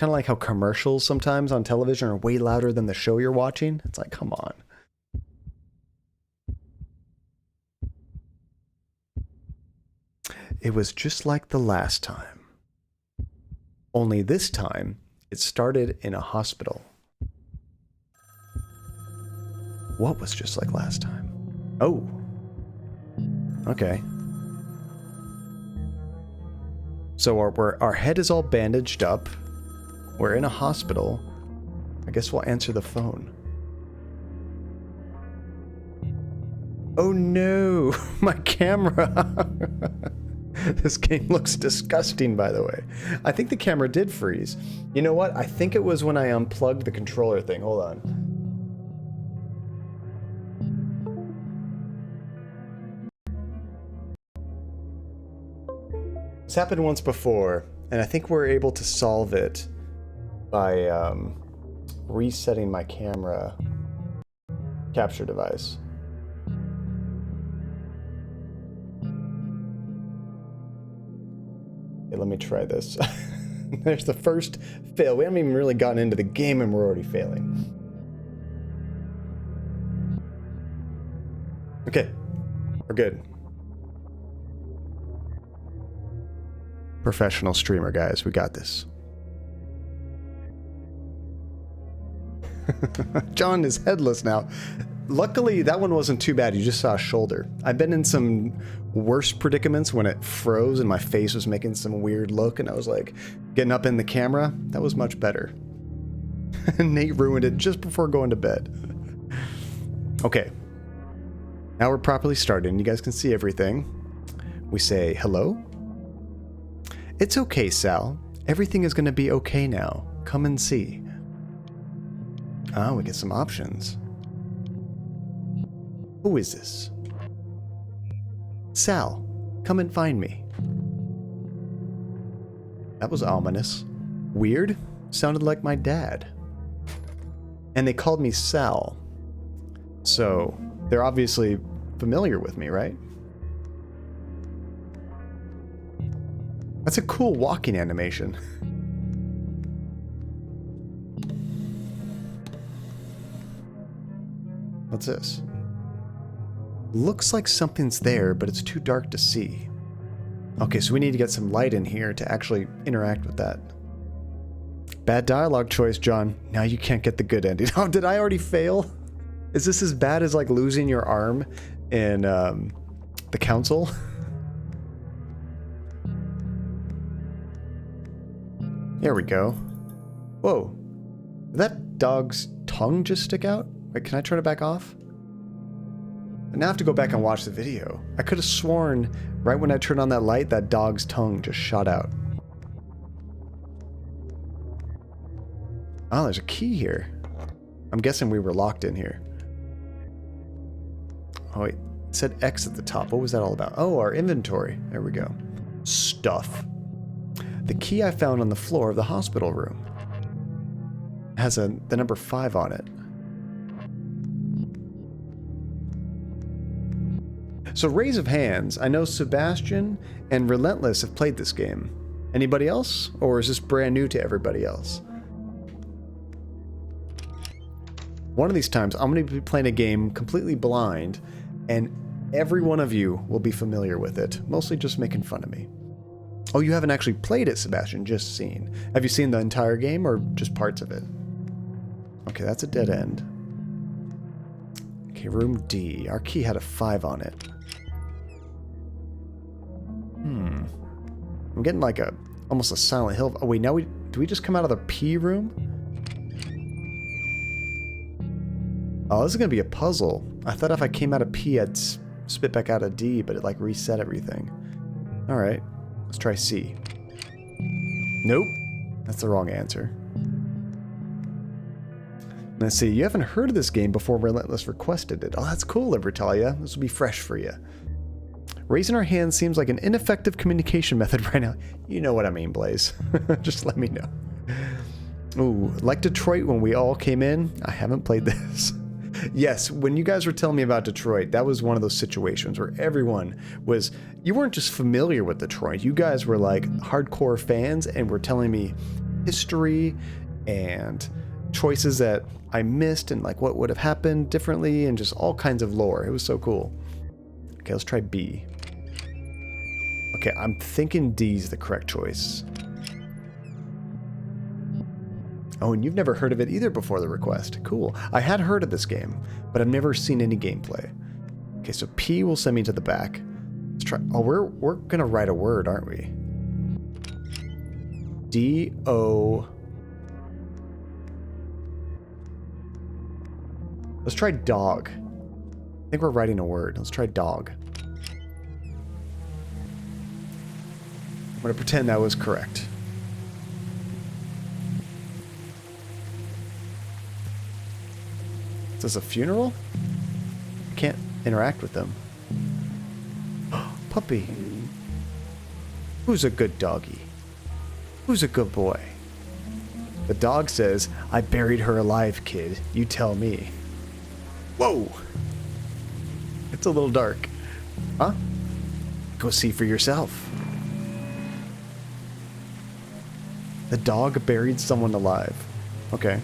kind of like how commercials sometimes on television are way louder than the show you're watching. It's like, come on. It was just like the last time. Only this time, it started in a hospital. What was just like last time? Oh. Okay. So our head is all bandaged up. We're in a hospital. I guess we'll answer the phone. Oh no, my camera. This game looks disgusting, by the way. I think the camera did freeze. You know what? I think it was when I unplugged the controller thing. Hold on. It's happened once before, and I think we're able to solve it by resetting my camera capture device. Okay, let me try this. There's the first fail. We haven't even really gotten into the game and we're already failing. Okay, we're good. Professional streamer, guys. We got this. John is headless now. Luckily, that one wasn't too bad. You just saw a shoulder. I've been in some worse predicaments when it froze and my face was making some weird look and I was like getting up in the camera. That was much better. Nate ruined it just before going to bed. Okay. Now we're properly started and you guys can see everything. We say hello. It's okay, Sal. Everything is going to be okay now. Come and see. Ah, we get some options. Who is this? Sal, come and find me. That was ominous. Weird. Sounded like my dad. And they called me Sal. So, they're obviously familiar with me, right? That's a cool walking animation. What's this? Looks like something's there, but it's too dark to see. Okay, so we need to get some light in here to actually interact with that. Bad dialogue choice, John. Now you can't get the good ending. Oh, did I already fail? Is this as bad as like losing your arm in the council? There we go. Whoa. Did that dog's tongue just stick out? Wait, can I turn it back off? I now have to go back and watch the video. I could have sworn right when I turned on that light, that dog's tongue just shot out. Oh, there's a key here. I'm guessing we were locked in here. Oh wait, it said X at the top. What was that all about? Oh, our inventory. There we go. Stuff. The key I found on the floor of the hospital room has the number 5 on it. So raise of hands, I know Sebastian and Relentless have played this game. Anybody else? Or is this brand new to everybody else? One of these times I'm going to be playing a game completely blind and every one of you will be familiar with it, mostly just making fun of me. Oh, you haven't actually played it, Sebastian, just seen. Have you seen the entire game or just parts of it? Okay, that's a dead end. Okay, room D. Our key had a 5 on it. I'm getting like almost a Silent Hill. Oh wait, now do we just come out of the P room? Oh, this is gonna be a puzzle. I thought if I came out of P, I'd spit back out of D, but it like reset everything. All right, let's try C. Nope, that's the wrong answer. Let's see, you haven't heard of this game before Relentless requested it. Oh, that's cool, Libertalia. This will be fresh for you. Raising our hands seems like an ineffective communication method right now. You know what I mean, Blaze. Just let me know. Ooh, like Detroit when we all came in? I haven't played this. Yes, when you guys were telling me about Detroit, that was one of those situations where everyone was... You weren't just familiar with Detroit. You guys were like hardcore fans and were telling me history and choices that I missed and like what would have happened differently and just all kinds of lore. It was so cool. Okay, let's try B. Okay, I'm thinking D's the correct choice. Oh, and you've never heard of it either before the request. Cool. I had heard of this game, but I've never seen any gameplay. Okay, so P will send me to the back. Let's try. Oh, we're gonna write a word, aren't we? D-O. Let's try dog. I think we're writing a word. Let's try dog. I'm gonna pretend that was correct. Is this a funeral? I can't interact with them. Puppy. Who's a good doggy? Who's a good boy? The dog says, I buried her alive, kid. You tell me. Whoa! It's a little dark. Huh? Go see for yourself. The dog buried someone alive. Okay.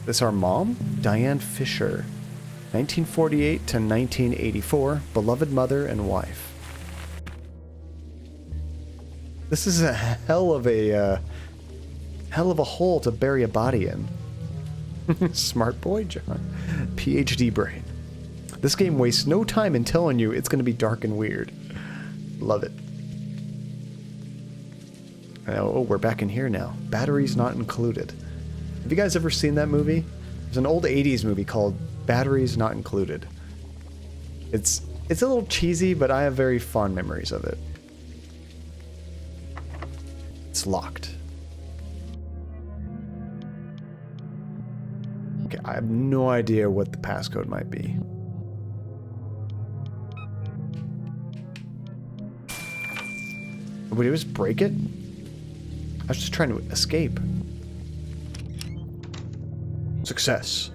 This our mom? Diane Fisher. 1948 to 1984. Beloved mother and wife. This is a hell of a hole to bury a body in. Smart boy, John. PhD brain. This game wastes no time in telling you it's going to be dark and weird. Love it. Oh, we're back in here now. Batteries not included. Have you guys ever seen that movie? There's an old 80s movie called Batteries Not Included. It's a little cheesy, but I have very fond memories of it. It's locked. Okay, I have no idea what the passcode might be. Would it just break it? I was just trying to escape. Success.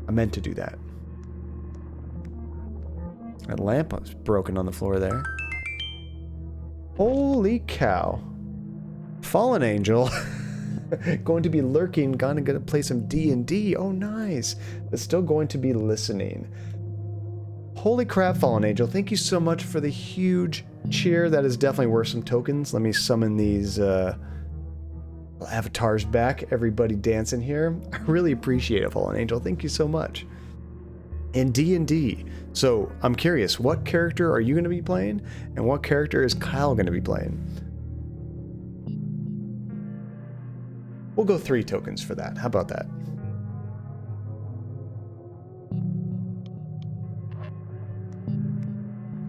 I meant to do that. That lamp was broken on the floor there. Holy cow. Fallen angel. Going to be lurking, gonna play some D&D. Oh, nice. But still going to be listening. Holy crap, Fallen Angel. Thank you so much for the huge cheer. That is definitely worth some tokens. Let me summon these avatars back. Everybody dancing here. I really appreciate it, Fallen Angel. Thank you so much. And D&D. So, I'm curious, what character are you going to be playing? And what character is Kyle going to be playing? We'll go 3 tokens for that. How about that?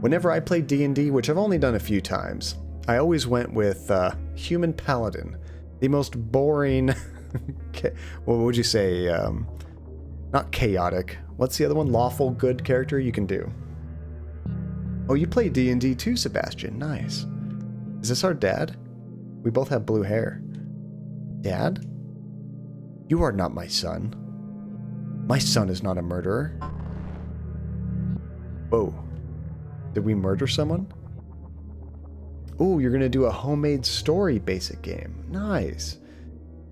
Whenever I play D&D, which I've only done a few times, I always went with Human Paladin. The most boring... what would you say? Not chaotic. What's the other one? Lawful good character you can do. Oh, you play D&D too, Sebastian. Nice. Is this our dad? We both have blue hair. Dad? You are not my son. My son is not a murderer. Whoa. Did we murder someone? Ooh, you're gonna do a homemade story basic game. Nice.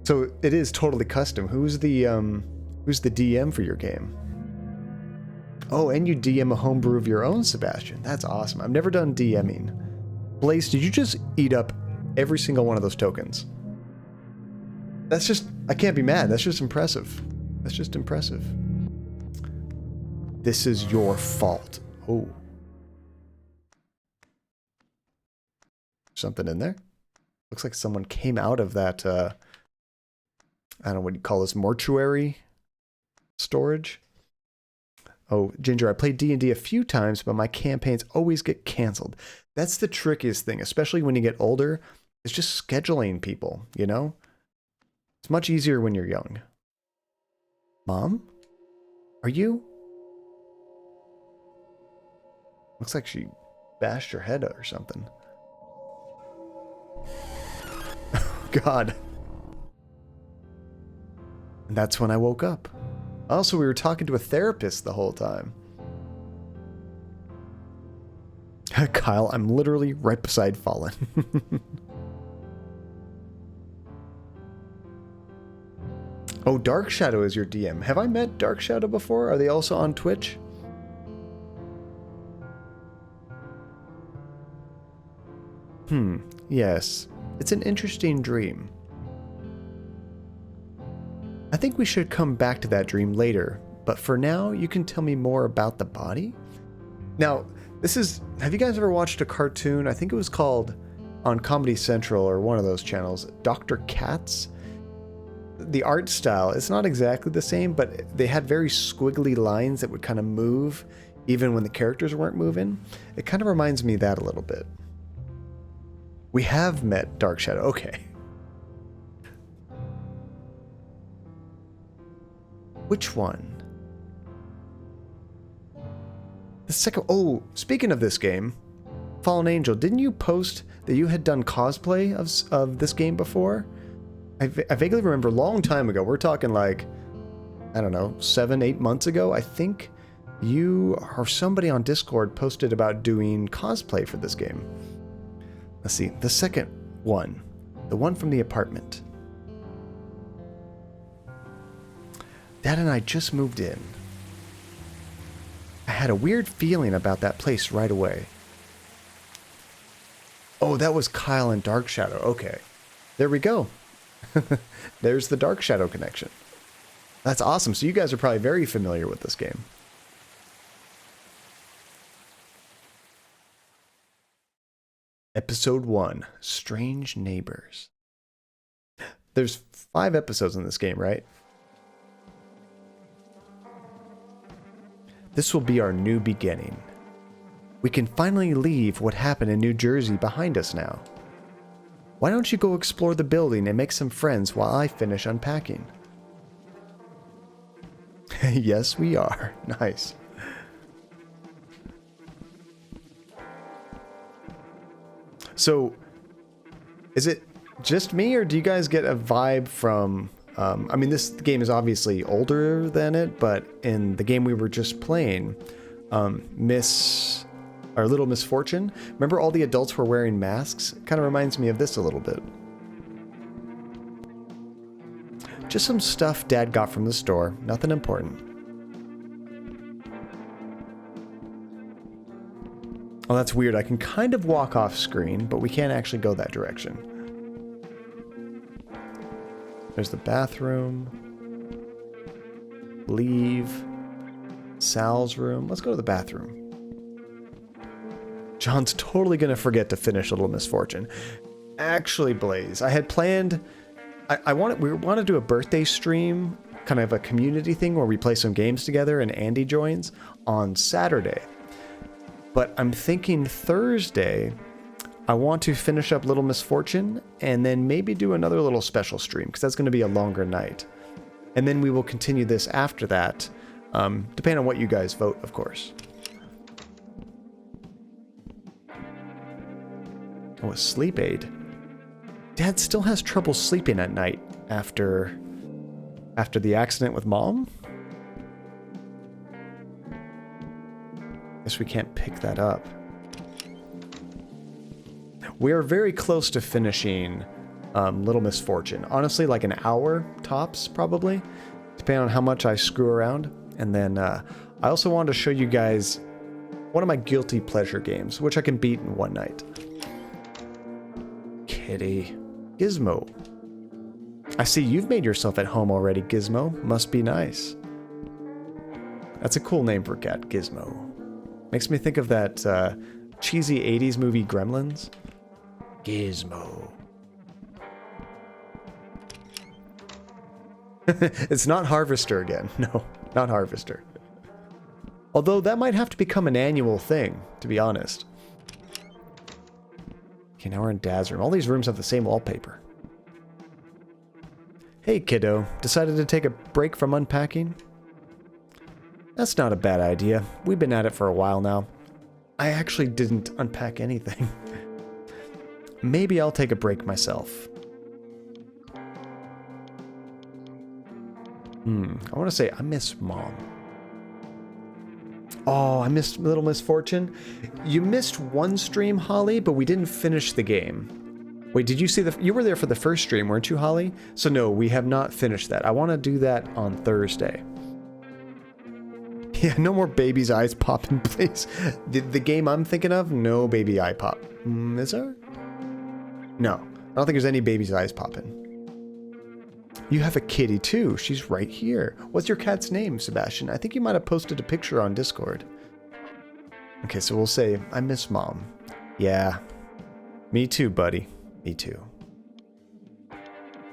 So it is totally custom. Who's the DM for your game? Oh, and you DM a homebrew of your own, Sebastian. That's awesome. I've never done DMing. Blaze, did you just eat up every single one of those tokens? That's just... I can't be mad. That's just impressive. That's just impressive. This is your fault. Oh. Something in there? Looks like someone came out of that, I don't know what you call this, mortuary storage? Oh, Ginger, I played D&D a few times, but my campaigns always get canceled. That's the trickiest thing, especially when you get older. It's just scheduling people, you know? It's much easier when you're young. Mom? Are you? Looks like she bashed her head or something. God. And that's when I woke up. Also, we were talking to a therapist the whole time. Kyle, I'm literally right beside Fallen. Oh, Dark Shadow is your DM. Have I met Dark Shadow before? Are they also on Twitch? Yes. It's an interesting dream. I think we should come back to that dream later, but for now, you can tell me more about the body? Now, have you guys ever watched a cartoon? I think it was called, on Comedy Central or one of those channels, Dr. Katz? The art style, it's not exactly the same, but they had very squiggly lines that would kind of move even when the characters weren't moving. It kind of reminds me of that a little bit. We have met Dark Shadow. Okay. Which one? The second... Oh, speaking of this game, Fallen Angel, didn't you post that you had done cosplay of this game before? I vaguely remember a long time ago. We're talking like, I don't know, 7-8 months ago. I think you or somebody on Discord posted about doing cosplay for this game. Let's see, the second one, the one from the apartment. Dad and I just moved in. I had a weird feeling about that place right away. Oh, that was Kyle and Dark Shadow. Okay, there we go. There's the Dark Shadow connection. That's awesome. So you guys are probably very familiar with this game. Episode 1, Strange Neighbors. There's 5 episodes in this game, right? This will be our new beginning. We can finally leave what happened in New Jersey behind us now. Why don't you go explore the building and make some friends while I finish unpacking? Yes, we are. Nice. So, is it just me, or do you guys get a vibe from... I mean, this game is obviously older than it, but in the game we were just playing, our Little Misfortune, remember all the adults were wearing masks? Kind of reminds me of this a little bit. Just some stuff Dad got from the store, nothing important. Oh, that's weird. I can kind of walk off screen, but we can't actually go that direction. There's the bathroom. Leave. Sal's room. Let's go to the bathroom. John's totally going to forget to finish Little Misfortune. Actually, Blaze, I had planned... we want to do a birthday stream, kind of a community thing where we play some games together and Andy joins on Saturday. But I'm thinking Thursday, I want to finish up Little Misfortune and then maybe do another little special stream because that's going to be a longer night. And then we will continue this after that, depending on what you guys vote, of course. Oh, a sleep aid. Dad still has trouble sleeping at night after the accident with Mom? Guess we can't pick that up. We are very close to finishing Little Misfortune. Honestly, like an hour tops, probably, depending on how much I screw around. And then I also wanted to show you guys one of my guilty pleasure games, which I can beat in one night. Kitty. Gizmo. I see you've made yourself at home already, Gizmo. Must be nice. That's a cool name for a cat, Gizmo. Makes me think of that cheesy 80s movie Gremlins. Gizmo. It's not Harvester again. No, not Harvester. Although that might have to become an annual thing, to be honest. Okay, now we're in Dad's room. All these rooms have the same wallpaper. Hey, kiddo. Decided to take a break from unpacking? That's not a bad idea. We've been at it for a while now. I actually didn't unpack anything. Maybe I'll take a break myself. I want to say I miss Mom. Oh, I missed Little Misfortune. You missed one stream, Holly, but we didn't finish the game. Wait, did you see you were there for the first stream, weren't you, Holly? So no, we have not finished that. I want to do that on Thursday. Yeah, no more baby's eyes popping, please. The game I'm thinking of, no baby eye pop. Is there? No, I don't think there's any baby's eyes popping. You have a kitty too. She's right here. What's your cat's name, Sebastian? I think you might have posted a picture on Discord. Okay, so we'll say, I miss mom. Yeah. Me too, buddy. Me too.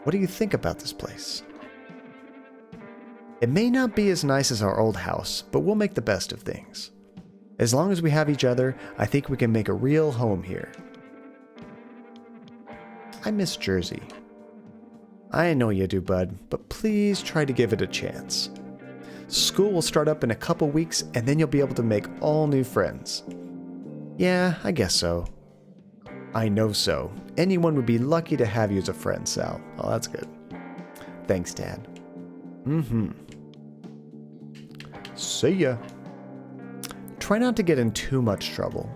What do you think about this place? It may not be as nice as our old house, but we'll make the best of things. As long as we have each other, I think we can make a real home here. I miss Jersey. I know you do, bud, but please try to give it a chance. School will start up in a couple weeks, and then you'll be able to make all new friends. Yeah, I guess so. I know so. Anyone would be lucky to have you as a friend, Sal. Oh, that's good. Thanks, Dad. See ya. Try not to get in too much trouble.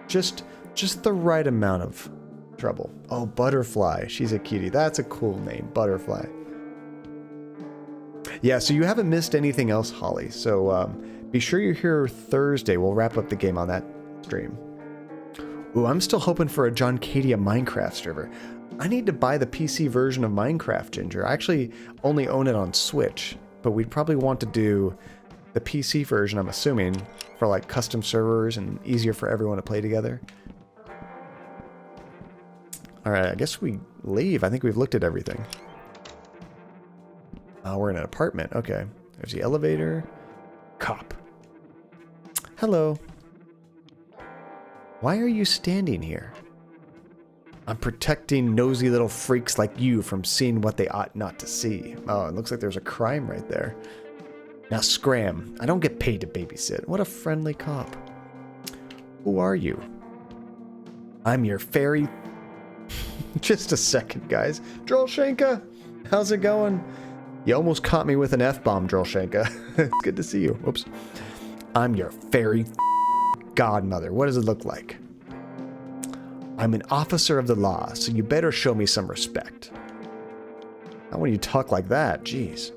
Just the right amount of trouble. Oh, Butterfly. She's a cutie. That's a cool name, Butterfly. Yeah, so you haven't missed anything else, Holly. So be sure you're here Thursday. We'll wrap up the game on that stream. Ooh, I'm still hoping for a John Cadia Minecraft server. I need to buy the PC version of Minecraft, Ginger. I actually only own it on Switch, but we'd probably want to do the PC version, I'm assuming, for like custom servers and easier for everyone to play together. Alright, I guess we leave. I think we've looked at everything. Oh, we're in an apartment. Okay. There's the elevator. Cop. Hello. Why are you standing here? I'm protecting nosy little freaks like you from seeing what they ought not to see. Oh, it looks like there's a crime right there. Now scram. I don't get paid to babysit. What a friendly cop. Who are you? I'm your fairy... Just a second, guys. Drolshenka, how's it going? You almost caught me with an F-bomb, Drolshenka. It's good to see you. Whoops. I'm your fairy godmother. What does it look like? I'm an officer of the law, so you better show me some respect. Not when you talk like that, jeez.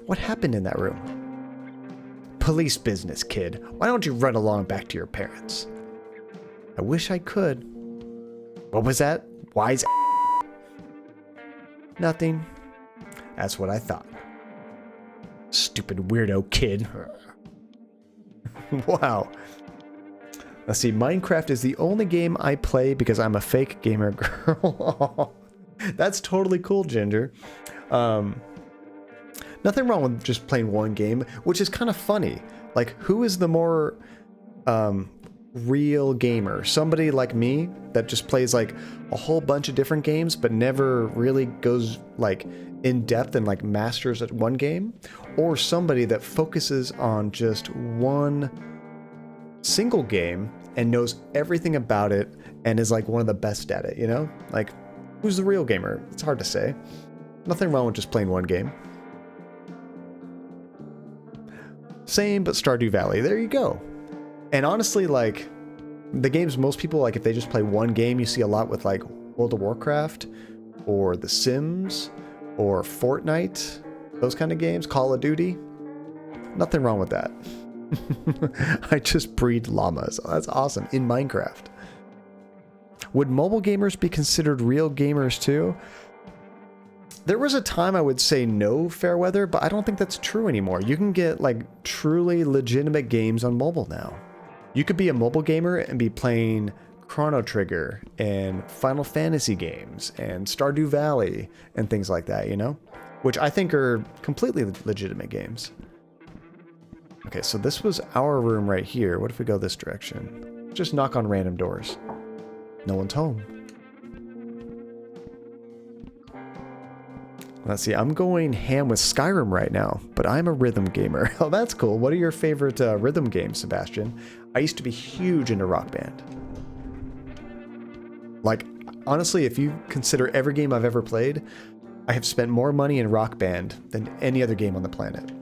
What happened in that room? Police business, kid. Why don't you run along back to your parents? I wish I could. What was that? Wise Nothing. That's what I thought. Stupid weirdo kid. Wow. Let's see, Minecraft is the only game I play because I'm a fake gamer girl. That's totally cool, Ginger. Nothing wrong with just playing one game, which is kind of funny. Like, who is the more real gamer? Somebody like me that just plays like a whole bunch of different games but never really goes like in depth and like masters at one game, or somebody that focuses on just one single game and knows everything about it and is like one of the best at it, you know? Like, who's the real gamer? It's hard to say. Nothing wrong with just playing one game. Same, but Stardew Valley. There you go. And honestly, like, the games most people, like, if they just play one game, you see a lot with, like, World of Warcraft, or The Sims, or Fortnite, those kind of games, Call of Duty. Nothing wrong with that. I just breed llamas. Oh, that's awesome. In Minecraft. Would mobile gamers be considered real gamers too? There was a time I would say no, Fairweather, but I don't think that's true anymore. You can get like truly legitimate games on mobile now. You could be a mobile gamer and be playing Chrono Trigger and Final Fantasy games and Stardew Valley and things like that, you know? Which I think are completely legitimate games. Okay, so this was our room right here. What if we go this direction? Just knock on random doors. No one's home. Let's see, I'm going ham with Skyrim right now, but I'm a rhythm gamer. Oh, that's cool. What are your favorite rhythm games, Sebastian? I used to be huge into Rock Band. Like, honestly, if you consider every game I've ever played, I have spent more money in Rock Band than any other game on the planet.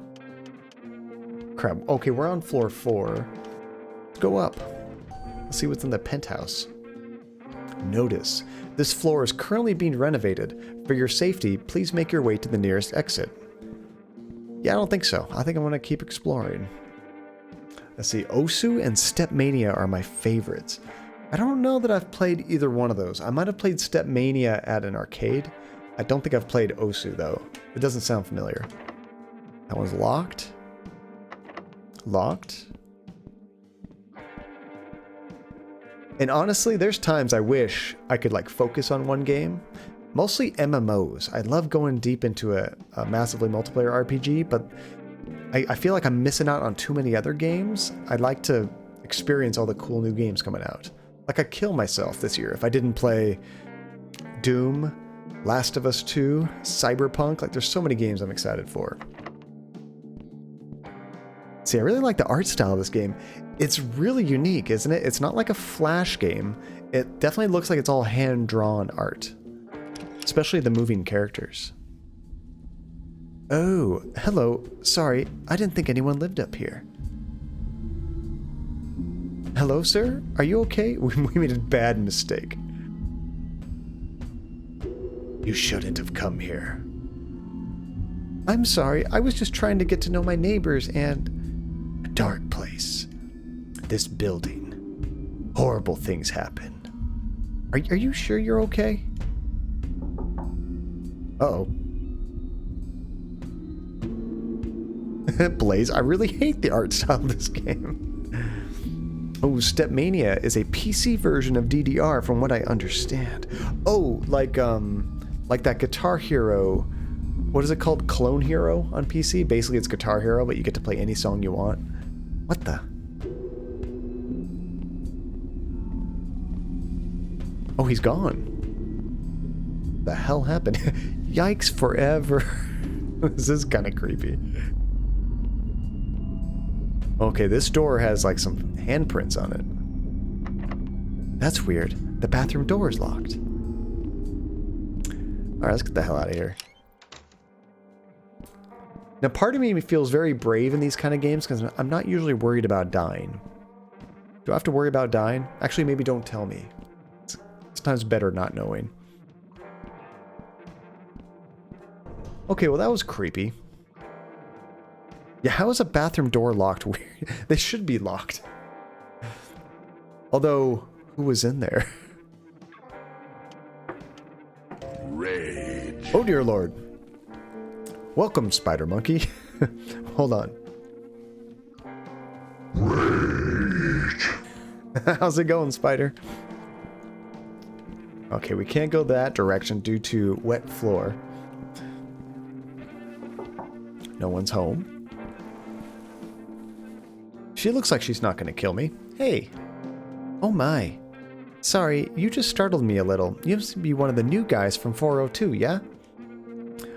Crap. Okay, we're on floor 4. Let's go up. Let's see what's in the penthouse. Notice, this floor is currently being renovated. For your safety, please make your way to the nearest exit. Yeah, I don't think so. I think I'm going to keep exploring. Let's see, Osu and Stepmania are my favorites. I don't know that I've played either one of those. I might have played Stepmania at an arcade. I don't think I've played Osu, though. It doesn't sound familiar. That one's locked. Locked. And honestly, there's times I wish I could like focus on one game. Mostly MMOs. I love going deep into a massively multiplayer RPG, but I feel like I'm missing out on too many other games. I'd like to experience all the cool new games coming out. Like I'd kill myself this year if I didn't play Doom, Last of Us 2, Cyberpunk. Like there's so many games I'm excited for. See, I really like the art style of this game. It's really unique, isn't it? It's not like a Flash game. It definitely looks like it's all hand-drawn art. Especially the moving characters. Oh, hello. Sorry, I didn't think anyone lived up here. Hello, sir? Are you okay? We made a bad mistake. You shouldn't have come here. I'm sorry, I was just trying to get to know my neighbors and... A dark place. This building. Horrible things happen. Are you sure you're okay? Uh-oh. Blaze, I really hate the art style of this game. Oh, Stepmania is a PC version of DDR from what I understand. Oh, like that Guitar Hero, what is it called? Clone Hero on PC? Basically it's Guitar Hero, but you get to play any song you want. What the? Oh, he's gone. The hell happened? Yikes forever. This is kind of creepy. Okay, this door has like some handprints on it. That's weird. The bathroom door is locked. Alright, let's get the hell out of here. Now, part of me feels very brave in these kind of games because I'm not usually worried about dying. Do I have to worry about dying? Actually, maybe don't tell me. It's sometimes better not knowing. Okay, well that was creepy. Yeah, how is a bathroom door locked? Weird. They should be locked. Although, who was in there? Rage. Oh dear lord. Welcome, Spider Monkey. Hold on. Rage. How's it going, Spider? Okay, we can't go that direction due to wet floor. No one's home. She looks like she's not going to kill me. Hey. Oh my. Sorry, you just startled me a little. You must be one of the new guys from 402, yeah?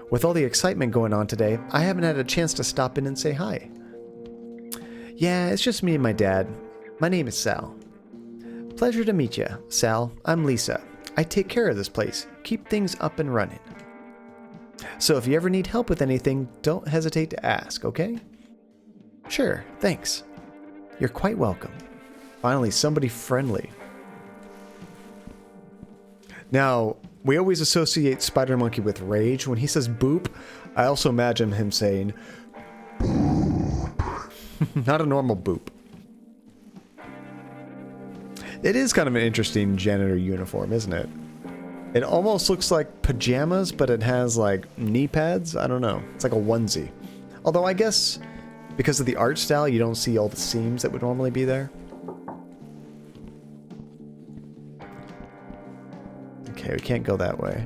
With all the excitement going on today, I haven't had a chance to stop in and say hi. Yeah, it's just me and my dad. My name is Sal. Pleasure to meet you, Sal. I'm Lisa. I take care of this place. Keep things up and running. So if you ever need help with anything, don't hesitate to ask, okay? Sure, thanks. You're quite welcome. Finally, somebody friendly. Now, we always associate Spider Monkey with rage. When he says boop, I also imagine him saying boop. Not a normal boop. It is kind of an interesting janitor uniform, isn't it? It almost looks like pajamas, but it has like knee pads. I don't know. It's like a onesie. Although I guess because of the art style, you don't see all the seams that would normally be there. Okay, we can't go that way.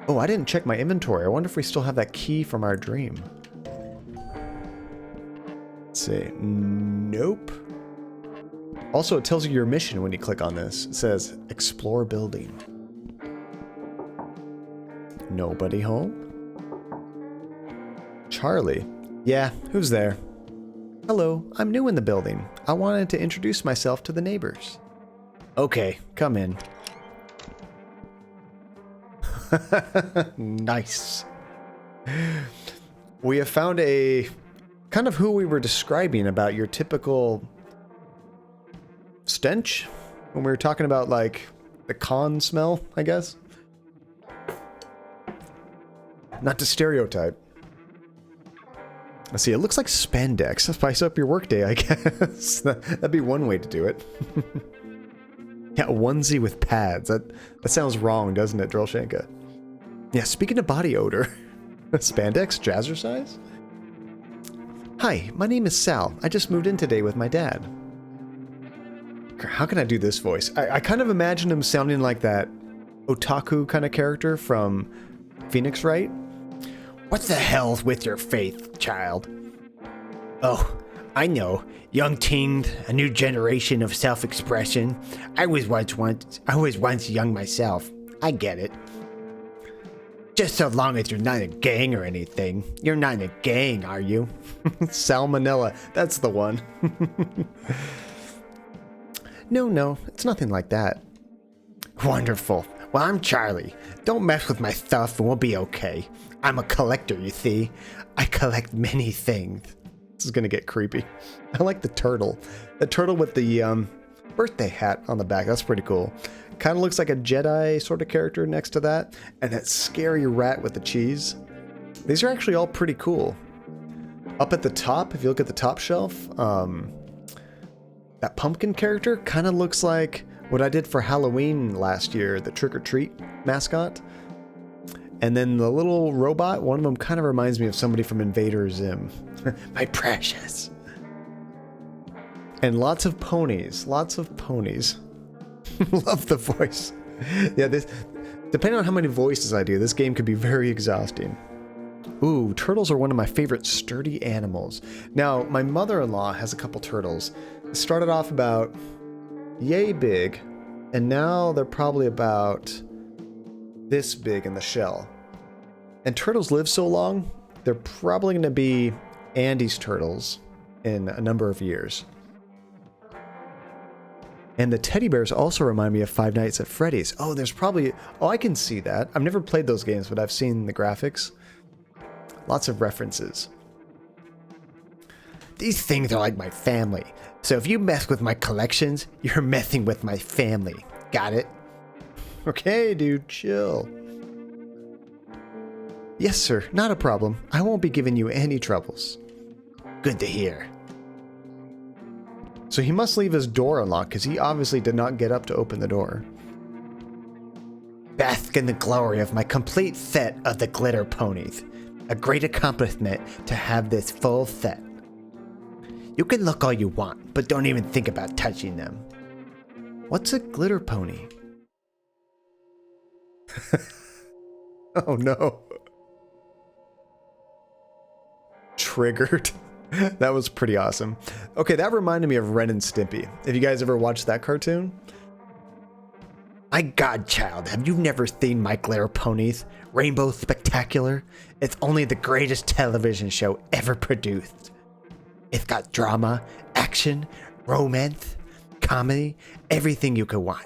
Oh, I didn't check my inventory. I wonder if we still have that key from our dream. Let's see. Nope. Also, it tells you your mission when you click on this. It says, explore building. Nobody home? Charlie. Yeah, who's there? Hello, I'm new in the building. I wanted to introduce myself to the neighbors. Okay, come in. Nice. We have found a kind of who we were describing about your typical stench. when we were talking about, like, the con smell, I guess. Not to stereotype. Let's see, it looks like spandex. Spice up your workday, I guess. That'd be one way to do it. Yeah, onesie with pads. That sounds wrong, doesn't it, Drillshanka? Yeah, speaking of body odor. Spandex? Jazzercise? Hi, my name is Sal. I just moved in today with my dad. How can I do this voice? I kind of imagine him sounding like that otaku kind of character from Phoenix Wright. What the hell's with your faith, child? Oh, I know. Young teen, a new generation of self-expression. I was once young myself. I get it. Just so long as you're not in a gang or anything. You're not in a gang, are you? Salmonella, that's the one. No, it's nothing like that. Wonderful. Well, I'm Charlie. Don't mess with my stuff and we'll be okay. I'm a collector, you see. I collect many things. This is gonna get creepy. I like the turtle. The turtle with the birthday hat on the back. That's pretty cool. Kind of looks like a Jedi sort of character next to that. And that scary rat with the cheese. These are actually all pretty cool. Up at the top, if you look at the top shelf, that pumpkin character kind of looks like what I did for Halloween last year, the Trick or Treat mascot. And then the little robot, one of them kind of reminds me of somebody from Invader Zim. My precious. And lots of ponies. Lots of ponies. Love the voice. Yeah, this, depending on how many voices I do, this game could be very exhausting. Ooh, turtles are one of my favorite sturdy animals. Now, my mother-in-law has a couple turtles. They started off about yay big, and now they're probably about this big in the shell. And turtles live so long, they're probably going to be Andy's turtles in a number of years. And the teddy bears also remind me of Five Nights at Freddy's. Oh, there's probably... Oh, I can see that. I've never played those games, but I've seen the graphics. Lots of references. These things are like my family. So if you mess with my collections, you're messing with my family. Got it? Okay, dude, chill. Yes, sir, not a problem. I won't be giving you any troubles. Good to hear. So he must leave his door unlocked because he obviously did not get up to open the door. Bask in the glory of my complete set of the glitter ponies. A great accomplishment to have this full set. You can look all you want, but don't even think about touching them. What's a glitter pony? Oh no. Triggered. That was pretty awesome. Okay, that reminded me of Ren and Stimpy. Have you guys ever watched that cartoon? My godchild, have you never seen my glitter ponies? Rainbow Spectacular? It's only the greatest television show ever produced. It's got drama, action, romance, comedy, everything you could want.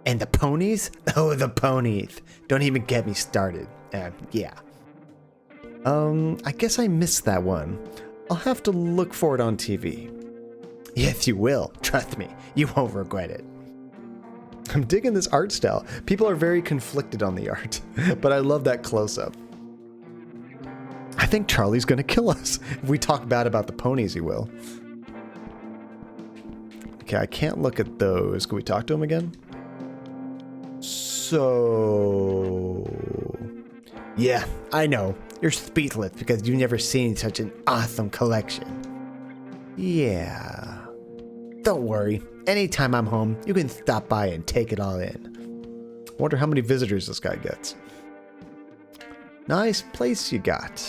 And the ponies? Oh, the ponies. Don't even get me started. Yeah. I guess I missed that one. I'll have to look for it on TV. Yes, you will. Trust me. You won't regret it. I'm digging this art style. People are very conflicted on the art, but I love that close-up. I think Charlie's gonna kill us. If we talk bad about the ponies, he will. Okay, I can't look at those. Can we talk to him again? So... Yeah, I know. You're speechless because you've never seen such an awesome collection. Yeah. Don't worry. Anytime I'm home, you can stop by and take it all in. I wonder how many visitors this guy gets. Nice place you got.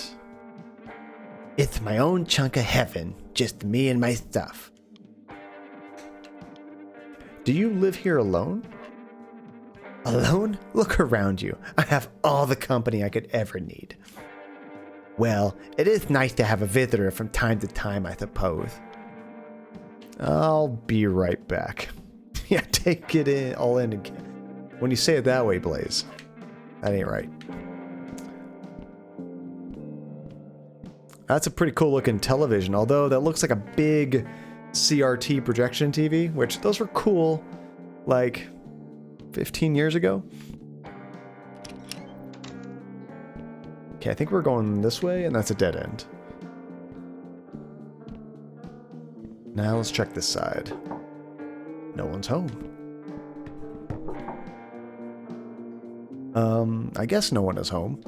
It's my own chunk of heaven. Just me and my stuff. Do you live here alone? Alone? Look around you. I have all the company I could ever need. Well, it is nice to have a visitor from time to time, I suppose. I'll be right back. Yeah, take it in, all in again. When you say it that way, Blaze, that ain't right. That's a pretty cool looking television, although that looks like a big CRT projection TV, which those were cool like 15 years ago. Okay, I think we're going this way, and that's a dead end. Now let's check this side. No one's home. I guess no one is home.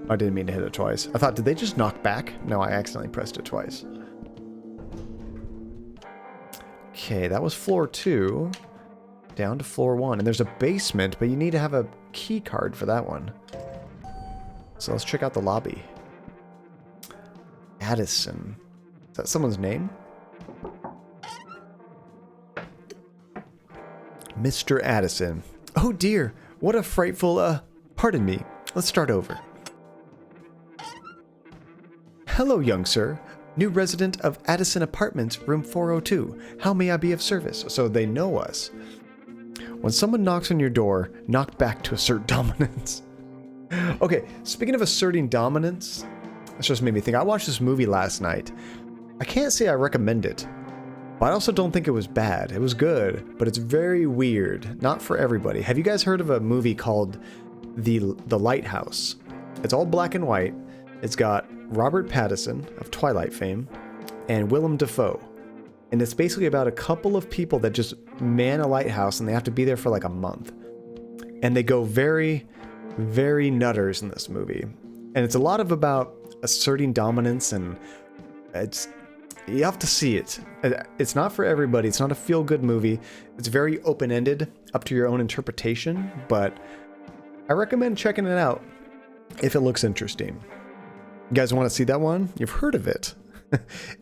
I didn't mean to hit it twice. I thought, did they just knock back? No, I accidentally pressed it twice. Okay, that was floor 2. Down to floor 1. And there's a basement, but you need to have a key card for that one. So let's check out the lobby. Addison. Is that someone's name? Mr. Addison. Oh dear, what a frightful, pardon me. Let's start over. Hello, young sir. New resident of Addison Apartments, room 402. How may I be of service? So they know us. When someone knocks on your door, knock back to assert dominance. Okay, speaking of asserting dominance, this just made me think. I watched this movie last night. I can't say I recommend it, but I also don't think it was bad. It was good, but it's very weird. Not for everybody. Have you guys heard of a movie called The Lighthouse? It's all black and white. It's got Robert Pattinson of Twilight fame and Willem Dafoe. And it's basically about a couple of people that just man a lighthouse, and they have to be there for like a month. And they go very, very nutters in this movie. And it's a lot of about asserting dominance, and you have to see it. It's not for everybody. It's not a feel-good movie. It's very open-ended, up to your own interpretation, but I recommend checking it out if it looks interesting. You guys want to see that one? You've heard of it.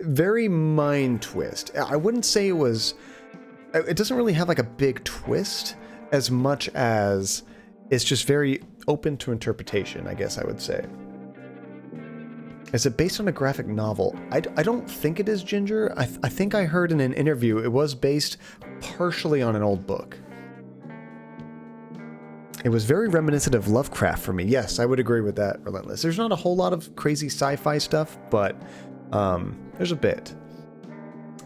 Very mind twist. I wouldn't say it doesn't really have like a big twist as much as it's just very open to interpretation, I guess I would say. Is it based on a graphic novel? I don't think it is, Ginger. I think I heard in an interview it was based partially on an old book. It was very reminiscent of Lovecraft for me. Yes, I would agree with that, Relentless. There's not a whole lot of crazy sci-fi stuff, but there's a bit.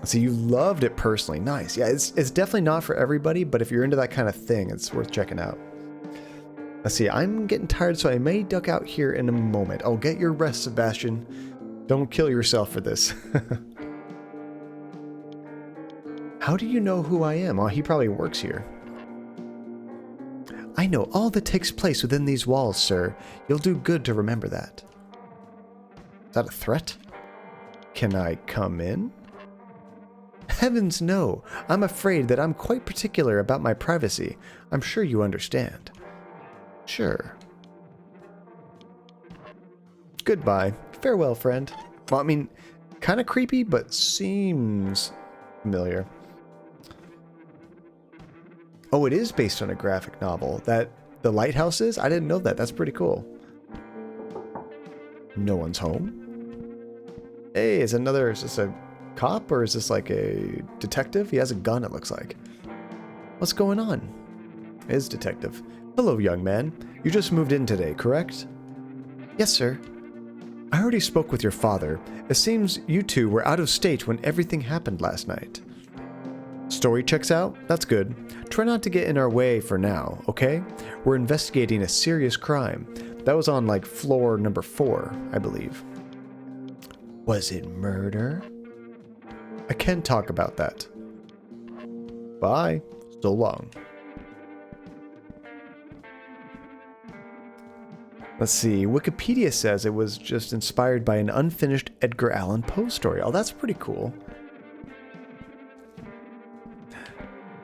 So you loved it personally. Nice. Yeah, it's definitely not for everybody, but if you're into that kind of thing, it's worth checking out. Let's see, I'm getting tired, so I may duck out here in a moment. Oh, get your rest, Sebastian. Don't kill yourself for this. How do you know who I am? Oh, he probably works here. I know all that takes place within these walls, sir. You'll do good to remember that. Is that a threat? Can I come in? Heavens no. I'm afraid that I'm quite particular about my privacy. I'm sure you understand. Sure. Goodbye. Farewell, friend. Well, I mean, kind of creepy, but seems familiar. Oh, it is based on a graphic novel. That The Lighthouse is? I didn't know that. That's pretty cool. No one's home. Hey, is this a cop or is this like a detective? He has a gun, it looks like. What's going on? It is detective. Hello, young man. You just moved in today, correct? Yes, sir. I already spoke with your father. It seems you two were out of state when everything happened last night. Story checks out? That's good. Try not to get in our way for now, okay? We're investigating a serious crime. That was on, like, floor number 4, I believe. Was it murder? I can't talk about that. Bye. So long. Let's see. Wikipedia says it was just inspired by an unfinished Edgar Allan Poe story. Oh, that's pretty cool.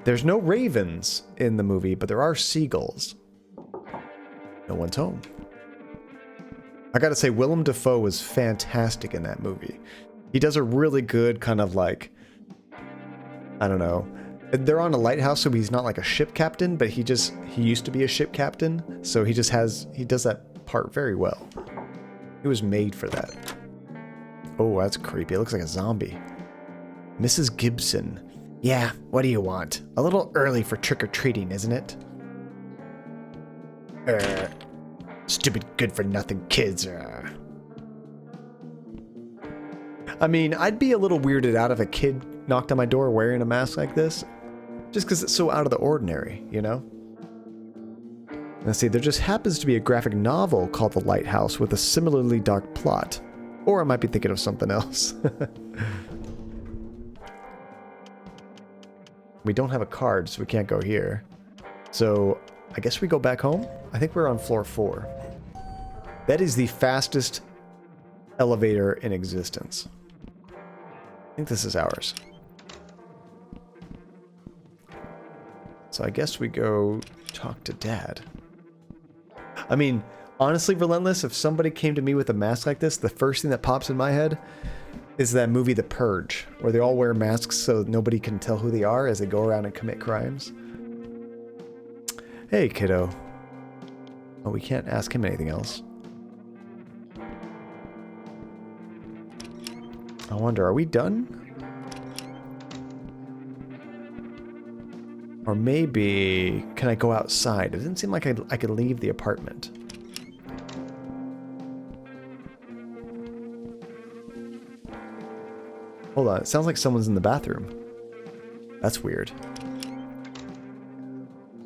There's no ravens in the movie, but there are seagulls. No one's home. I gotta say, Willem Dafoe was fantastic in that movie. He does a really good kind of like, I don't know. They're on a lighthouse, so he's not like a ship captain, but he used to be a ship captain, so he does that part very well. He was made for that. Oh, that's creepy. It looks like a zombie. Mrs. Gibson. Yeah, what do you want? A little early for trick-or-treating, isn't it? Stupid good-for-nothing kids. I mean, I'd be a little weirded out if a kid knocked on my door wearing a mask like this. Just because it's so out of the ordinary, you know? Let's see, there just happens to be a graphic novel called The Lighthouse with a similarly dark plot. Or I might be thinking of something else. We don't have a card, so we can't go here. So, I guess we go back home? I think we're on floor 4. That is the fastest elevator in existence. I think this is ours. So I guess we go talk to Dad. I mean, honestly, Relentless, if somebody came to me with a mask like this, the first thing that pops in my head is that movie The Purge, where they all wear masks so nobody can tell who they are as they go around and commit crimes. Hey, kiddo. Oh, we can't ask him anything else. I wonder, are we done? Or maybe, can I go outside? It didn't seem like I could leave the apartment. Hold on, it sounds like someone's in the bathroom. That's weird.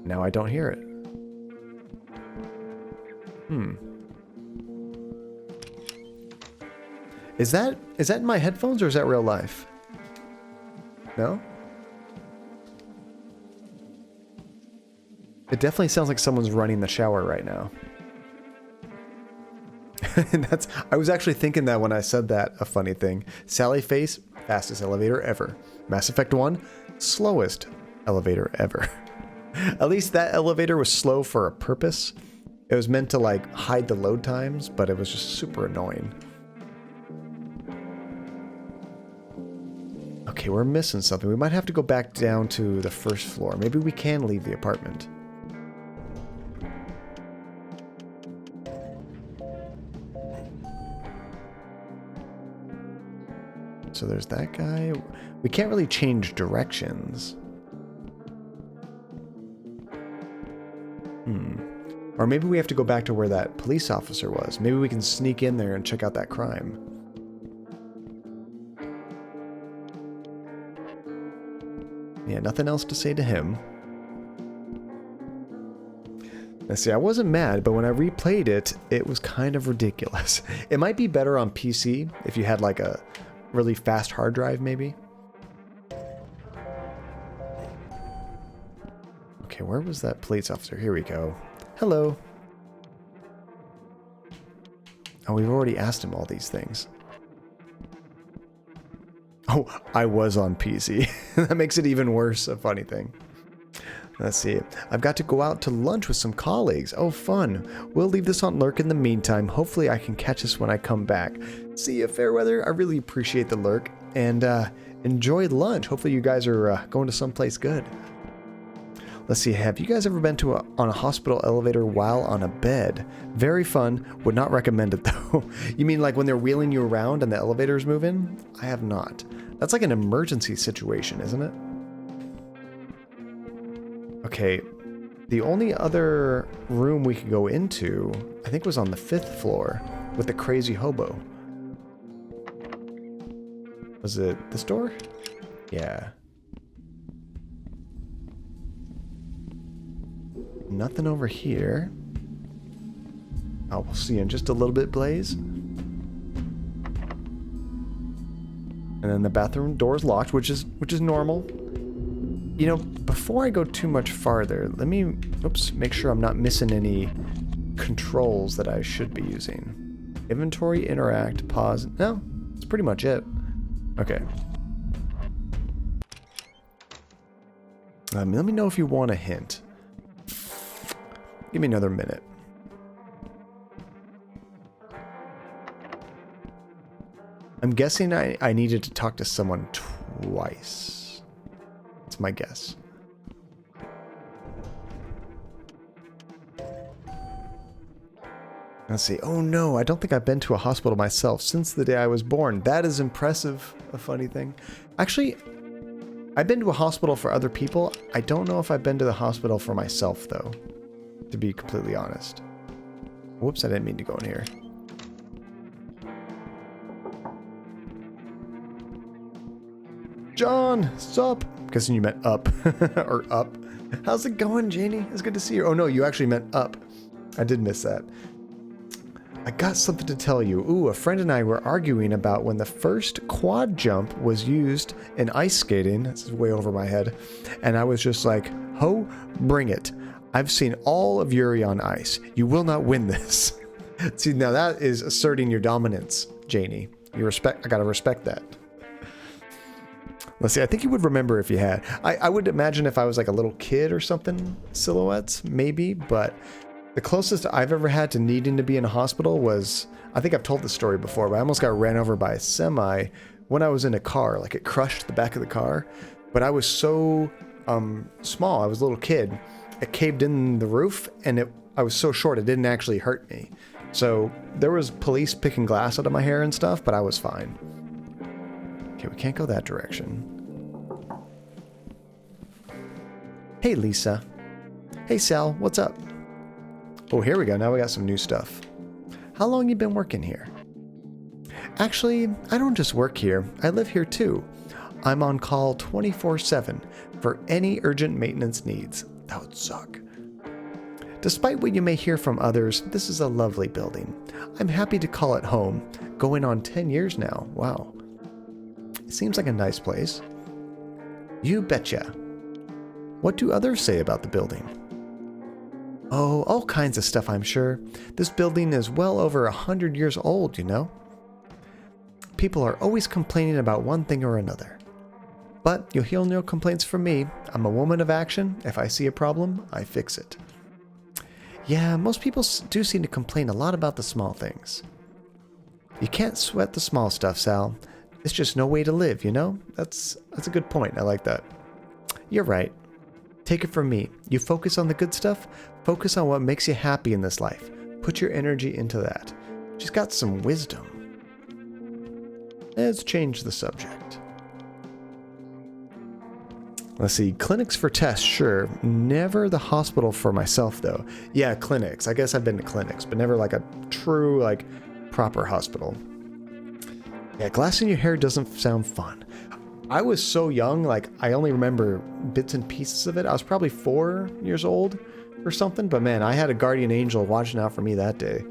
Now I don't hear it. Is that in my headphones or is that real life? No? It definitely sounds like someone's running the shower right now. And I was actually thinking that when I said that, a funny thing. Sally Face, fastest elevator ever. Mass Effect 1, slowest elevator ever. At least that elevator was slow for a purpose. It was meant to like hide the load times, but it was just super annoying. Okay, we're missing something. We might have to go back down to the first floor. Maybe we can leave the apartment. So there's that guy. We can't really change directions. Or maybe we have to go back to where that police officer was. Maybe we can sneak in there and check out that crime. Yeah, nothing else to say to him. Let's see, I wasn't mad, but when I replayed it, it was kind of ridiculous. It might be better on PC if you had like a really fast hard drive, maybe. Okay, where was that police officer? Here we go. Hello. Oh, we've already asked him all these things. Oh, I was on PC. That makes it even worse, a funny thing. Let's see. I've got to go out to lunch with some colleagues. Oh, fun. We'll leave this on lurk in the meantime. Hopefully I can catch this when I come back. See you, Fairweather. I really appreciate the lurk. And enjoy lunch. Hopefully you guys are going to someplace good. Let's see. Have you guys ever been on a hospital elevator while on a bed? Very fun. Would not recommend it, though. You mean like when they're wheeling you around and the elevator's moving? I have not. That's like an emergency situation, isn't it? Okay, the only other room we could go into, I think, was on the 5th floor with the crazy hobo. Was it this door? Yeah. Nothing over here. Oh, we'll see in just a little bit, Blaze. And then the bathroom door is locked, which is normal. You know, before I go too much farther, let me, make sure I'm not missing any controls that I should be using. Inventory, interact, pause. No, that's pretty much it. Okay. Let me know if you want a hint. Give me another minute. I'm guessing I needed to talk to someone twice. That's my guess. Let's see. Oh no, I don't think I've been to a hospital myself since the day I was born. That is impressive. A funny thing. Actually, I've been to a hospital for other people. I don't know if I've been to the hospital for myself, though, to be completely honest. Whoops, I didn't mean to go in here. John, sup? Guessing you meant up. Or up. How's it going, Janie? It's good to see you. Oh no, you actually meant up. I did miss that. I got something to tell you. Ooh, a friend and I were arguing about when the first quad jump was used in ice skating. This is way over my head. And I was just like, ho, bring it. I've seen all of Yuri on ice. You will not win this. See, now that is asserting your dominance, Janie. I gotta respect that. Let's see, I think you would remember if you had. I would imagine if I was like a little kid or something, silhouettes, maybe, but the closest I've ever had to needing to be in a hospital was, I think I've told this story before, but I almost got ran over by a semi when I was in a car. Like it crushed the back of the car, but I was so small. I was a little kid. It caved in the roof, and I was so short it didn't actually hurt me. So there was police picking glass out of my hair and stuff, but I was fine. Okay, we can't go that direction. Hey, Lisa. Hey, Sal, what's up? Oh, here we go. Now we got some new stuff. How long you been working here? Actually, I don't just work here. I live here too. I'm on call 24/7 for any urgent maintenance needs. That would suck. Despite what you may hear from others, this is a lovely building. I'm happy to call it home. Going on 10 years now. Wow. It seems like a nice place. You betcha. What do others say about the building? Oh, all kinds of stuff, I'm sure. This building is well over 100 years old, you know? People are always complaining about one thing or another. But you'll hear no complaints from me. I'm a woman of action. If I see a problem, I fix it. Yeah, most people do seem to complain a lot about the small things. You can't sweat the small stuff, Sal. It's just no way to live, you know? That's a good point. I like that. You're right. Take it from me. You focus on the good stuff. Focus on what makes you happy in this life. Put your energy into that. She's got some wisdom. Let's change the subject. Let's see. Clinics for tests, sure. Never the hospital for myself, though. Yeah, clinics. I guess I've been to clinics, but never like a true, like, proper hospital. Yeah, glass in your hair doesn't sound fun. I was so young, like, I only remember bits and pieces of it. I was probably 4 years old or something, but man, I had a guardian angel watching out for me that day.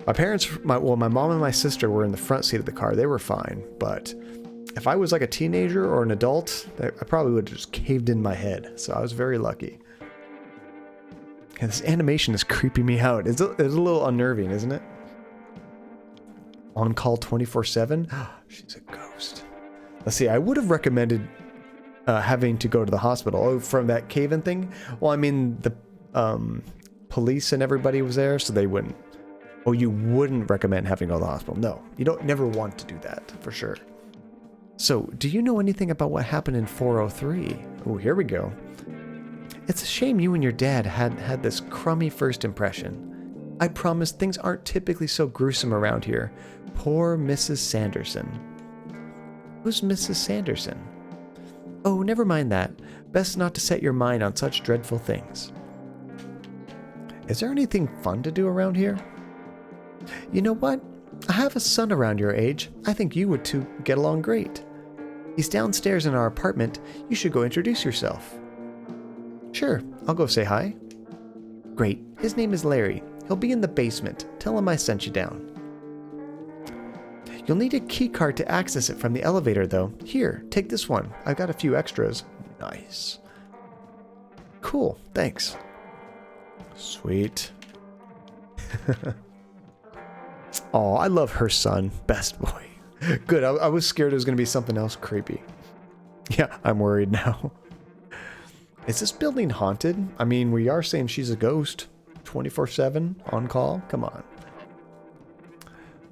My parents, my mom and my sister were in the front seat of the car. They were fine, but if I was like a teenager or an adult, I probably would have just caved in my head. So I was very lucky. And this animation is creeping me out. It's a little unnerving, isn't it? On call 24/7? She's a ghost. Let's see, I would have recommended having to go to the hospital. Oh, from that cave-in thing? Well, I mean, the police and everybody was there, so they wouldn't. Oh, you wouldn't recommend having to go to the hospital? No, you don't never want to do that, for sure. So, do you know anything about what happened in 403? Oh, here we go. It's a shame you and your dad had this crummy first impression. I promise things aren't typically so gruesome around here. Poor Mrs. Sanderson. Who's Mrs. Sanderson? Oh, never mind that. Best not to set your mind on such dreadful things. Is there anything fun to do around here? You know what? I have a son around your age. I think you would two get along great. He's downstairs in our apartment. You should go introduce yourself. Sure, I'll go say hi. Great. His name is Larry. He'll be in the basement. Tell him I sent you down. You'll need a key card to access it from the elevator, though. Here, take this one. I've got a few extras. Nice. Cool, thanks. Sweet. Oh, I love her son. Best boy. Good, I was scared it was going to be something else creepy. Yeah, I'm worried now. Is this building haunted? I mean, we are saying she's a ghost. 24/7 on call? Come on.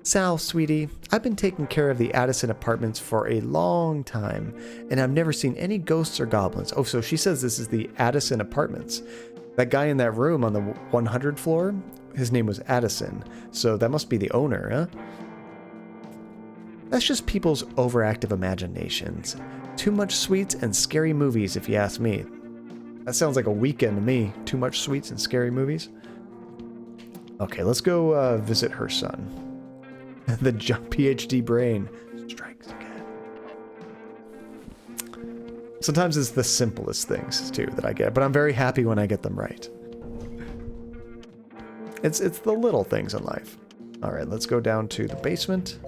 Sal, sweetie, I've been taking care of the Addison Apartments for a long time, and I've never seen any ghosts or goblins. Oh, so she says this is the Addison Apartments. That guy in that room on the 100 floor, his name was Addison, so that must be the owner, huh? That's just people's overactive imaginations. Too much sweets and scary movies, if you ask me. That sounds like a weekend to me. Too much sweets and scary movies. Okay, let's go visit her son. The PhD brain strikes again. Sometimes it's the simplest things, too, that I get. But I'm very happy when I get them right. It's the little things in life. All right, let's go down to the basement.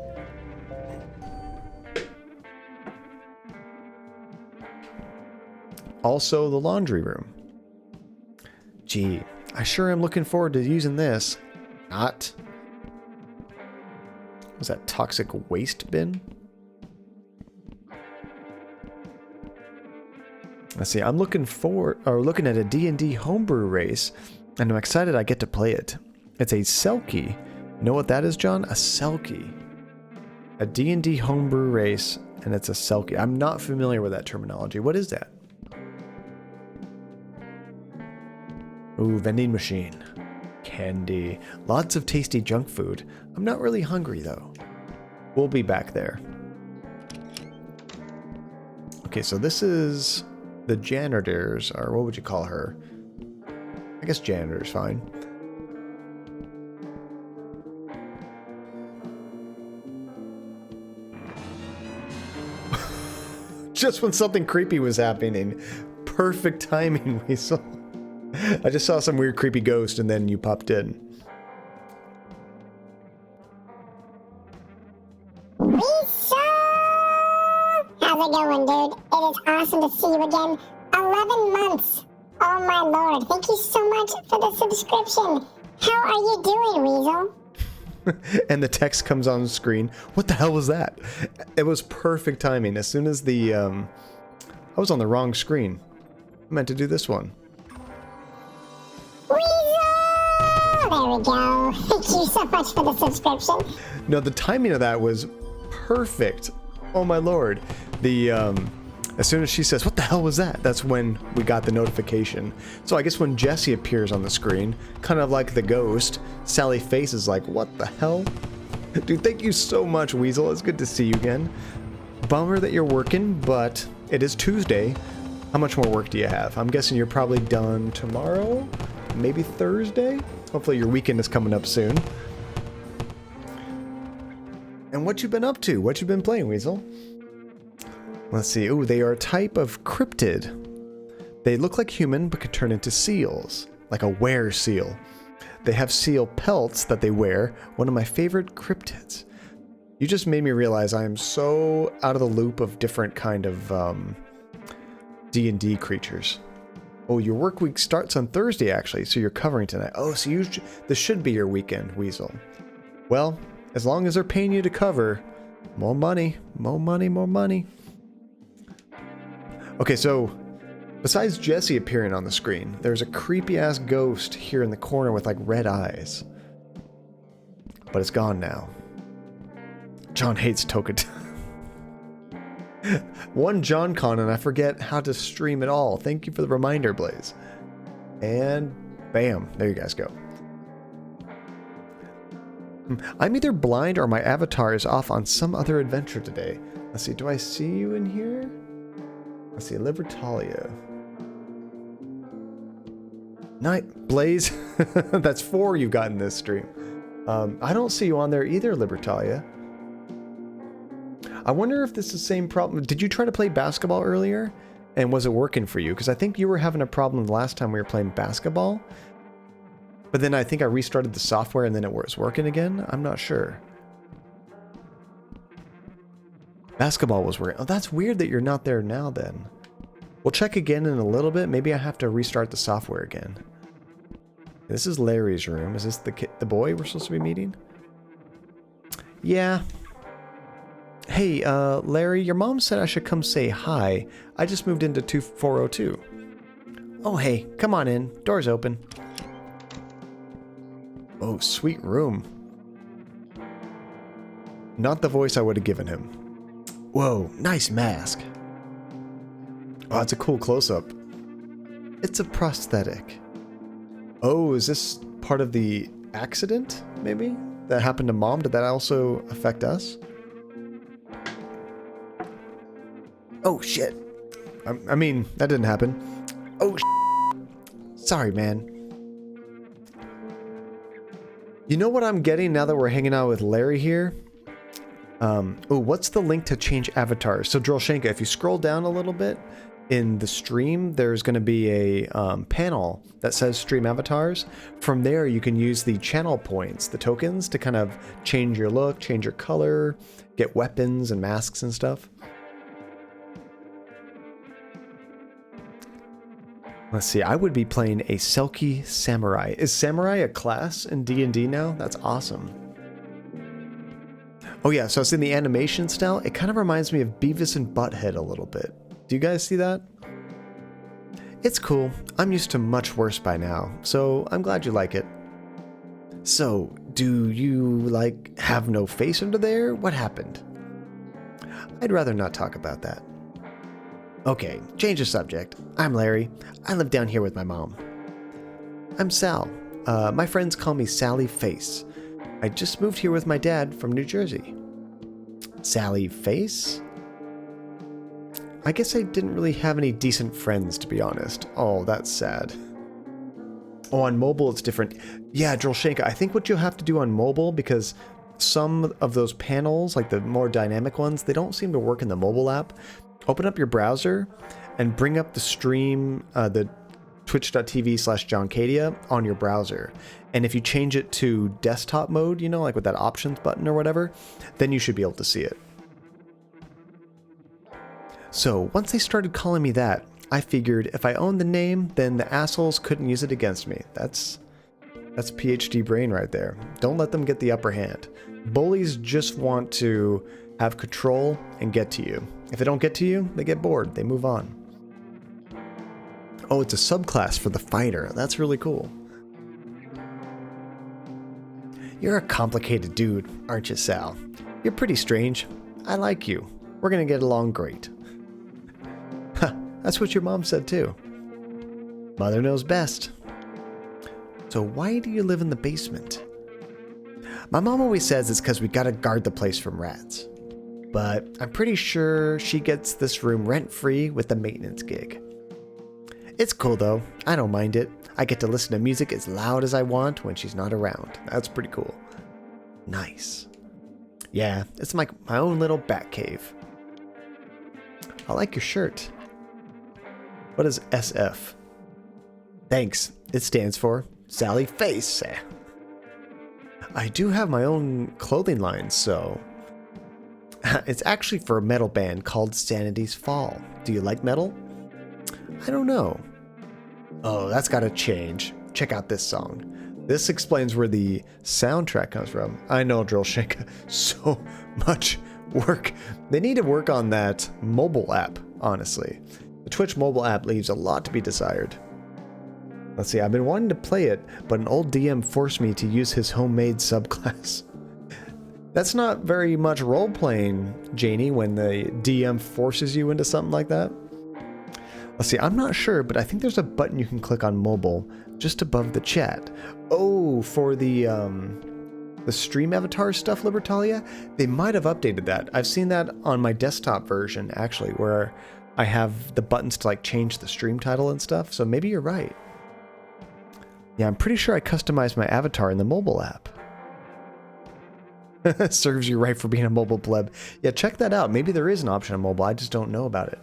Also, the laundry room. Gee, I sure am looking forward to using this. Not. Was that toxic waste bin? Let's see, I'm looking at a D&D homebrew race, and I'm excited I get to play it. It's a Selkie. Know what that is, John? A Selkie. A D&D homebrew race, and it's a Selkie. I'm not familiar with that terminology. What is that? Ooh, vending machine. Candy. Lots of tasty junk food. I'm not really hungry, though. We'll be back there. Okay, so this is the janitors, or what would you call her? I guess janitor's fine. Just when something creepy was happening. Perfect timing, Weasel. I just saw some weird creepy ghost and then you popped in. Weasel! How's it going, dude? It is awesome to see you again. 11 months. Oh my lord. Thank you so much for the subscription. How are you doing, Weasel? And the text comes on the screen. What the hell was that? It was perfect timing. As soon as the, I was on the wrong screen. I meant to do this one. Weasel! There we go. Thank you so much for the subscription. No, the timing of that was perfect. Oh my lord. The, as soon as she says, what the hell was that? That's when we got the notification. So I guess when Jesse appears on the screen, kind of like the ghost, Sally Face is like, what the hell? Dude, thank you so much, Weasel. It's good to see you again. Bummer that you're working, but it is Tuesday. How much more work do you have? I'm guessing you're probably done tomorrow, maybe Thursday? Hopefully your weekend is coming up soon. And what you been up to? What you been playing, Weasel? Let's see. Ooh, they are a type of cryptid. They look like human, but can turn into seals, like a were seal. They have seal pelts that they wear. One of my favorite cryptids. You just made me realize I am so out of the loop of different kind of D&D creatures. Oh, your work week starts on Thursday, actually, so you're covering tonight. Oh, so this should be your weekend, Weasel. Well, as long as they're paying you to cover, more money, more money, more money. Okay, so besides Jesse appearing on the screen, there's a creepy-ass ghost here in the corner with, like, red eyes. But it's gone now. John hates Toka. One John Con and I forget how to stream at all. Thank you for the reminder, Blaze. And bam, there you guys go. I'm either blind or my avatar is off on some other adventure today. Let's see, do I see you in here? Let's see, Libertalia. Night, Blaze. That's 4 you've got in this stream. I don't see you on there either, Libertalia. I wonder if this is the same problem. Did you try to play basketball earlier? And was it working for you? Because I think you were having a problem the last time we were playing basketball. But then I think I restarted the software and then it was working again. I'm not sure. Basketball was working. Oh, that's weird that you're not there now then. We'll check again in a little bit. Maybe I have to restart the software again. This is Larry's room. Is this the boy we're supposed to be meeting? Yeah. Hey, Larry, your mom said I should come say hi. I just moved into 2402. Oh, hey, come on in. Door's open. Oh, sweet room. Not the voice I would have given him. Whoa, nice mask. Oh, it's a cool close-up. It's a prosthetic. Oh, is this part of the accident, maybe? That happened to Mom? Did that also affect us? Oh, shit. I mean, that didn't happen. Oh, shit. Sorry, man. You know what I'm getting now that we're hanging out with Larry here? Oh, what's the link to change avatars? So, Drolshenka, if you scroll down a little bit, in the stream, there's going to be a panel that says stream avatars. From there, you can use the channel points, the tokens, to kind of change your look, change your color, get weapons and masks and stuff. Let's see, I would be playing a Selkie Samurai. Is Samurai a class in D&D now? That's awesome. Oh yeah, so it's in the animation style. It kind of reminds me of Beavis and Butthead a little bit. Do you guys see that? It's cool. I'm used to much worse by now, so I'm glad you like it. So, do you, like, have no face under there? What happened? I'd rather not talk about that. Okay, change the subject. I'm Larry. I live down here with my mom. I'm Sal. My friends call me Sally Face. I just moved here with my dad from New Jersey. Sally Face? I guess I didn't really have any decent friends, to be honest. Oh, that's sad. Oh, on mobile it's different. Yeah, Drolshenka, I think what you'll have to do on mobile, because some of those panels, like the more dynamic ones, they don't seem to work in the mobile app. Open up your browser and bring up the stream, the twitch.tv/JohnCadia on your browser. And if you change it to desktop mode, you know, like with that options button or whatever, then you should be able to see it. So once they started calling me that, I figured if I owned the name, then the assholes couldn't use it against me. That's PhD brain right there. Don't let them get the upper hand. Bullies just want to have control and get to you. If they don't get to you, they get bored. They move on. Oh, it's a subclass for the fighter. That's really cool. You're a complicated dude, aren't you, Sal? You're pretty strange. I like you. We're gonna get along great. Huh, that's what your mom said too. Mother knows best. So why do you live in the basement? My mom always says it's because we gotta guard the place from rats. But I'm pretty sure she gets this room rent-free with the maintenance gig. It's cool though, I don't mind it. I get to listen to music as loud as I want when she's not around. That's pretty cool. Nice. Yeah, it's my own little bat cave. I like your shirt. What is SF? Thanks, it stands for Sally Face. I do have my own clothing line, so... It's actually for a metal band called Sanity's Fall. Do you like metal? I don't know. Oh, that's gotta change. Check out this song. This explains where the soundtrack comes from. I know, Drolshenka. So much work. They need to work on that mobile app, honestly. The Twitch mobile app leaves a lot to be desired. Let's see, I've been wanting to play it, but an old DM forced me to use his homemade subclass. That's not very much role-playing, Janie, when the DM forces you into something like that. Let's see, I'm not sure, but I think there's a button you can click on mobile just above the chat. Oh, for the stream avatar stuff, Libertalia? They might have updated that. I've seen that on my desktop version, actually, where I have the buttons to like change the stream title and stuff, so maybe you're right. Yeah, I'm pretty sure I customized my avatar in the mobile app. Serves you right for being a mobile pleb. Yeah, check that out. Maybe there is an option on mobile. I just don't know about it.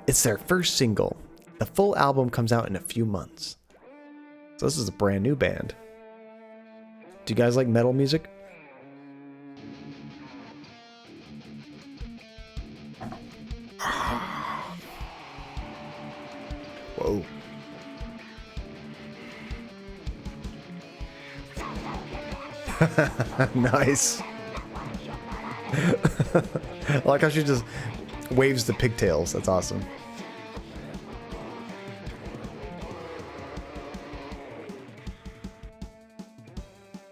It's their first single. The full album comes out in a few months. So this is a brand new band. Do you guys like metal music? Whoa. Nice. I like how she just waves the pigtails. That's awesome.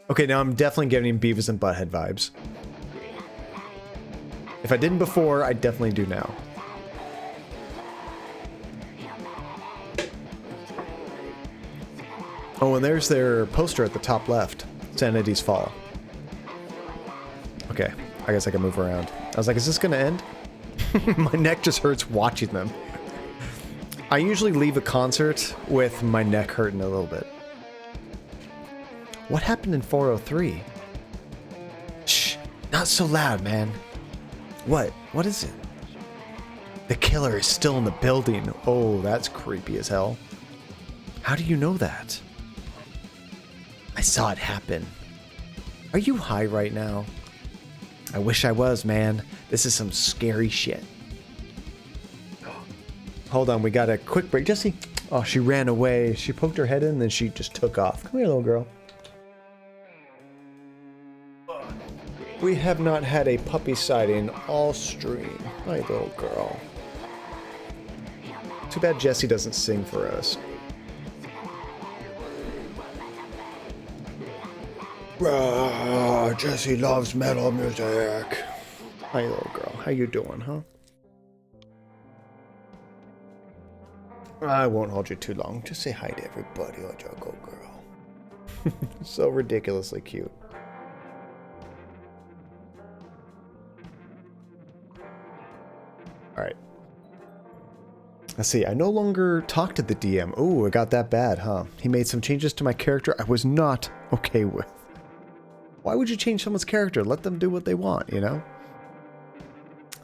Okay, now I'm definitely getting Beavis and Butthead vibes. If I didn't before, I definitely do now. Oh, and there's their poster at the top left. Sanity's Fall. Okay, I guess I can move around. I was like, is this gonna end? My neck just hurts watching them. I usually leave a concert with my neck hurting a little bit. What happened in 403? Shh, not so loud, man. What? What is it? The killer is still in the building. Oh, that's creepy as hell. How do you know that? I saw it happen. Are you high right now? I wish I was, man. This is some scary shit. Hold on, we got a quick break. Jessie. Oh, she ran away. She poked her head in, and then she just took off. Come here, little girl. We have not had a puppy sighting all stream. My little girl. Too bad Jessie doesn't sing for us. Jessie loves metal music. Hi, little girl. How you doing, huh? I won't hold you too long. Just say hi to everybody, oh, go girl. So ridiculously cute. Alright. Let's see. I no longer talk to the DM. Ooh, it got that bad, huh? He made some changes to my character I was not okay with. Why would you change someone's character? Let them do what they want, you know?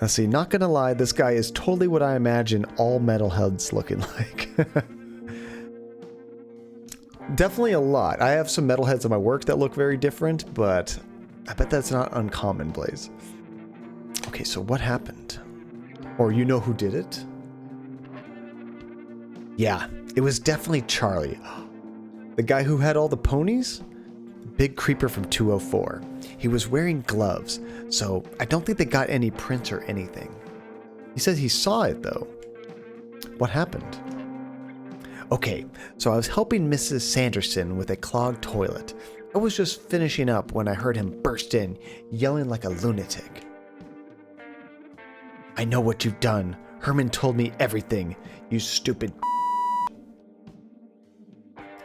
Let's see. Not gonna lie, this guy is totally what I imagine all metalheads looking like. Definitely a lot. I have some metalheads at my work that look very different, but I bet that's not uncommon, Blaze. Okay, so what happened? Or you know who did it? Yeah, it was definitely Charlie. The guy who had all the ponies? Big creeper from 204. He was wearing gloves, so I don't think they got any prints or anything. He says he saw it though. What happened? Okay, so I was helping Mrs. Sanderson with a clogged toilet. I was just finishing up when I heard him burst in, yelling like a lunatic. I know what you've done. Herman told me everything, you stupid.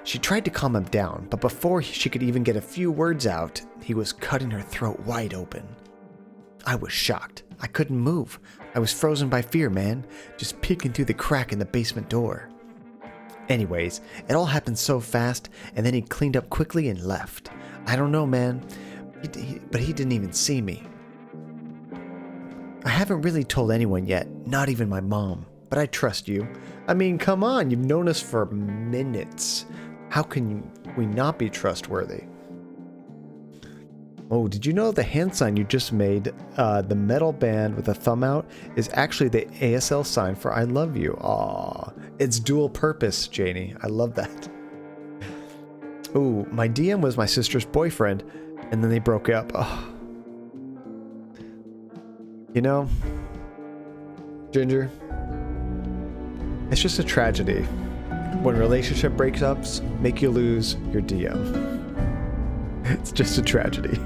She tried to calm him down, but before she could even get a few words out, he was cutting her throat wide open. I was shocked. I couldn't move. I was frozen by fear, man, just peeking through the crack in the basement door. Anyways, it all happened so fast, and then he cleaned up quickly and left. I don't know, man, but he didn't even see me. I haven't really told anyone yet, not even my mom, but I trust you. I mean, come on, you've known us for minutes. How can we not be trustworthy? Oh, did you know the hand sign you just made, the metal band with a thumb out, is actually the ASL sign for I love you? Aw, it's dual purpose, Janie. I love that. Ooh, my DM was my sister's boyfriend, and then they broke up. Oh. You know, Ginger, it's just a tragedy when relationship breakups make you lose your DM. It's just a tragedy.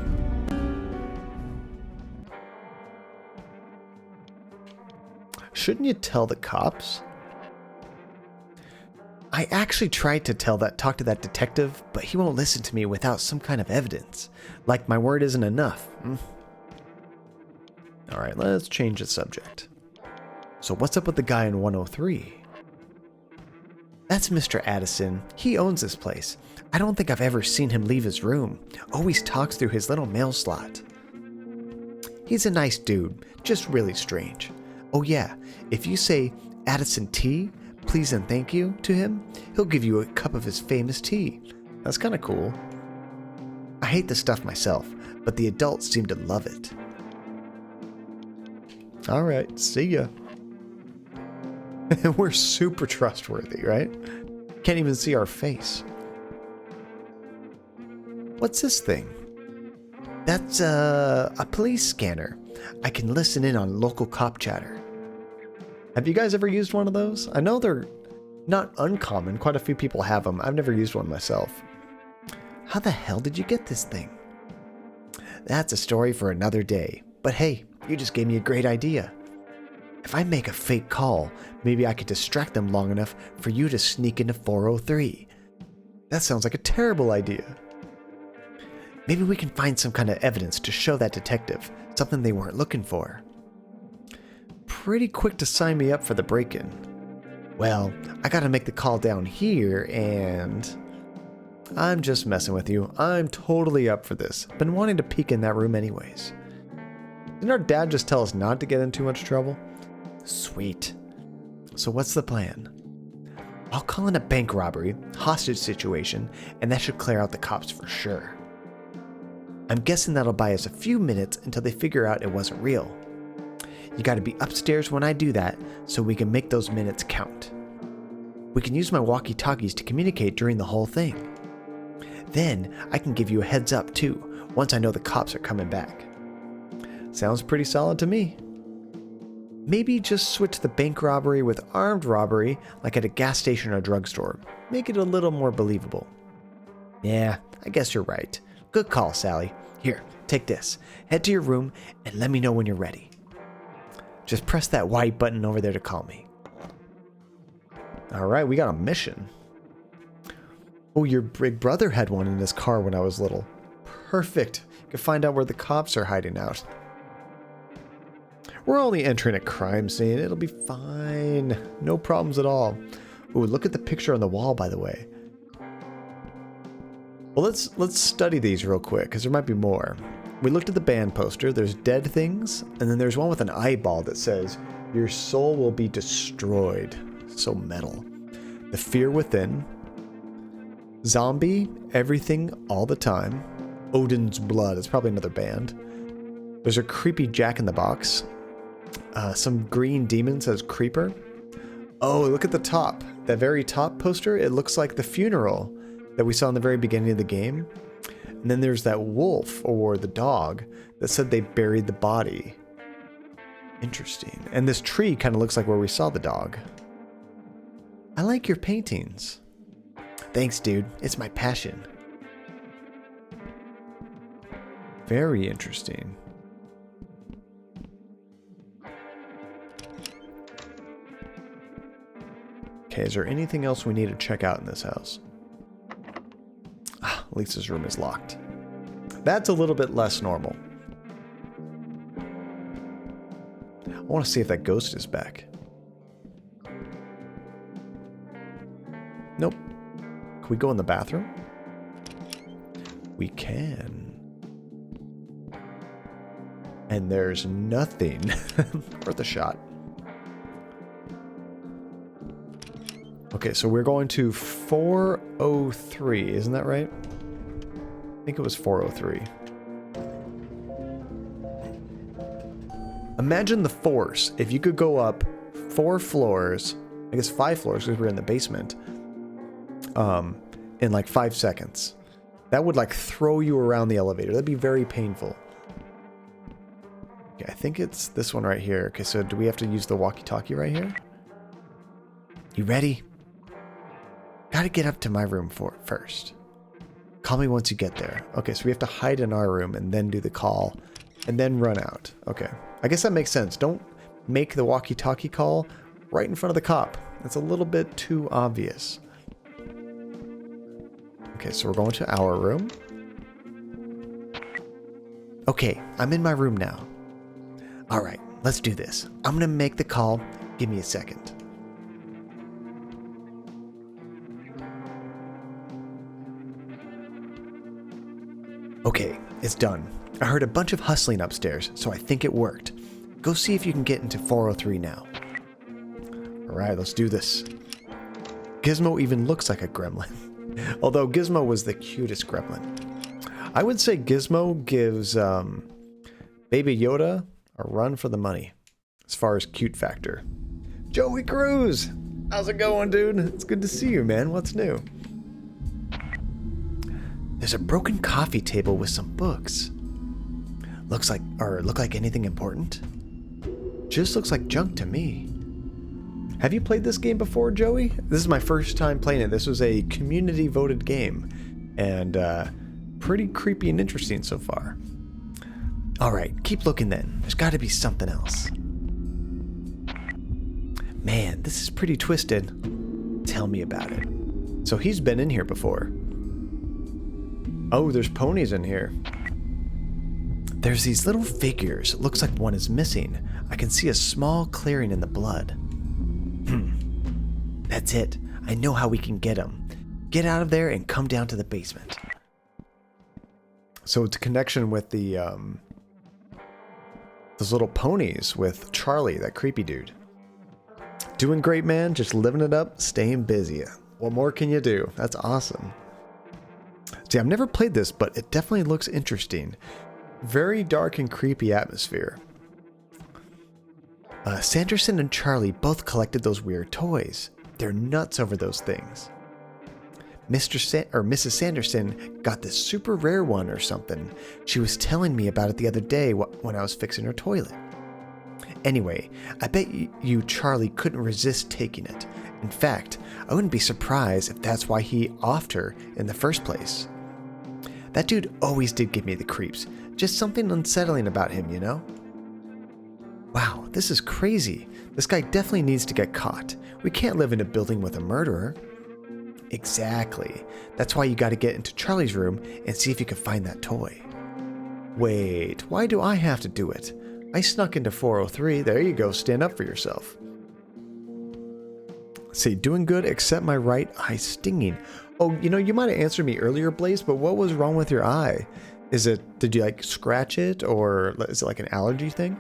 Shouldn't you tell the cops? I actually tried to talk to that detective, but he won't listen to me without some kind of evidence. Like my word isn't enough. Alright, let's change the subject. So what's up with the guy in 103? That's Mr. Addison. He owns this place. I don't think I've ever seen him leave his room. Always talks through his little mail slot. He's a nice dude, just really strange. Oh yeah, if you say Addison tea, please and thank you to him, he'll give you a cup of his famous tea. That's kind of cool. I hate the stuff myself, but the adults seem to love it. Alright, see ya. We're super trustworthy, right? Can't even see our face. What's this thing? That's a police scanner. I can listen in on local cop chatter. Have you guys ever used one of those? I know they're not uncommon. Quite a few people have them. I've never used one myself. How the hell did you get this thing? That's a story for another day. But hey, you just gave me a great idea. If I make a fake call, maybe I could distract them long enough for you to sneak into 403. That sounds like a terrible idea. Maybe we can find some kind of evidence to show that detective, something they weren't looking for. Pretty quick to sign me up for the break-in. Well, I gotta make the call down here and... I'm just messing with you. I'm totally up for this. Been wanting to peek in that room anyways. Didn't our dad just tell us not to get in too much trouble? Sweet. So what's the plan? I'll call in a bank robbery, hostage situation, and that should clear out the cops for sure. I'm guessing that'll buy us a few minutes until they figure out it wasn't real. You gotta be upstairs when I do that so we can make those minutes count. We can use my walkie-talkies to communicate during the whole thing. Then I can give you a heads up too, once I know the cops are coming back. Sounds pretty solid to me. Maybe just switch the bank robbery with armed robbery like at a gas station or drugstore. Make it a little more believable. Yeah, I guess you're right. Good call, Sally. Here, take this. Head to your room and let me know when you're ready. Just press that white button over there to call me. Alright, we got a mission. Oh, your big brother had one in his car when I was little. Perfect. You can find out where the cops are hiding out. We're only entering a crime scene. It'll be fine. No problems at all. Ooh, look at the picture on the wall, by the way. Well, let's study these real quick, because there might be more. We looked at the band poster. There's dead things, and then there's one with an eyeball that says, "Your soul will be destroyed." So metal. The Fear Within. Zombie, Everything, All the Time. Odin's Blood. It's probably another band. There's a creepy Jack in the Box. Some green demon says Creeper. Oh, look at the top. That very top poster, it looks like the funeral that we saw in the very beginning of the game. And then there's that wolf, or the dog, that said they buried the body. Interesting. And this tree kind of looks like where we saw the dog. I like your paintings. Thanks, dude. It's my passion. Very interesting. Okay, is there anything else we need to check out in this house? Ah, Lisa's room is locked. That's a little bit less normal. I want to see if that ghost is back. Nope. Can we go in the bathroom? We can. And there's nothing worth a shot. Okay, so we're going to 403, isn't that right? I think it was 403. Imagine the force if you could go up 4 floors, I guess 5 floors because we're in the basement, in like 5 seconds. That would like throw you around the elevator. That'd be very painful. Okay, I think it's this one right here. Okay, so do we have to use the walkie-talkie right here? You ready? Gotta get up to my room first. Call me once you get there. Okay, so we have to hide in our room and then do the call and then run out. Okay, I guess that makes sense. Don't make the walkie-talkie call right in front of the cop. That's a little bit too obvious. Okay, so we're going to our room. Okay, I'm in my room now. All right, let's do this. I'm gonna make the call. Give me a second. Okay, it's done. I heard a bunch of hustling upstairs, so I think it worked. Go see if you can get into 403 now. Alright, let's do this. Gizmo even looks like a gremlin. Although Gizmo was the cutest gremlin. I would say Gizmo gives Baby Yoda a run for the money, as far as cute factor. Joey Cruz! How's it going, dude? It's good to see you, man. What's new? There's a broken coffee table with some books. Look like anything important? Just looks like junk to me. Have you played this game before, Joey? This is my first time playing it. This was a community voted game, and pretty creepy and interesting so far. Alright, keep looking then. There's gotta be something else. Man, this is pretty twisted. Tell me about it. So he's been in here before. Oh, there's ponies in here. There's these little figures. It looks like one is missing. I can see a small clearing in the blood. That's it. I know how we can get them. Get out of there and come down to the basement. So it's a connection with the those little ponies with Charlie, that creepy dude. Doing great, man. Just living it up, staying busy. What more can you do? That's awesome. See, I've never played this, but it definitely looks interesting. Very dark and creepy atmosphere. Sanderson and Charlie both collected those weird toys. They're nuts over those things. Mrs. Sanderson got this super rare one or something. She was telling me about it the other day when I was fixing her toilet. Anyway, I bet you Charlie couldn't resist taking it. In fact, I wouldn't be surprised if that's why he offed her in the first place. That dude always did give me the creeps. Just something unsettling about him, you know? Wow, this is crazy. This guy definitely needs to get caught. We can't live in a building with a murderer. Exactly. That's why you gotta get into Charlie's room and see if you can find that toy. Wait, why do I have to do it? I snuck into 403. There you go, stand up for yourself. See, doing good except my right eye stinging. Oh, you know, you might have answered me earlier, Blaze, but what was wrong with your eye? Did you like scratch it, or is it like an allergy thing?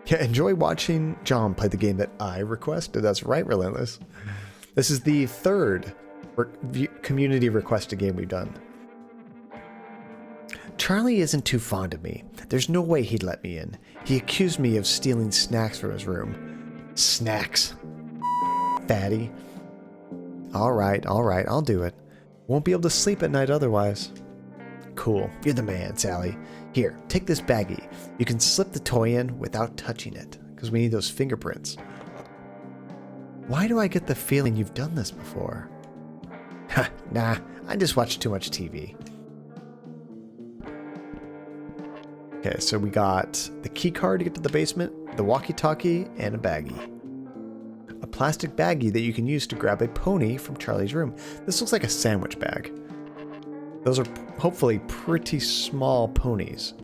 Yeah, enjoy watching John play the game that I requested. That's right, Relentless. This is the third community requested game we've done. Charlie isn't too fond of me. There's no way he'd let me in. He accused me of stealing snacks from his room. Snacks. Fatty. Alright, I'll do it. Won't be able to sleep at night otherwise. Cool, you're the man, Sally. Here, take this baggie. You can slip the toy in without touching it, because we need those fingerprints. Why do I get the feeling you've done this before? Ha, nah, I just watch too much TV. Okay, so we got the key card to get to the basement, the walkie-talkie, and a baggie. A plastic baggie that you can use to grab a pony from Charlie's room. This looks like a sandwich bag. Those are hopefully pretty small ponies.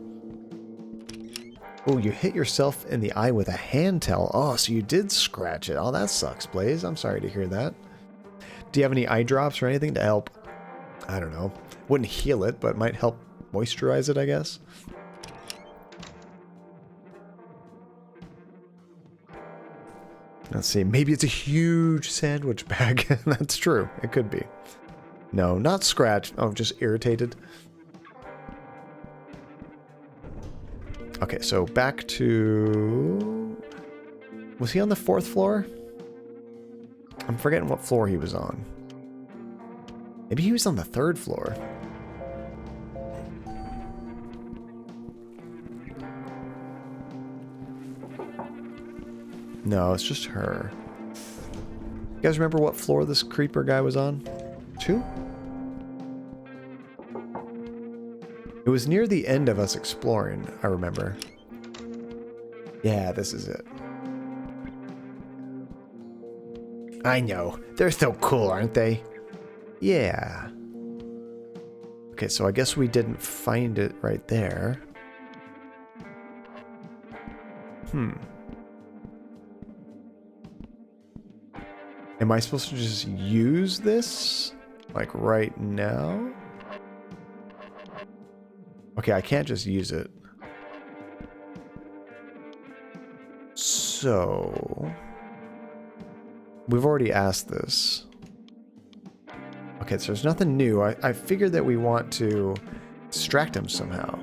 Oh, you hit yourself in the eye with a hand towel. Oh, so you did scratch it. Oh, that sucks, Blaze. I'm sorry to hear that. Do you have any eye drops or anything to help? I don't know. Wouldn't heal it, but might help moisturize it, I guess. Let's see. Maybe it's a huge sandwich bag. That's true. It could be. No, not scratched. Oh, just irritated. Okay, so back to... Was he on the 4th floor? I'm forgetting what floor he was on. Maybe he was on the 3rd floor. No, it's just her. You guys remember what floor this creeper guy was on? 2? It was near the end of us exploring, I remember. Yeah, this is it. I know. They're so cool, aren't they? Yeah. Okay, so I guess we didn't find it right there. Am I supposed to just use this? Like right now? Okay, I can't just use it. So... We've already asked this. Okay, so there's nothing new. I figured that we want to distract him somehow.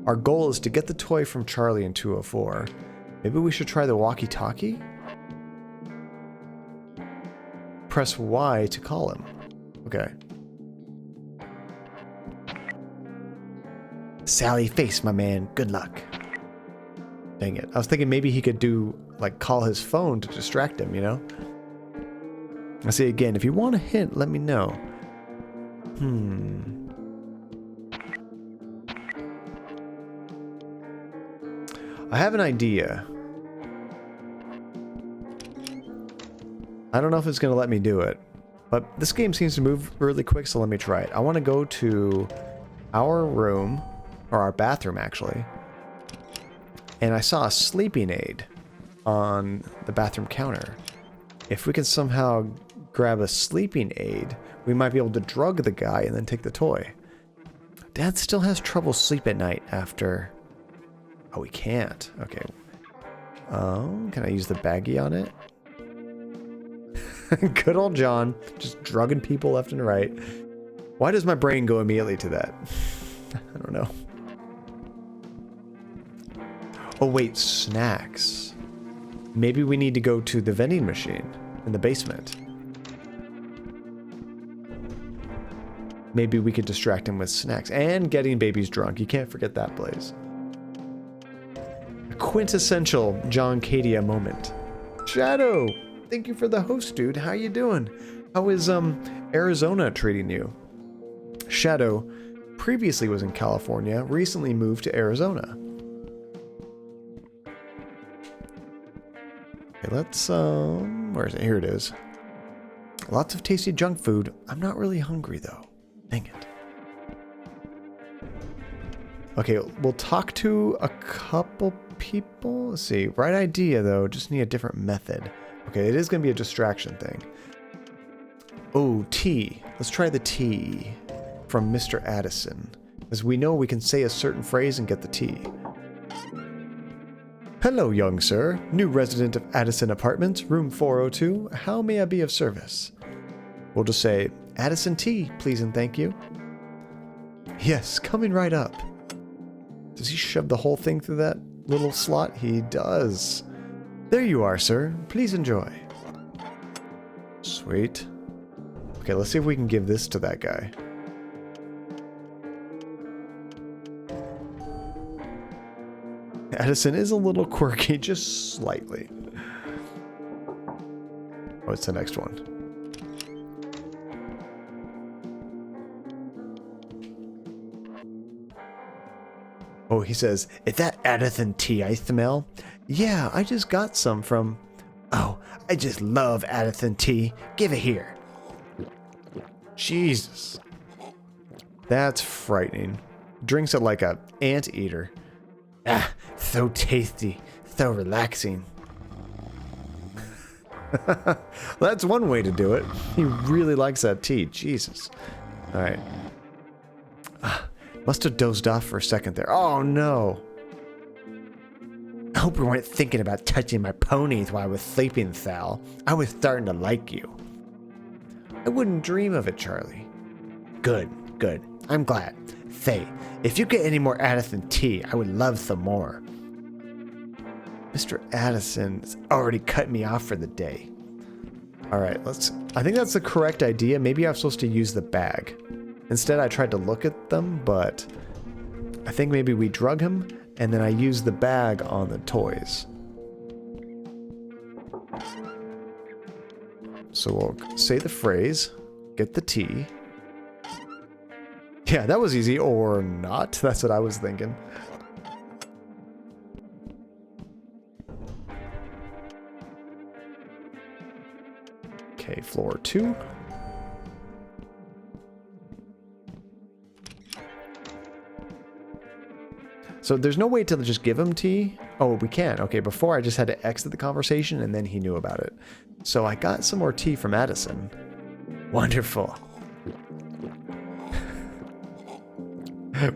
Our goal is to get the toy from Charlie in 204. Maybe we should try the walkie-talkie? Press Y to call him. Okay. Sally face, my man. Good luck. Dang it. I was thinking maybe he could do, like, call his phone to distract him, you know? I say again, if you want a hint, let me know. I have an idea. I don't know if it's going to let me do it, but this game seems to move really quick, so let me try it. I want to go to our room, or our bathroom, actually. And I saw a sleeping aid on the bathroom counter. If we can somehow grab a sleeping aid, we might be able to drug the guy and then take the toy. Dad still has trouble sleep at night after... Oh, we can't. Okay. Can I use the baggie on it? Good old John, just drugging people left and right. Why does my brain go immediately to that? I don't know. Oh wait, snacks. Maybe we need to go to the vending machine in the basement. Maybe we could distract him with snacks and getting babies drunk. You can't forget that place. A quintessential John Cadia moment. Shadow, thank you for the host, dude. How you doing? How is Arizona treating you? Shadow previously was in California, recently moved to Arizona. Okay, let's where is it? Here it is. Lots of tasty junk food. I'm not really hungry though. Dang it. Okay, we'll talk to a couple people. Let's see. Right idea though, just need a different method. Okay, it is going to be a distraction thing. Oh, tea. Let's try the tea from Mr. Addison. As we know, we can say a certain phrase and get the tea. Hello, young sir. New resident of Addison Apartments, room 402. How may I be of service? We'll just say, Addison tea, please and thank you. Yes, coming right up. Does he shove the whole thing through that little slot? He does. There you are, sir. Please enjoy. Sweet. Okay, let's see if we can give this to that guy. Addison is a little quirky, just slightly. What's the next one? Oh, he says, is that Addison tea I smell? Yeah, I just got some from... Oh, I just love Addison tea. Give it here. Jesus. That's frightening. Drinks it like a anteater. Ah, so tasty. So relaxing. That's one way to do it. He really likes that tea. Jesus. Alright. Must have dozed off for a second there. Oh no. I hope you weren't thinking about touching my ponies while I was sleeping, Sal. I was starting to like you. I wouldn't dream of it, Charlie. Good, good. I'm glad. Say, if you get any more Addison tea, I would love some more. Mr. Addison's already cut me off for the day. Alright, I think that's the correct idea. Maybe I'm supposed to use the bag. Instead, I tried to look at them, but I think maybe we drug him, and then I use the bag on the toys. So we'll say the phrase, get the tea. Yeah, that was easy, or not. That's what I was thinking. Okay, floor 2. So there's no way to just give him tea? Oh, we can. Okay, before I just had to exit the conversation and then he knew about it. So I got some more tea from Addison. Wonderful.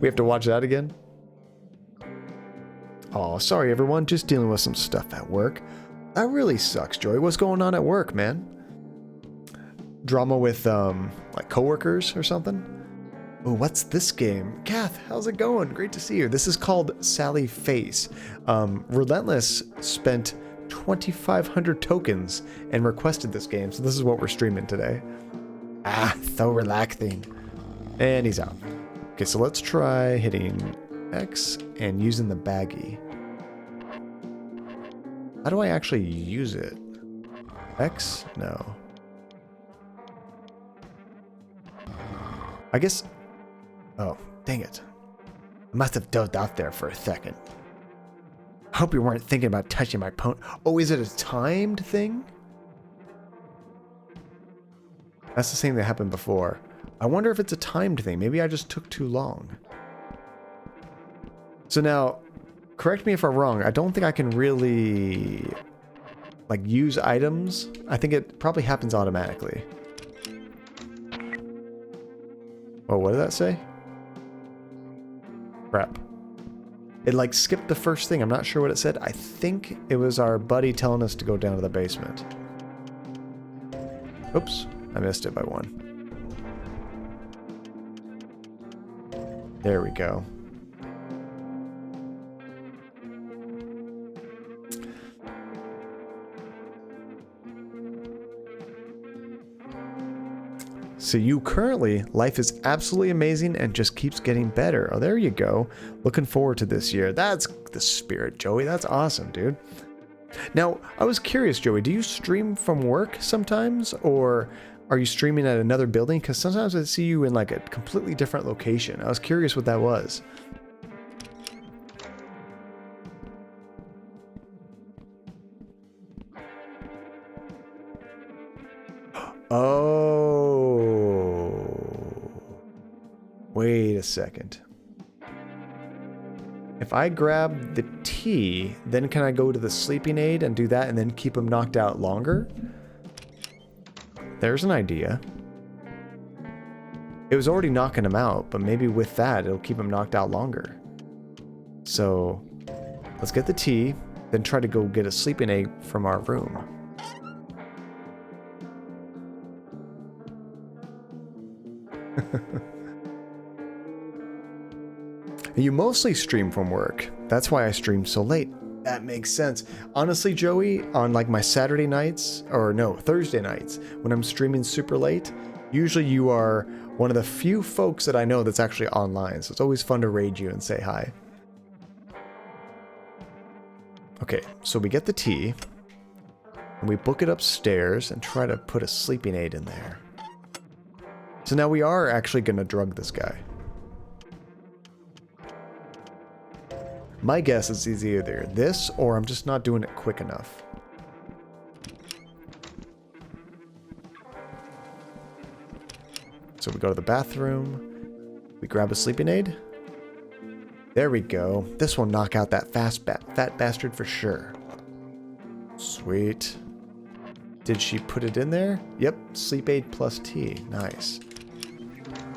We have to watch that again? Oh, sorry everyone, just dealing with some stuff at work. That really sucks, Joey. What's going on at work, man? Drama with, like coworkers or something? Oh, what's this game? Kath, how's it going? Great to see you. This is called Sally Face. Relentless spent 2,500 tokens and requested this game, so this is what we're streaming today. Ah, so relaxing. And he's out. Okay, so let's try hitting X and using the baggie. How do I actually use it? X? No. I guess... Oh, dang it. I must have dozed off there for a second. I hope you weren't thinking about touching my pony. Oh, is it a timed thing? That's the same that happened before. I wonder if it's a timed thing. Maybe I just took too long. So now, correct me if I'm wrong. I don't think I can really, like, use items. I think it probably happens automatically. Oh, what did that say? Crap. It like skipped the first thing. I'm not sure what it said. I think it was our buddy telling us to go down to the basement. Oops, I missed it by one. There we go. So you currently, life is absolutely amazing and just keeps getting better. Oh, there you go. Looking forward to this year. That's the spirit, Joey. That's awesome, dude. Now, I was curious, Joey, do you stream from work sometimes, or are you streaming at another building? Because sometimes I see you in like a completely different location. I was curious what that was. Oh, wait a second. If I grab the tea, then can I go to the sleeping aid and do that and then keep him knocked out longer? There's an idea. It was already knocking him out, but maybe with that, it'll keep him knocked out longer. So let's get the tea, then try to go get a sleeping aid from our room. You mostly stream from work. That's why I stream so late. That makes sense. Honestly, Joey, on like my Saturday nights, or no, Thursday nights, when I'm streaming super late, usually you are one of the few folks that I know that's actually online. So it's always fun to raid you and say hi. Okay, so we get the tea, and we book it upstairs and try to put a sleeping aid in there. So now we are actually going to drug this guy. My guess is either this or I'm just not doing it quick enough. So we go to the bathroom. We grab a sleeping aid. There we go. This will knock out that fat bastard for sure. Sweet. Did she put it in there? Yep, sleep aid plus tea. Nice.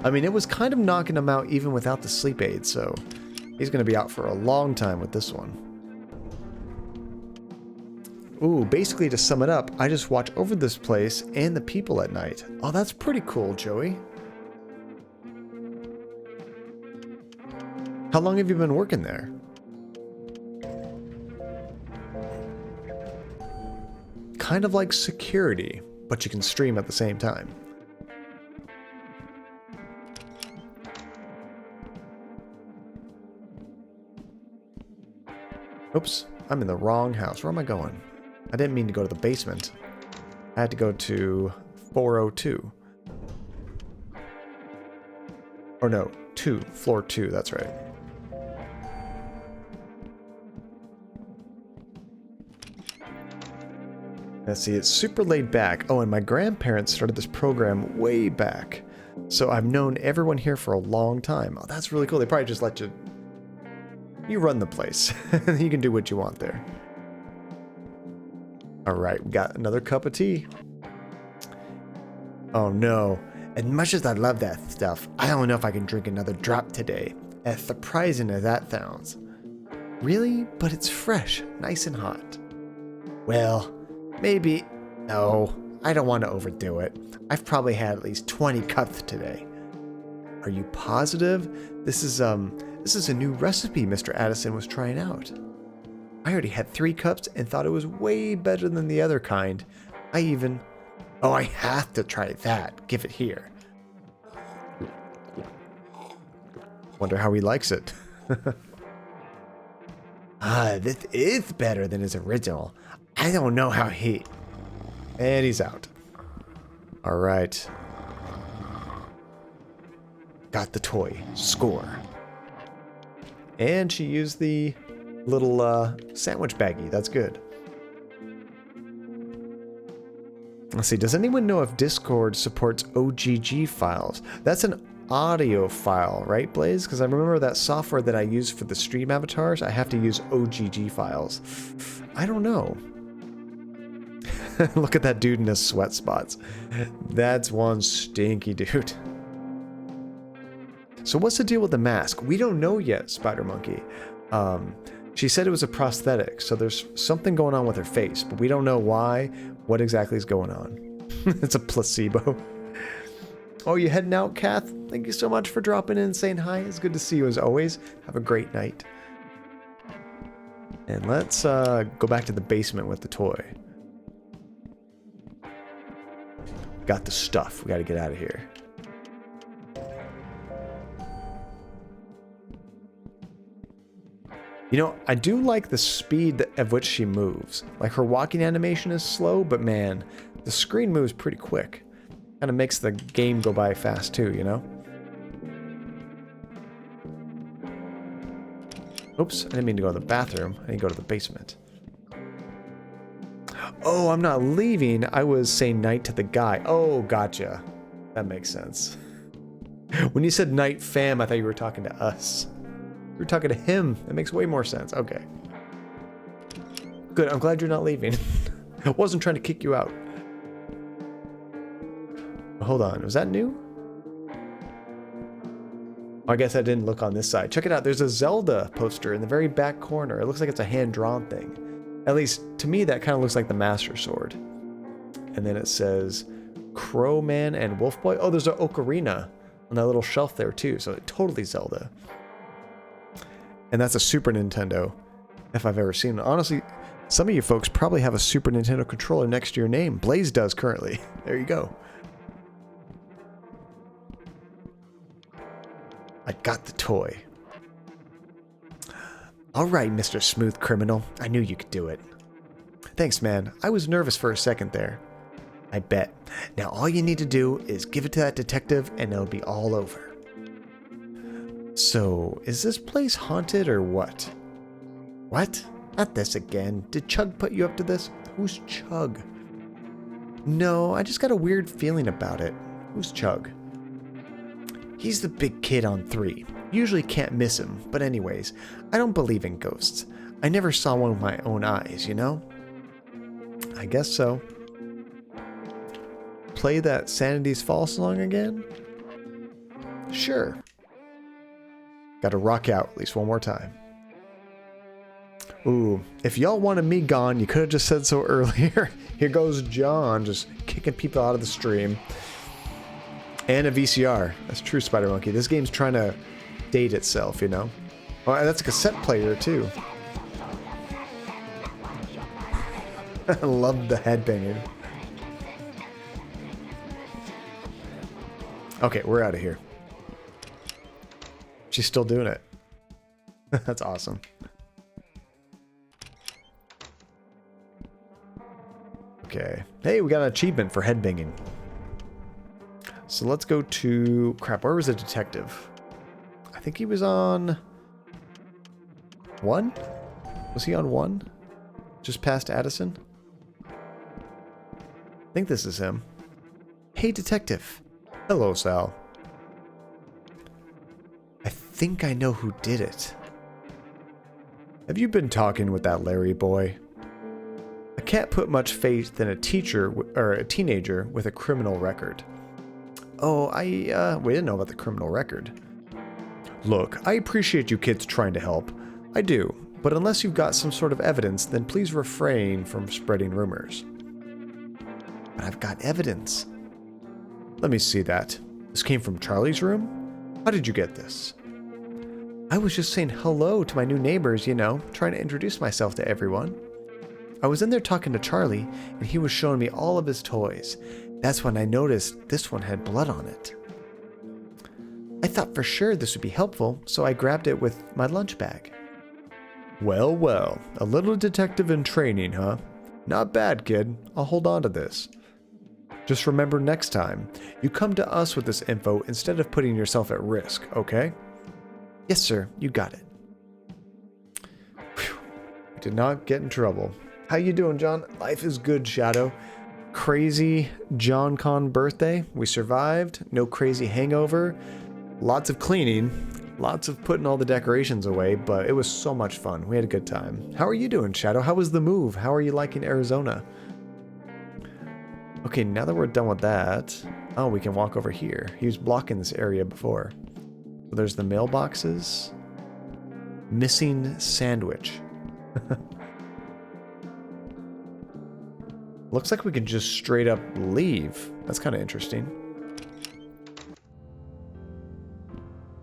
I mean, it was kind of knocking him out even without the sleep aid, so he's going to be out for a long time with this one. Ooh, basically to sum it up, I just watch over this place and the people at night. Oh, that's pretty cool, Joey. How long have you been working there? Kind of like security, but you can stream at the same time. Oops, I'm in the wrong house. Where am I going? I didn't mean to go to the basement. I had to go to 402. Or no, 2, floor 2, that's right. Let's see, it's super laid back. Oh, and my grandparents started this program way back. So I've known everyone here for a long time. Oh, that's really cool. They probably just let you run the place. You can do what you want there. All right, we got another cup of tea. Oh no. As much as I love that stuff, I don't know if I can drink another drop today. As surprising as that sounds. Really? But it's fresh, nice and hot. Well, maybe. No, I don't want to overdo it. I've probably had at least 20 cups today. Are you positive? This is a new recipe Mr. Addison was trying out. I already had 3 cups and thought it was way better than the other kind. Oh, I have to try that. Give it here. Wonder how he likes it. This is better than his original. I don't know how he... And he's out. All right. Got the toy. Score. And she used the little sandwich baggie. That's good. Let's see. Does anyone know if Discord supports OGG files? That's an audio file, right, Blaze? Because I remember that software that I use for the stream avatars, I have to use OGG files. I don't know. Look at that dude in his sweat spots. That's one stinky dude. So what's the deal with the mask? We don't know yet, Spider Monkey. She said it was a prosthetic, so there's something going on with her face, but we don't know why, what exactly is going on. It's a placebo. Oh, you heading out, Kath? Thank you so much for dropping in and saying hi. It's good to see you as always. Have a great night. And let's go back to the basement with the toy. Got the stuff. We got to get out of here. You know, I do like the speed of which she moves. Like, her walking animation is slow, but man, the screen moves pretty quick. Kind of makes the game go by fast too, you know? Oops, I didn't mean to go to the bathroom. I need to go to the basement. Oh, I'm not leaving. I was saying night to the guy. Oh, gotcha. That makes sense. When you said night fam, I thought you were talking to us. You were talking to him. That makes way more sense. Okay. Good, I'm glad you're not leaving. I wasn't trying to kick you out. Hold on, was that new? I guess I didn't look on this side. Check it out, there's a Zelda poster in the very back corner. It looks like it's a hand-drawn thing. At least, to me, that kind of looks like the Master Sword. And then it says, Crowman and Wolf Boy. Oh, there's an ocarina on that little shelf there, too. So totally Zelda. And that's a Super Nintendo, if I've ever seen it. Honestly, some of you folks probably have a Super Nintendo controller next to your name. Blaze does currently. There you go. I got the toy. All right, Mr. Smooth Criminal. I knew you could do it. Thanks, man. I was nervous for a second there. I bet. Now all you need to do is give it to that detective and it'll be all over. So, is this place haunted or what? What? Not this again. Did Chug put you up to this? Who's Chug? No, I just got a weird feeling about it. Who's Chug? He's the big kid on 3. Usually can't miss him, but anyways, I don't believe in ghosts. I never saw one with my own eyes, you know? I guess so. Play that Sanity's Fall song again? Sure. Gotta rock out at least one more time. Ooh, if y'all wanted me gone, you could have just said so earlier. Here goes John, just kicking people out of the stream. And a VCR. That's true, Spider Monkey. This game's trying to date itself, you know? Oh, and that's a cassette player, too. I love the headbanging. Okay, we're out of here. She's still doing it. That's awesome. Okay. Hey, we got an achievement for headbanging. So let's go to... Crap, where was the detective? I think he was on... 1? Was he on 1? Just past Addison? I think this is him. Hey, detective. Hello, Sal. I think I know who did it. Have you been talking with that Larry boy? I can't put much faith in a teacher or a teenager with a criminal record. Oh, we didn't know about the criminal record. Look, I appreciate you kids trying to help. I do, but unless you've got some sort of evidence, then please refrain from spreading rumors. But I've got evidence. Let me see that. This came from Charlie's room? How did you get this? I was just saying hello to my new neighbors, you know, trying to introduce myself to everyone. I was in there talking to Charlie, and he was showing me all of his toys. That's when I noticed this one had blood on it. I thought for sure this would be helpful, so I grabbed it with my lunch bag. Well, well, a little detective in training, huh? Not bad, kid. I'll hold on to this. Just remember next time, you come to us with this info instead of putting yourself at risk, okay? Yes, sir. You got it. Whew. Did not get in trouble. How you doing, John? Life is good, Shadow. Crazy John Con birthday. We survived. No crazy hangover. Lots of cleaning. Lots of putting all the decorations away, but it was so much fun. We had a good time. How are you doing, Shadow? How was the move? How are you liking Arizona? Okay, now that we're done with that... Oh, we can walk over here. He was blocking this area before. So there's the mailboxes. Missing sandwich. Looks like we can just straight up leave. That's kind of interesting.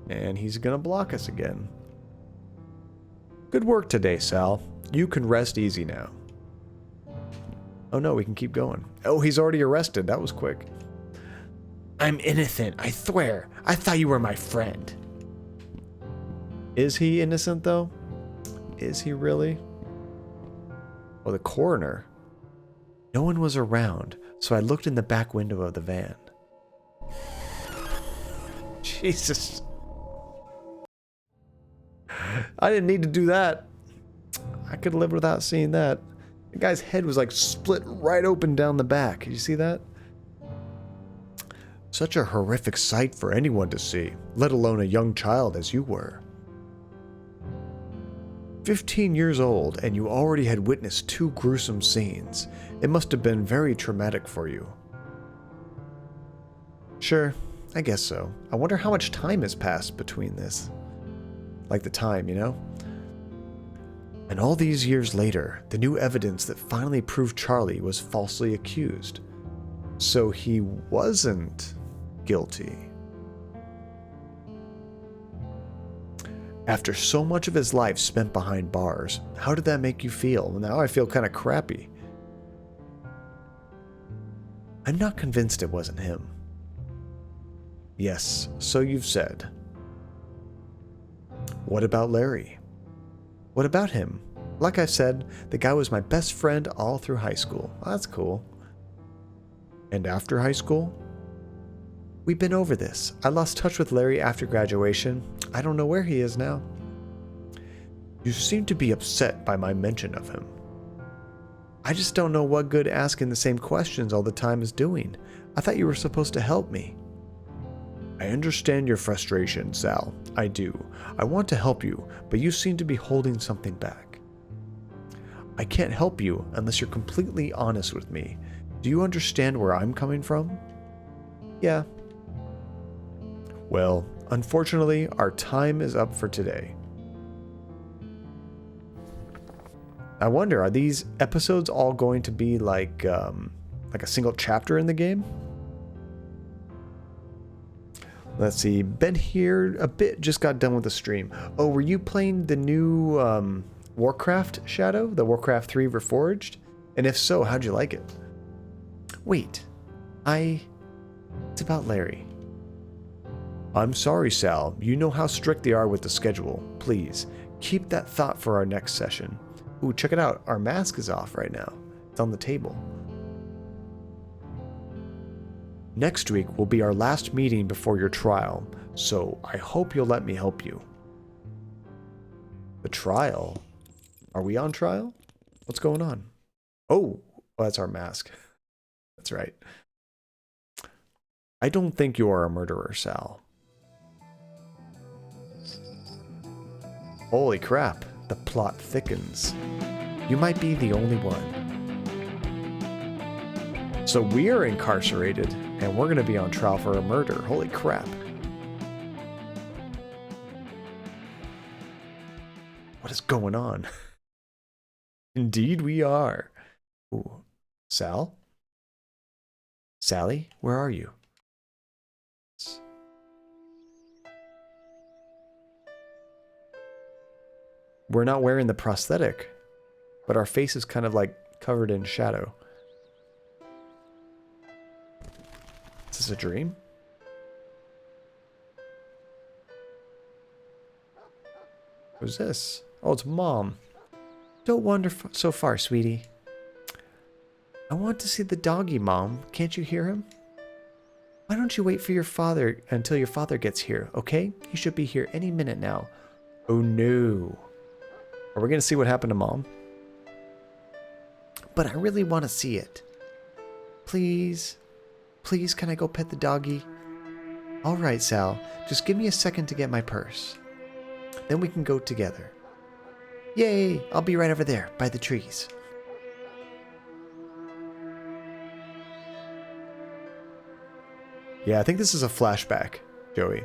And he's gonna block us again. Good work today, Sal. You can rest easy now. Oh no, we can keep going. Oh, he's already arrested. That was quick. I'm innocent, I swear. I thought you were my friend. Is he innocent, though? Is he really? Oh, the coroner. No one was around, so I looked in the back window of the van. Jesus. I didn't need to do that. I could live without seeing that. The guy's head was like split right open down the back. Did you see that? Such a horrific sight for anyone to see, let alone a young child as you were. 15 years old, and you already had witnessed 2 gruesome scenes. It must have been very traumatic for you. Sure, I guess so. I wonder how much time has passed between this. Like the time, you know? And all these years later, the new evidence that finally proved Charlie was falsely accused. So he wasn't guilty. After so much of his life spent behind bars, how did that make you feel? Now I feel kind of crappy. I'm not convinced it wasn't him. Yes, so you've said. What about Larry? What about him? Like I said, the guy was my best friend all through high school. That's cool. And after high school? We've been over this. I lost touch with Larry after graduation. I don't know where he is now. You seem to be upset by my mention of him. I just don't know what good asking the same questions all the time is doing. I thought you were supposed to help me. I understand your frustration, Sal. I do. I want to help you, but you seem to be holding something back. I can't help you unless you're completely honest with me. Do you understand where I'm coming from? Yeah. Well, unfortunately, our time is up for today. I wonder, are these episodes all going to be like a single chapter in the game? Let's see. Been here a bit, just got done with the stream. Oh, were you playing the new Warcraft Shadow? The Warcraft 3 Reforged? And if so, how'd you like it? Wait. It's about Larry. I'm sorry, Sal. You know how strict they are with the schedule. Please, keep that thought for our next session. Ooh, check it out. Our mask is off right now. It's on the table. Next week will be our last meeting before your trial, so I hope you'll let me help you. The trial? Are we on trial? What's going on? Oh, that's our mask. That's right. I don't think you are a murderer, Sal. Holy crap, the plot thickens. You might be the only one. So we are incarcerated, and we're going to be on trial for a murder. Holy crap. What is going on? Indeed we are. Ooh. Sal? Sally, where are you? We're not wearing the prosthetic, but our face is kind of like covered in shadow. Is this a dream? Who's this? Oh, it's Mom. Don't wander so far, sweetie. I want to see the doggy, Mom. Can't you hear him? Why don't you wait for your father until your father gets here, okay? He should be here any minute now. Oh no. Are we going to see what happened to Mom? But I really want to see it. Please. Please, can I go pet the doggy? All right, Sal. Just give me a second to get my purse. Then we can go together. Yay! I'll be right over there, by the trees. Yeah, I think this is a flashback, Joey.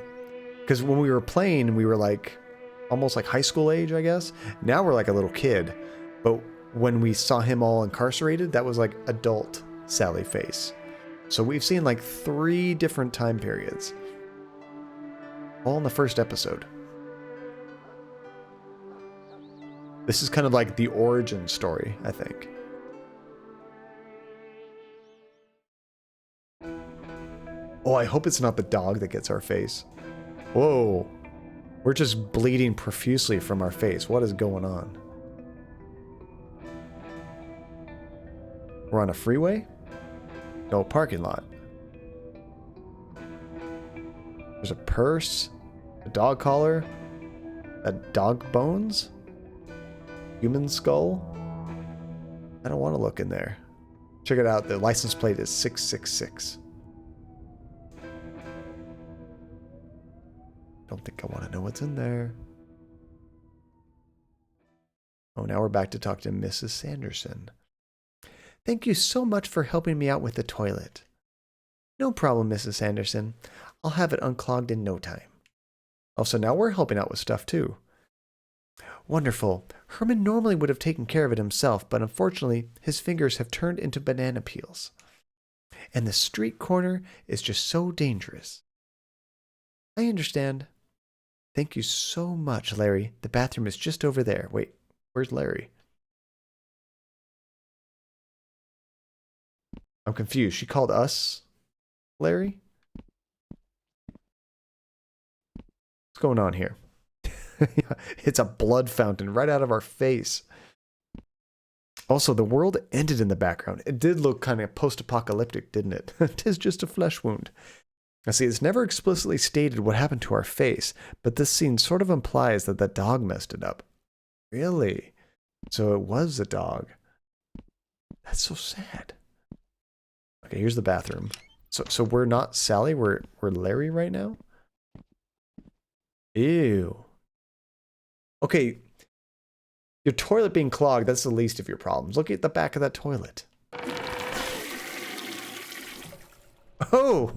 Because when we were playing, we were like almost like high school age, I guess. Now we're like a little kid. But when we saw him all incarcerated, that was like adult Sally face. So we've seen like 3 different time periods. All in the first episode. This is kind of like the origin story, I think. Oh, I hope it's not the dog that gets our face. Whoa. We're just bleeding profusely from our face. What is going on? We're on a freeway? No, parking lot. There's a purse, a dog collar, a dog bones, human skull. I don't want to look in there. Check it out. The license plate is 666. Don't think I want to know what's in there. Oh, now we're back to talk to Mrs. Sanderson. Thank you so much for helping me out with the toilet. No problem, Mrs. Sanderson. I'll have it unclogged in no time. Oh, so now we're helping out with stuff too. Wonderful. Herman normally would have taken care of it himself, but unfortunately, his fingers have turned into banana peels. And the street corner is just so dangerous. I understand. Thank you so much, Larry. The bathroom is just over there. Wait, where's Larry? I'm confused. She called us Larry? What's going on here? It's a blood fountain right out of our face. Also, the world ended in the background. It did look kind of post-apocalyptic, didn't it? 'Tis just a flesh wound. Now see, it's never explicitly stated what happened to our face, but this scene sort of implies that that dog messed it up. Really? So it was a dog. That's so sad. Okay, here's the bathroom. So we're not Sally, we're Larry right now? Ew. Okay, your toilet being clogged, that's the least of your problems. Look at the back of that toilet. Oh!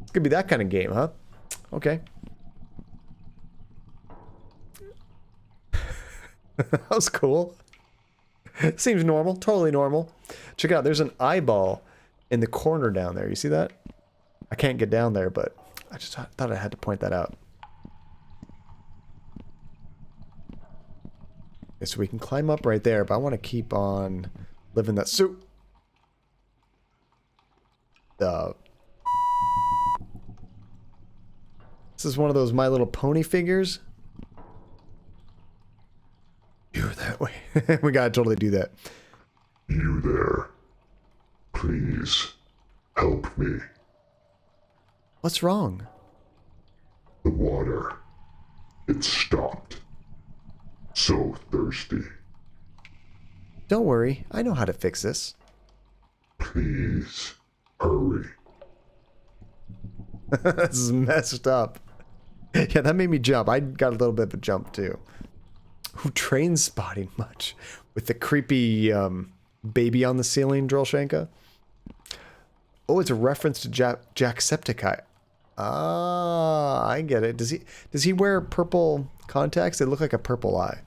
It's gonna be that kind of game, huh? Okay. That was cool. Seems normal, totally normal. Check it out, there's an eyeball in the corner down there. You see that? I can't get down there, but I just thought I had to point that out. Okay, so we can climb up right there, but I want to keep on living that suit. This is one of those My Little Pony figures. You that way. We gotta totally do that. You there. Please, help me. What's wrong? The water. It stopped. So thirsty. Don't worry, I know how to fix this. Please, hurry. This is messed up. Yeah, that made me jump. I got a little bit of a jump too. Who trains spotting much? With the creepy baby on the ceiling, Drolshenka? Oh, it's a reference to Jacksepticeye. Ah, I get it. Does he wear purple contacts? They look like a purple eye.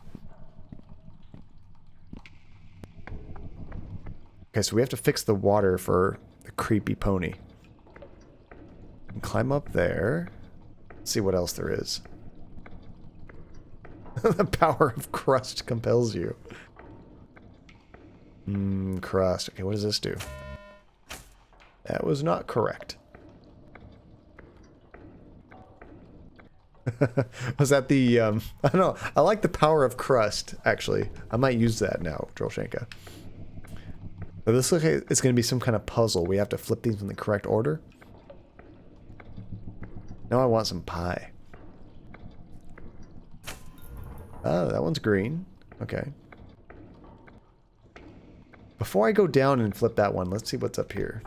Okay, so we have to fix the water for the creepy pony. And climb up there. Let's see what else there is. The power of crust compels you. Crust. Okay, what does this do? That was not correct. Was that the, I don't know. I like the power of crust, actually. I might use that now, Drolshenka. But this looks like it's going to be some kind of puzzle. We have to flip these in the correct order. Now I want some pie. Oh, that one's green. Okay. Before I go down and flip that one, let's see what's up here.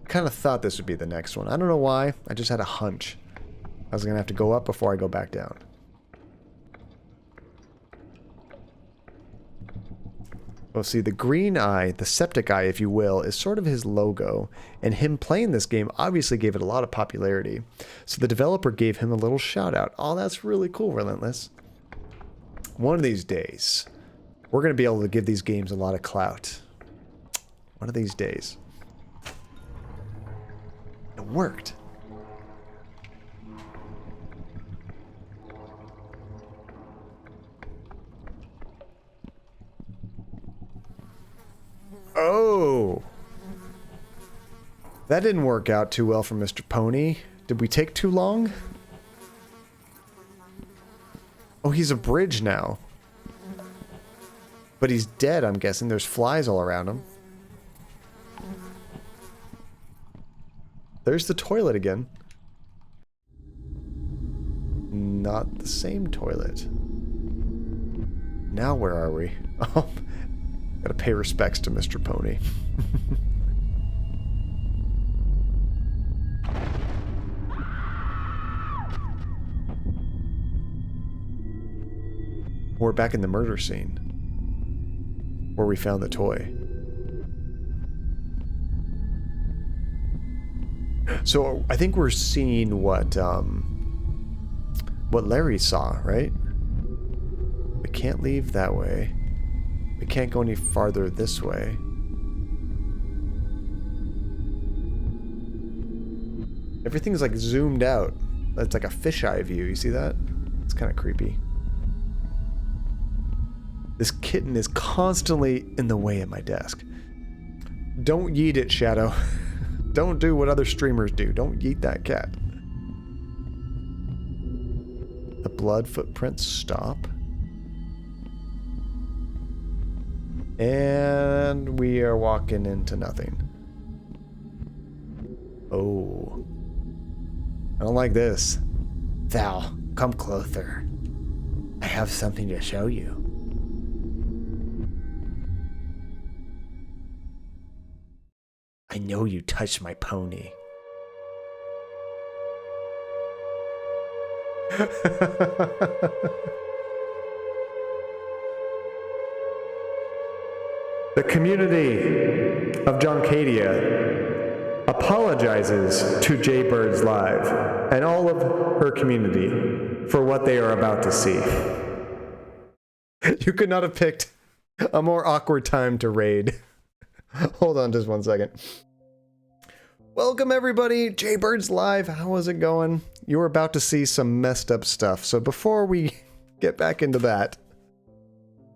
Kind of thought this would be the next one. I don't know why. I just had a hunch. I was going to have to go up before I go back down. Well, see, the green eye, the septic eye, if you will, is sort of his logo, and him playing this game obviously gave it a lot of popularity. So the developer gave him a little shout out. Oh, that's really cool, Relentless. One of these days, we're going to be able to give these games a lot of clout. One of these days. It worked. Oh! That didn't work out too well for Mr. Pony. Did we take too long? Oh, he's a bridge now. But he's dead, I'm guessing. There's flies all around him. There's the toilet again. Not the same toilet. Now where are we? Oh, gotta pay respects to Mr. Pony. We're back in the murder scene. Where we found the toy. So I think we're seeing what Larry saw, right? We can't leave that way. We can't go any farther this way. Everything's like zoomed out. It's like a fisheye view. You see that? It's kind of creepy. This kitten is constantly in the way at my desk. Don't yeet it, Shadow. Don't do what other streamers do. Don't yeet that cat. The blood footprints stop. And we are walking into nothing. Oh. I don't like this. Thou, come closer. I have something to show you. I know you touched my pony. The community of Joncadia apologizes to Jaybirds Live and all of her community for what they are about to see. You could not have picked a more awkward time to raid. Hold on just one second. Welcome everybody, Jaybirds Live. How is it going? You're about to see some messed up stuff. So before we get back into that,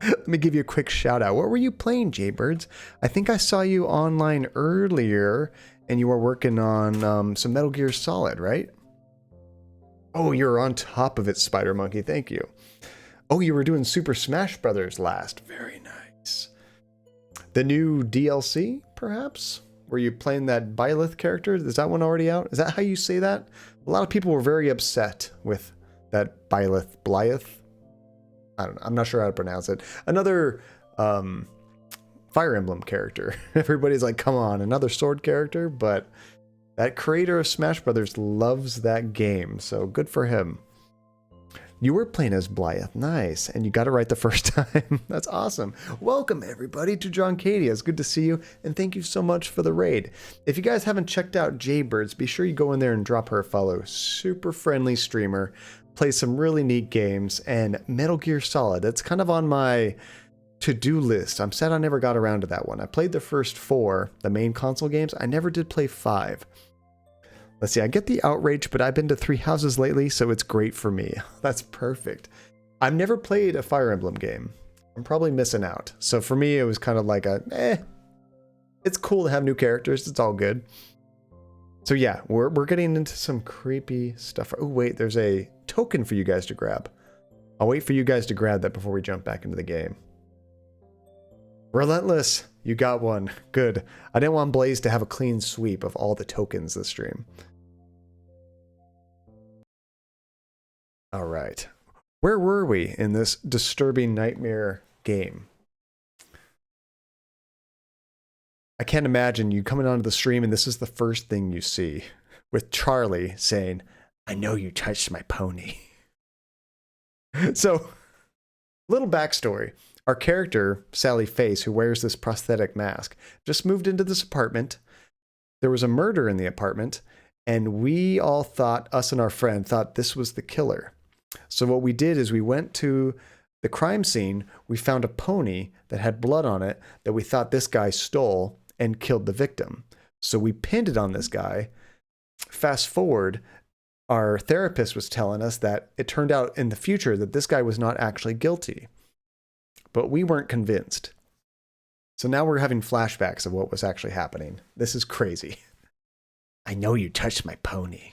let me give you a quick shout out. What were you playing, Jaybirds? I think I saw you online earlier and you were working on some Metal Gear Solid, right? Oh, you're on top of it, Spider Monkey. Thank you. Oh, you were doing Super Smash Brothers last. Very nice. The new DLC, perhaps? Were you playing that Byleth character? Is that one already out? Is that how you say that? A lot of people were very upset with that Blythe. I don't know. I'm not sure how to pronounce it. Another Fire Emblem character. Everybody's like, come on, another sword character? But that creator of Smash Brothers loves that game, so good for him. You were playing as Blythe. Nice. And you got it right the first time. That's awesome. Welcome, everybody, to Joncadia. It's good to see you, and thank you so much for the raid. If you guys haven't checked out Jaybirds, be sure you go in there and drop her a follow. Super friendly streamer. Plays some really neat games, and Metal Gear Solid. That's kind of on my to-do list. I'm sad I never got around to that one. I played the first 4, the main console games. I never did play 5. Let's see, I get the outrage, but I've been to 3 houses lately, so it's great for me. That's perfect. I've never played a Fire Emblem game. I'm probably missing out. So for me, it was kind of like it's cool to have new characters. It's all good. So yeah, we're getting into some creepy stuff. Oh wait, there's a token for you guys to grab. I'll wait for you guys to grab that before we jump back into the game. Relentless, you got one. Good. I didn't want Blaze to have a clean sweep of all the tokens this stream. All right. Where were we in this disturbing nightmare game? I can't imagine you coming onto the stream and this is the first thing you see, with Charlie saying, I know you touched my pony. So, Little backstory. Our character, Sally Face, who wears this prosthetic mask, just moved into this apartment. There was a murder in the apartment, and we all thought, us and our friend, thought this was the killer. So what we did is we went to the crime scene. We found a pony that had blood on it that we thought this guy stole and killed the victim. So we pinned it on this guy. Fast forward, our therapist was telling us that it turned out in the future that this guy was not actually guilty. But we weren't convinced. So now we're having flashbacks of what was actually happening. This is crazy. I know you touched my pony.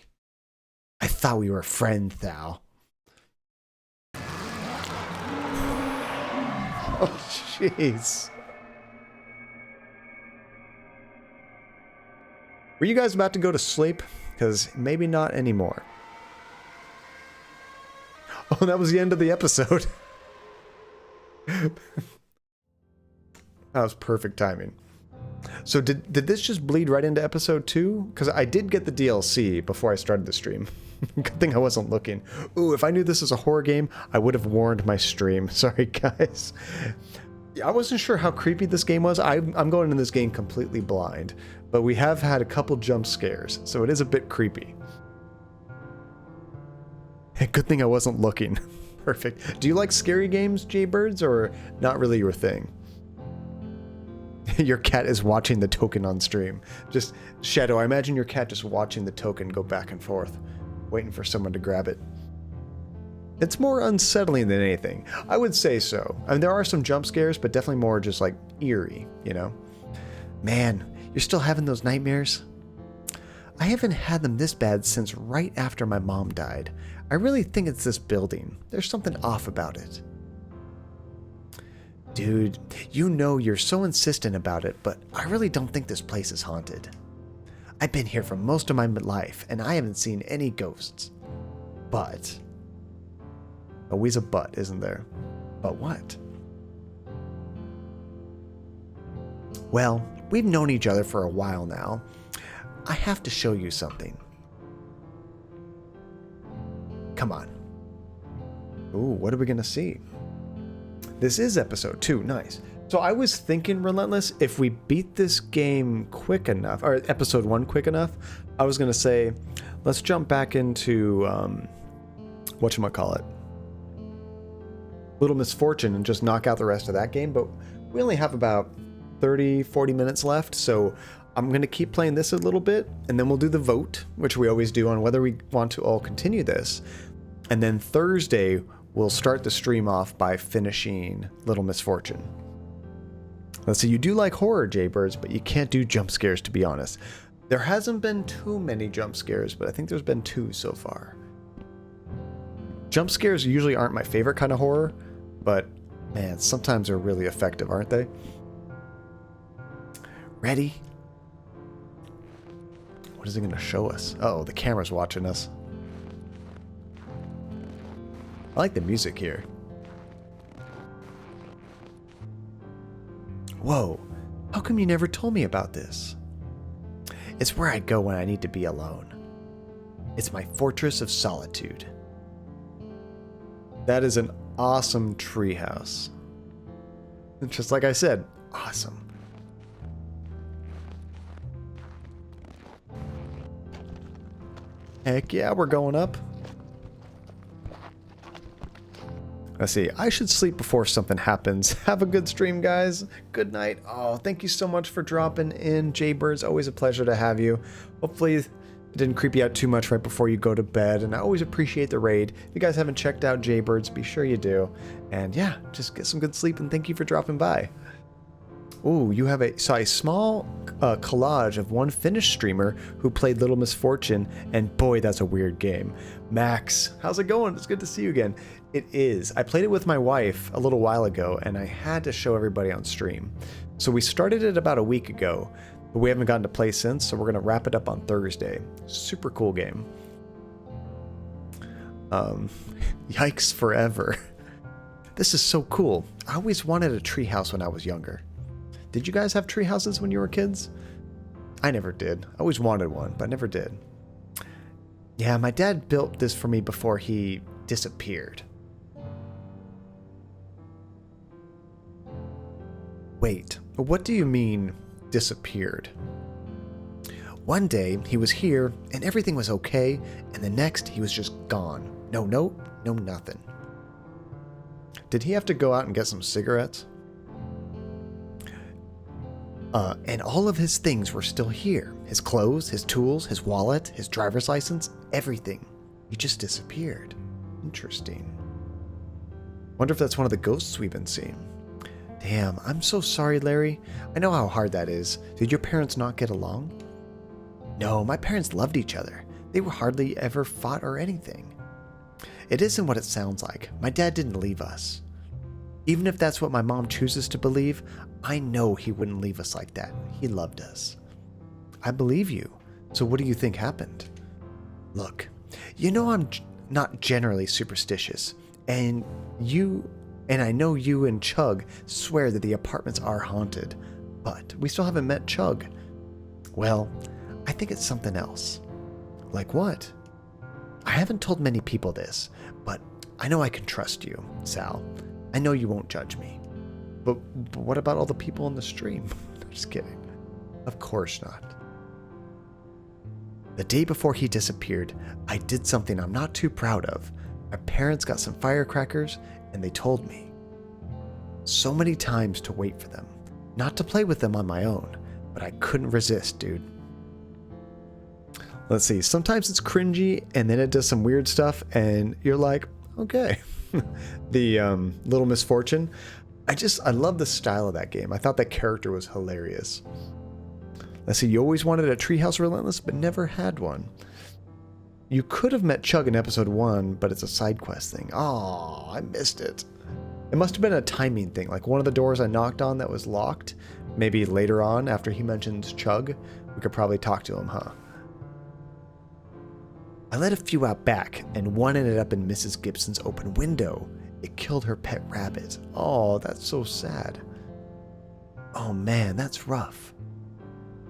I thought we were friends, Thal. Oh, jeez. Were you guys about to go to sleep? Because maybe not anymore. Oh, that was the end of the episode. That was perfect timing. So did this just bleed right into episode 2? Because I did get the DLC before I started the stream. Good thing I wasn't looking. Ooh, if I knew this was a horror game, I would have warned my stream. Sorry, guys. I wasn't sure how creepy this game was. I'm going into this game completely blind. But we have had a couple jump scares, so it is a bit creepy. Good thing I wasn't looking. Perfect. Do you like scary games, Jaybirds, or not really your thing? Your cat is watching the token on stream. Just, Shadow, I imagine your cat just watching the token go back and forth, waiting for someone to grab it. It's more unsettling than anything. I would say so. I mean, there are some jump scares, but definitely more just like eerie, you know? Man, you're still having those nightmares? I haven't had them this bad since right after my mom died. I really think it's this building. There's something off about it. Dude, you know you're so insistent about it, but I really don't think this place is haunted. I've been here for most of my life, and I haven't seen any ghosts. But... always a but, isn't there? But what? Well, we've known each other for a while now. I have to show you something. Come on. Ooh, what are we gonna see? This is episode 2, nice. So I was thinking, Relentless, if we beat this game quick enough, or episode 1 quick enough, I was gonna say, let's jump back into, whatchamacallit? Little Misfortune and just knock out the rest of that game, but we only have about 30, 40 minutes left, so I'm going to keep playing this a little bit, and then we'll do the vote, which we always do on whether we want to all continue this. And then Thursday, we'll start the stream off by finishing Little Misfortune. Let's see, you do like horror, Jaybirds, but you can't do jump scares, to be honest. There hasn't been too many jump scares, but I think there's been 2 so far. Jump scares usually aren't my favorite kind of horror, but man, sometimes they're really effective, aren't they? Ready? What is it going to show us? Oh, the camera's watching us. I like the music here. Whoa, how come you never told me about this? It's where I go when I need to be alone. It's my fortress of solitude. That is an awesome treehouse. Just like I said, awesome. Heck yeah, we're going up. Let's see, I should sleep before something happens. Have a good stream, guys. Good night. Oh, thank you so much for dropping in, Jaybirds. Always a pleasure to have you. Hopefully it didn't creep you out too much right before you go to bed, and I always appreciate the raid. If you guys haven't checked out Jaybirds, be sure you do. And yeah, just get some good sleep, and thank you for dropping by. Ooh, you have a small collage of one Finnish streamer who played Little Misfortune, and boy, that's a weird game. Max, how's it going? It's good to see you again. It is. I played it with my wife a little while ago, and I had to show everybody on stream. So we started it about a week ago, but we haven't gotten to play since, so we're going to wrap it up on Thursday. Super cool game. Yikes forever. This is so cool. I always wanted a treehouse when I was younger. Did you guys have tree houses when you were kids? I never did. I always wanted one, but I never did. Yeah, my dad built this for me before he disappeared. Wait, what do you mean, disappeared? One day, he was here, and everything was okay, and the next, he was just gone. No note, no nothing. Did he have to go out and get some cigarettes? And all of his things were still here. His clothes, his tools, his wallet, his driver's license, everything. He just disappeared. Interesting. Wonder if that's one of the ghosts we've been seeing. Damn, I'm so sorry, Larry. I know how hard that is. Did your parents not get along? No, my parents loved each other. They were hardly ever fought or anything. It isn't what it sounds like. My dad didn't leave us. Even if that's what my mom chooses to believe, I know he wouldn't leave us like that. He loved us. I believe you. So what do you think happened? Look, you know I'm not generally superstitious, and I know you and Chug swear that the apartments are haunted, but we still haven't met Chug. Well, I think it's something else. Like what? I haven't told many people this, but I know I can trust you, Sal. I know you won't judge me. But what about all the people in the stream? Just kidding. Of course not. The day before he disappeared, I did something I'm not too proud of. My parents got some firecrackers, and they told me. So many times to wait for them. Not to play with them on my own, but I couldn't resist, dude. Let's see, sometimes it's cringy, and then it does some weird stuff, and you're like, okay. The Little Misfortune. I love the style of that game. I thought that character was hilarious. Let's see, you always wanted a Treehouse Relentless, but never had one. You could have met Chug in episode 1, but it's a side quest thing. Oh, I missed it. It must have been a timing thing, like one of the doors I knocked on that was locked. Maybe later on, after he mentions Chug, we could probably talk to him, huh? I let a few out back, and one ended up in Mrs. Gibson's open window. It killed her pet rabbit. Oh, that's so sad. Oh man, that's rough.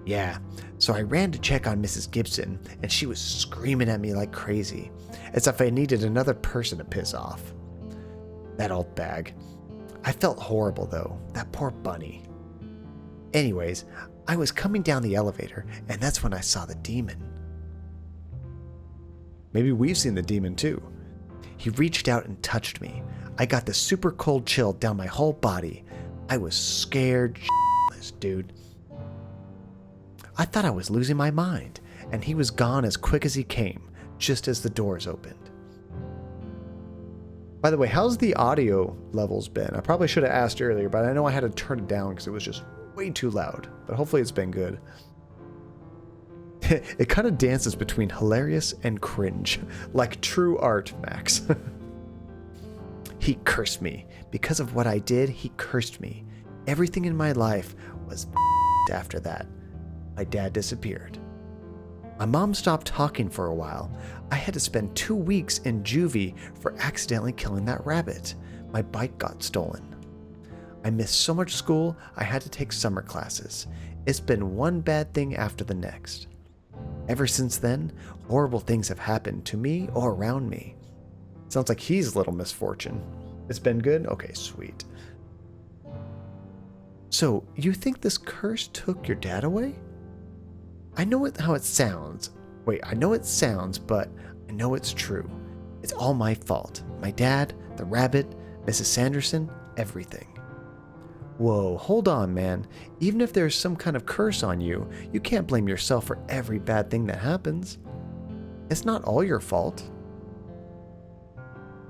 Yeah, so I ran to check on Mrs. Gibson, and she was screaming at me like crazy, as if I needed another person to piss off. That old bag. I felt horrible though, that poor bunny. Anyways, I was coming down the elevator, and that's when I saw the demon. Maybe we've seen the demon too. He reached out and touched me. I got the super cold chill down my whole body. I was scared shitless, dude. I thought I was losing my mind, and he was gone as quick as he came, just as the doors opened. By the way, how's the audio levels been? I probably should have asked earlier, but I know I had to turn it down because it was just way too loud. But hopefully it's been good. It kind of dances between hilarious and cringe, like true art, Max. He cursed me. Because of what I did, he cursed me. Everything in my life was after that. My dad disappeared. My mom stopped talking for a while. I had to spend 2 weeks in juvie for accidentally killing that rabbit. My bike got stolen. I missed so much school, I had to take summer classes. It's been one bad thing after the next. Ever since then, horrible things have happened to me or around me. Sounds like he's Little Misfortune. It's been good? Okay, sweet. So, you think this curse took your dad away? I know how it sounds. Wait, I know it sounds, but I know it's true. It's all my fault. My dad, the rabbit, Mrs. Sanderson, everything. Whoa, hold on, man. Even if there's some kind of curse on you, you can't blame yourself for every bad thing that happens. It's not all your fault.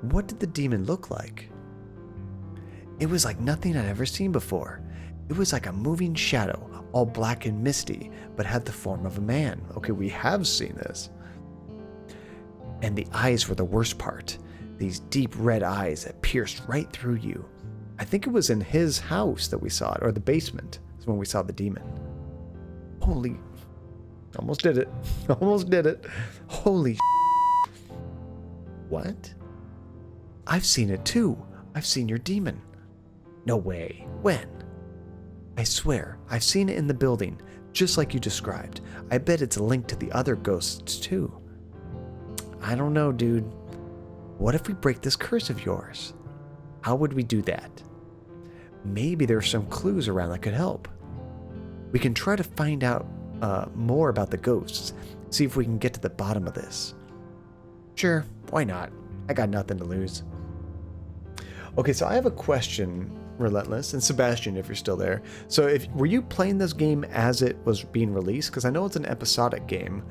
What did the demon look like? It was like nothing I'd ever seen before. It was like a moving shadow, all black and misty, but had the form of a man. Okay, we have seen this. And the eyes were the worst part. These deep red eyes that pierced right through you. I think it was in his house that we saw it, or the basement is when we saw the demon. Holy... Almost did it. Almost did it. Holy What? I've seen it too. I've seen your demon. No way. When? I swear, I've seen it in the building, just like you described. I bet it's linked to the other ghosts too. I don't know, dude. What if we break this curse of yours? How would we do that? maybe there's some clues around that could help. We can try to find out more about the ghosts, see if we can get to the bottom of this. Sure, why not? I got nothing to lose. Okay, so I have a question, Relentless, and Sebastian, if you're still there. So were you playing this game as it was being released? Because I know it's an episodic game.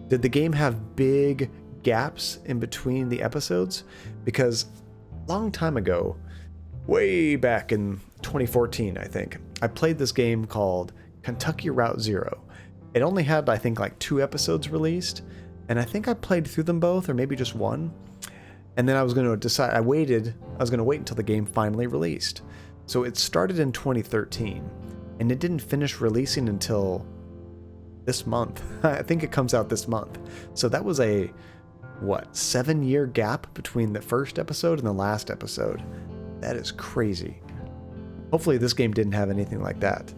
Did the game have big gaps in between the episodes? Because a long time ago, way back in 2014, I think, I played this game called Kentucky Route Zero. It only had, I think, like 2 episodes released, and I think I played through them both, or maybe just one. And then I was going to decide, I was going to wait until the game finally released. So it started in 2013, and it didn't finish releasing until this month. I think it comes out this month. So that was a, 7-year gap between the first episode and the last episode. That is crazy. Hopefully this game didn't have anything like that.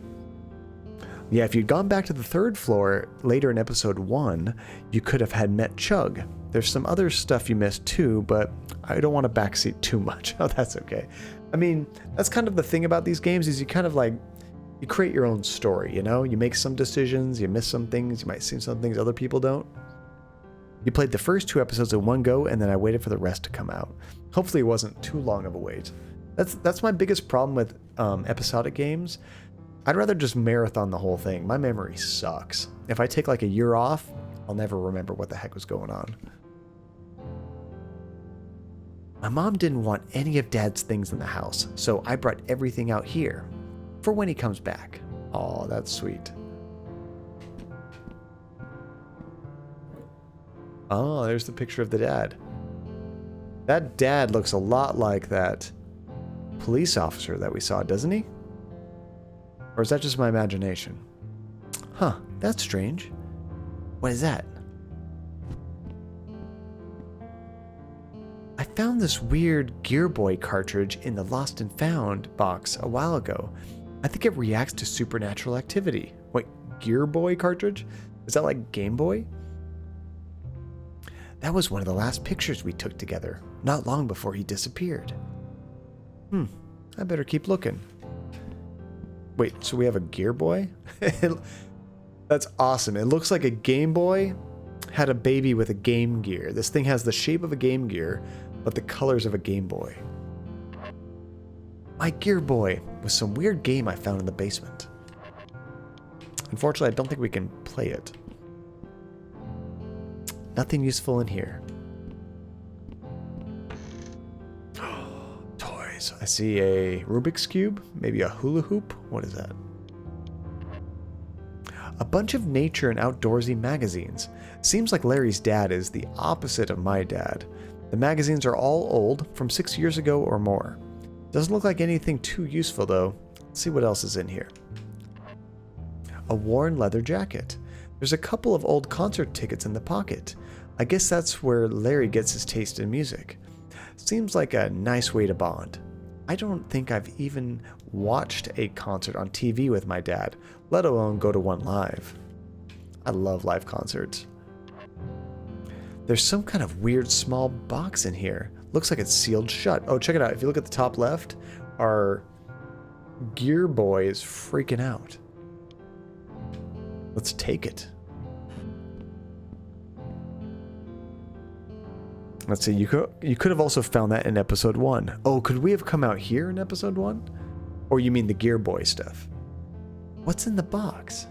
Yeah, if you'd gone back to the 3rd floor later in episode 1, you could have had met Chug. There's some other stuff you missed too, but I don't want to backseat too much. Oh, that's okay. I mean, that's kind of the thing about these games, is you kind of like, you create your own story, you know? You make some decisions, you miss some things, you might see some things other people don't. You played the first 2 episodes in one go, and then I waited for the rest to come out. Hopefully it wasn't too long of a wait. That's my biggest problem with episodic games. I'd rather just marathon the whole thing. My memory sucks. If I take like a year off, I'll never remember what the heck was going on. My mom didn't want any of Dad's things in the house, so I brought everything out here for when he comes back. Oh, that's sweet. Oh, there's the picture of the dad. That dad looks a lot like that police officer that we saw, doesn't he? Or is that just my imagination? Huh, that's strange. What is that? I found this weird Gear Boy cartridge in the Lost and Found box a while ago. I think it reacts to supernatural activity. Wait, Gear Boy cartridge? Is that like Game Boy? That was one of the last pictures we took together, not long before he disappeared. I better keep looking. Wait, so we have a Gear Boy? That's awesome. It looks like a Game Boy had a baby with a Game Gear. This thing has the shape of a Game Gear, but the colors of a Game Boy. My Gear Boy was some weird game I found in the basement. Unfortunately, I don't think we can play it. Nothing useful in here. Toys. I see a Rubik's Cube, maybe a hula hoop. What is that? A bunch of nature and outdoorsy magazines. Seems like Larry's dad is the opposite of my dad. The magazines are all old, from 6 years ago or more. Doesn't look like anything too useful though. Let's see what else is in here. A worn leather jacket. There's a couple of old concert tickets in the pocket. I guess that's where Larry gets his taste in music. Seems like a nice way to bond. I don't think I've even watched a concert on TV with my dad, let alone go to one live. I love live concerts. There's some kind of weird small box in here. Looks like it's sealed shut. Oh, check it out. If you look at the top left, our Gear Boy is freaking out. Let's take it. Let's see, you could have also found that in episode 1. Oh, could we have come out here in episode 1? Or you mean the Gear Boy stuff? What's in the box?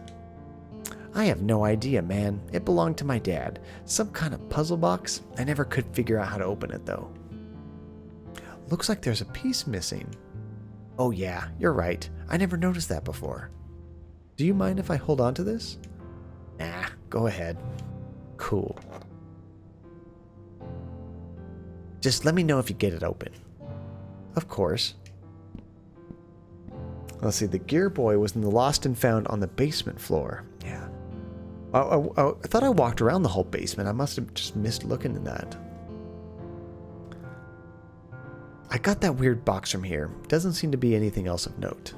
I have no idea, man. It belonged to my dad. Some kind of puzzle box. I never could figure out how to open it, though. Looks like there's a piece missing. Oh yeah, you're right. I never noticed that before. Do you mind if I hold on to this? Nah, go ahead. Cool. Just let me know if you get it open. Of course. Let's see, the Gear Boy was in the Lost and Found on the basement floor. Yeah. I thought I walked around the whole basement. I must have just missed looking in that. I got that weird box from here. Doesn't seem to be anything else of note.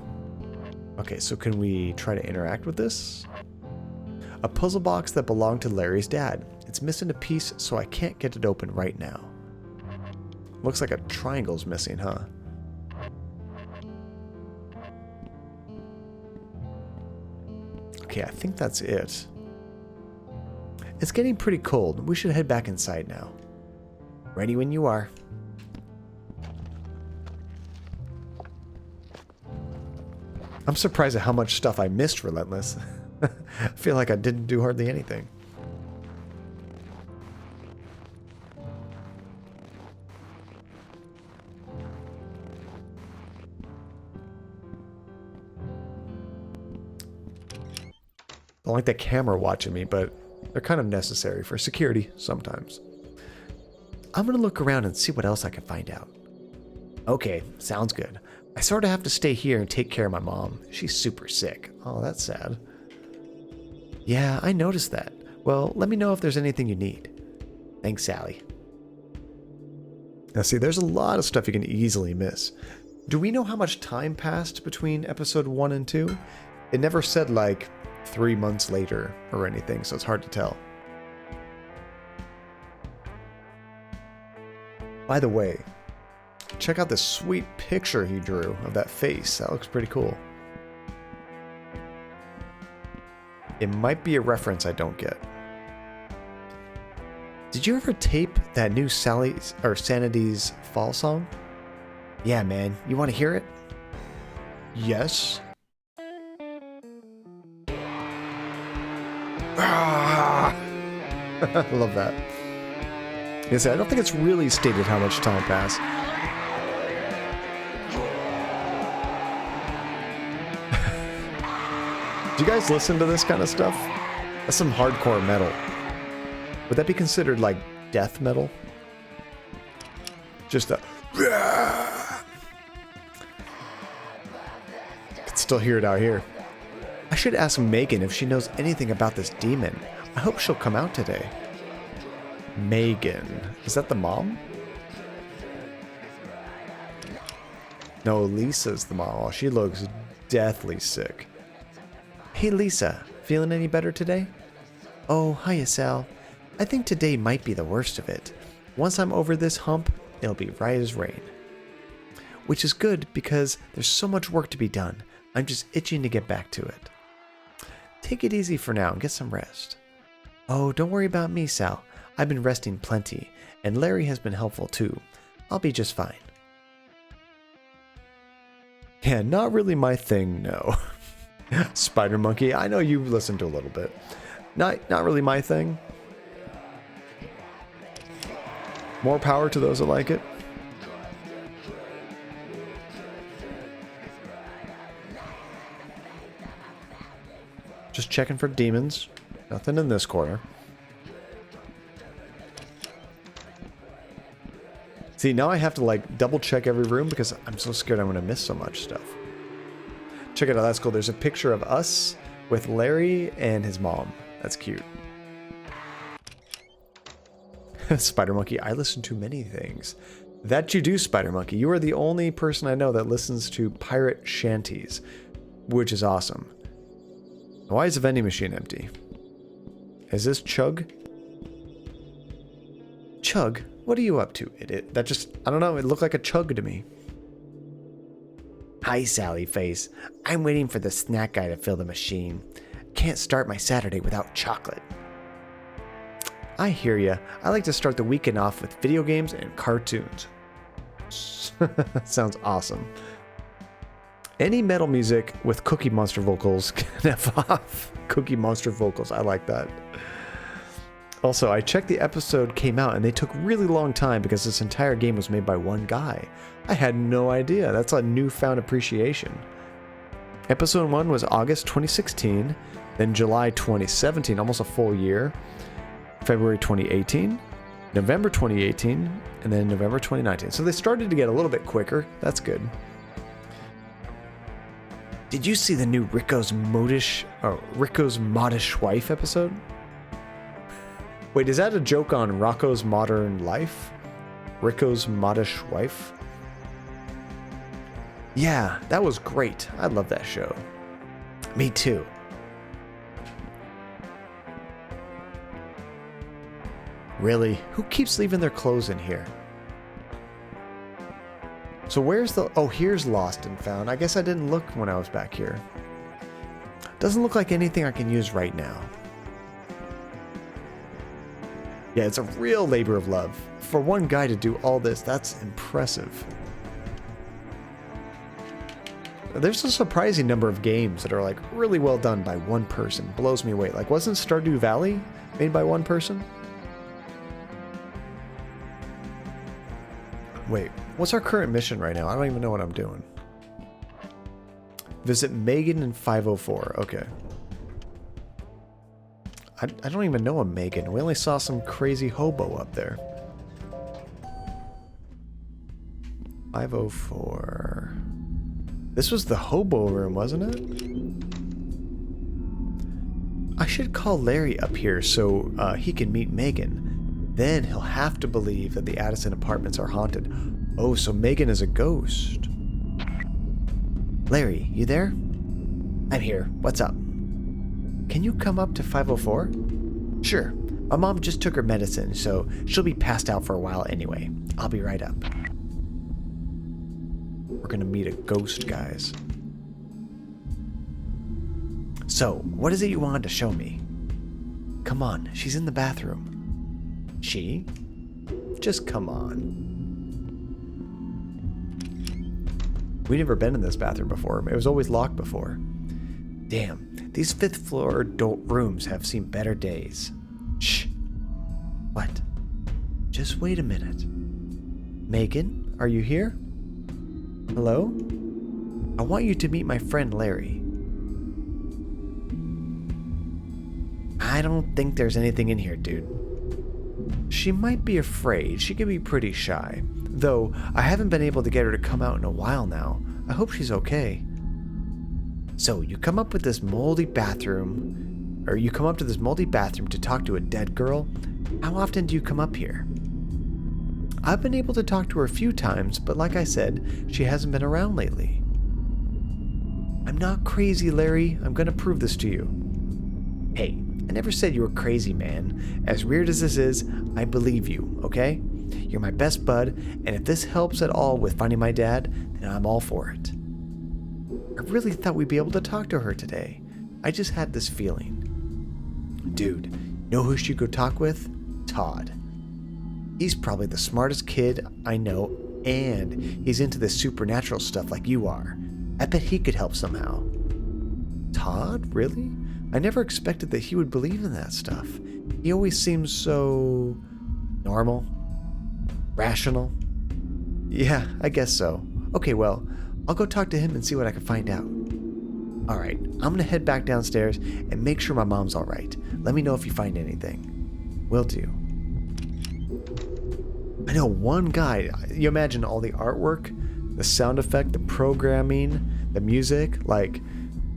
Okay, so can we try to interact with this? A puzzle box that belonged to Larry's dad. It's missing a piece, so I can't get it open right now. Looks like a triangle's missing, huh? Okay, I think that's it. It's getting pretty cold. We should head back inside now. Ready when you are. I'm surprised at how much stuff I missed, Relentless. I feel like I didn't do hardly anything. Don't like the camera watching me, but they're kind of necessary for security sometimes. I'm gonna look around and see what else I can find out. Okay, sounds good. I sort of have to stay here and take care of my mom. She's super sick. Oh, that's sad. Yeah, I noticed that. Well, let me know if there's anything you need. Thanks, Sally. Now see, there's a lot of stuff you can easily miss. Do we know how much time passed between episode 1 and 2? It never said like 3 months later or anything, so it's hard to tell. By the way, check out this sweet picture he drew of that face. That looks pretty cool. It might be a reference I don't get. Did you ever tape that new Sanity's fall song? Yeah, man. You want to hear it? Yes. Ah! I love that. Yes, I don't think it's really stated how much time passed. Do you guys listen to this kind of stuff? That's some hardcore metal. Would that be considered like death metal? Just a... I can still hear it out here. I should ask Megan if she knows anything about this demon. I hope she'll come out today. Megan. Is that the mom? No, Lisa's the mom. Oh, she looks deathly sick. Hey Lisa, feeling any better today? Oh, hiya Sal. I think today might be the worst of it. Once I'm over this hump, it'll be right as rain. Which is good because there's so much work to be done. I'm just itching to get back to it. Take it easy for now and get some rest. Oh, don't worry about me, Sal. I've been resting plenty, and Larry has been helpful too. I'll be just fine. Yeah, not really my thing, no. Spider Monkey, I know you listened to a little bit. Not really my thing. More power to those that like it. Just checking for demons. Nothing in this corner. See, now I have to like double check every room because I'm so scared I'm going to miss so much stuff. Check it out, that's cool. There's a picture of us with Larry and his mom. That's cute. Spider Monkey, I listen to many things. That you do, Spider Monkey. You are the only person I know that listens to pirate shanties, which is awesome. Why is the vending machine empty? Is this Chug? Chug? What are you up to, idiot? That just, I don't know, it looked like a chug to me. Hi, Sally Face. I'm waiting for the snack guy to fill the machine. Can't start my Saturday without chocolate. I hear ya. I like to start the weekend off with video games and cartoons. Sounds awesome. Any metal music with Cookie Monster vocals can have off. Cookie Monster vocals, I like that. Also, I checked the episode came out and they took really long time because this entire game was made by one guy. I had no idea. That's a newfound appreciation. Episode 1 was August 2016, then July 2017, almost a full year, February 2018, November 2018, and then November 2019. So they started to get a little bit quicker. That's good. Did you see the new Rico's Modish Wife episode? Wait, is that a joke on Rocco's Modern Life? Rico's Modish Wife? Yeah, that was great. I love that show. Me too. Really? Who keeps leaving their clothes in here? So where's the... Oh, here's Lost and Found. I guess I didn't look when I was back here. Doesn't look like anything I can use right now. Yeah, it's a real labor of love. For one guy to do all this, that's impressive. There's a surprising number of games that are like really well done by one person. Blows me away. Like, wasn't Stardew Valley made by one person? Wait, what's our current mission right now? I don't even know what I'm doing. Visit Megan in 504. Okay. I don't even know a Megan. We only saw some crazy hobo up there. 504. This was the hobo room, wasn't it? I should call Larry up here so he can meet Megan. Then he'll have to believe that the Addison Apartments are haunted. Oh, so Megan is a ghost. Larry, you there? I'm here. What's up? Can you come up to 504? Sure. My mom just took her medicine, so she'll be passed out for a while anyway. I'll be right up. We're gonna meet a ghost, guys. So, what is it you wanted to show me? Come on, she's in the bathroom. She? Just come on. We've never been in this bathroom before. It was always locked before. Damn, these 5th floor rooms have seen better days. Shh. What? Just wait a minute. Megan, are you here? Hello? I want you to meet my friend Larry. I don't think there's anything in here, dude. She might be afraid. She can be pretty shy. Though, I haven't been able to get her to come out in a while now. I hope she's okay. So, you come up to this moldy bathroom to talk to a dead girl? How often do you come up here? I've been able to talk to her a few times, but like I said, she hasn't been around lately. I'm not crazy, Larry. I'm gonna prove this to you. Hey, I never said you were crazy, man. As weird as this is, I believe you, okay? You're my best bud, and if this helps at all with finding my dad, then I'm all for it. I really thought we'd be able to talk to her today. I just had this feeling. Dude, know who she could talk with? Todd. He's probably the smartest kid I know, and he's into this supernatural stuff like you are. I bet he could help somehow. Todd? Really? I never expected that he would believe in that stuff. He always seems so... normal? Rational? Yeah, I guess so. Okay, well, I'll go talk to him and see what I can find out. Alright, I'm gonna head back downstairs and make sure my mom's alright. Let me know if you find anything. Will do. I know one guy, you imagine all the artwork, the sound effect, the programming, the music, like,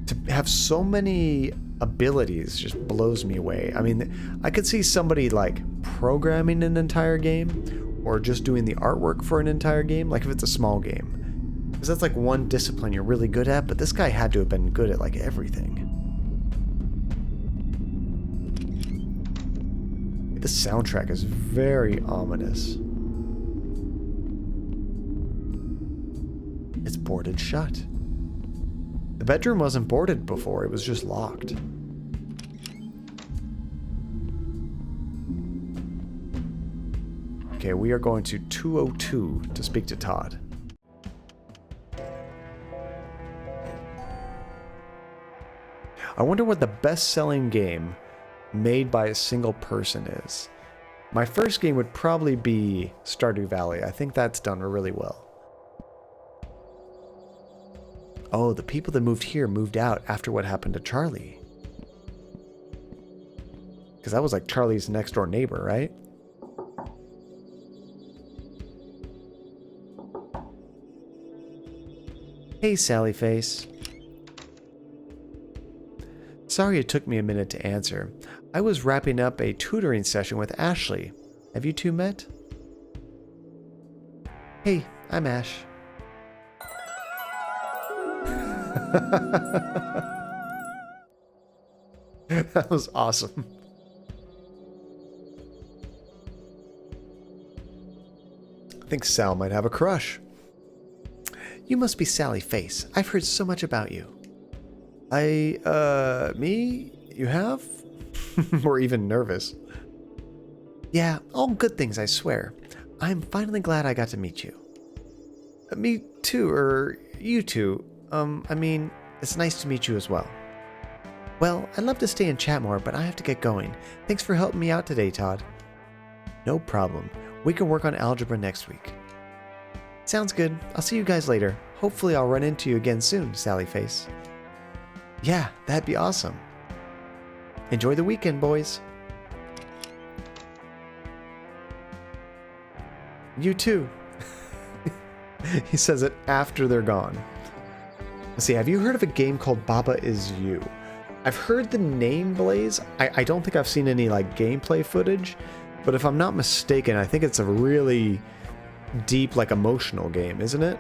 to have so many abilities just blows me away. I mean, I could see somebody like programming an entire game or just doing the artwork for an entire game, like if it's a small game. Because that's like one discipline you're really good at, but this guy had to have been good at like everything. The soundtrack is very ominous. It's boarded shut. The bedroom wasn't boarded before, it was just locked. Okay, we are going to 202 to speak to Todd. I wonder what the best-selling game made by a single person is. My first game would probably be Stardew Valley. I think that's done really well. Oh, the people that moved here moved out after what happened to Charlie. Because that was like Charlie's next door neighbor, right? Hey, Sally Face. Sorry it took me a minute to answer. I was wrapping up a tutoring session with Ashley. Have you two met? Hey, I'm Ash. That was awesome. I think Sal might have a crush. You must be Sally Face. I've heard so much about you. Me? You have? Or even nervous. Yeah, all good things, I swear. I'm finally glad I got to meet you. Me too, or you too. I mean, it's nice to meet you as well. Well, I'd love to stay and chat more, but I have to get going. Thanks for helping me out today, Todd. No problem. We can work on algebra next week. Sounds good. I'll see you guys later. Hopefully I'll run into you again soon, Sallyface. Yeah, that'd be awesome. Enjoy the weekend, boys. You too. He says it after they're gone. Let's see, have you heard of a game called Baba Is You? I've heard the name Blaze. I don't think I've seen any like gameplay footage, but if I'm not mistaken, I think it's a really deep, like emotional game, isn't it?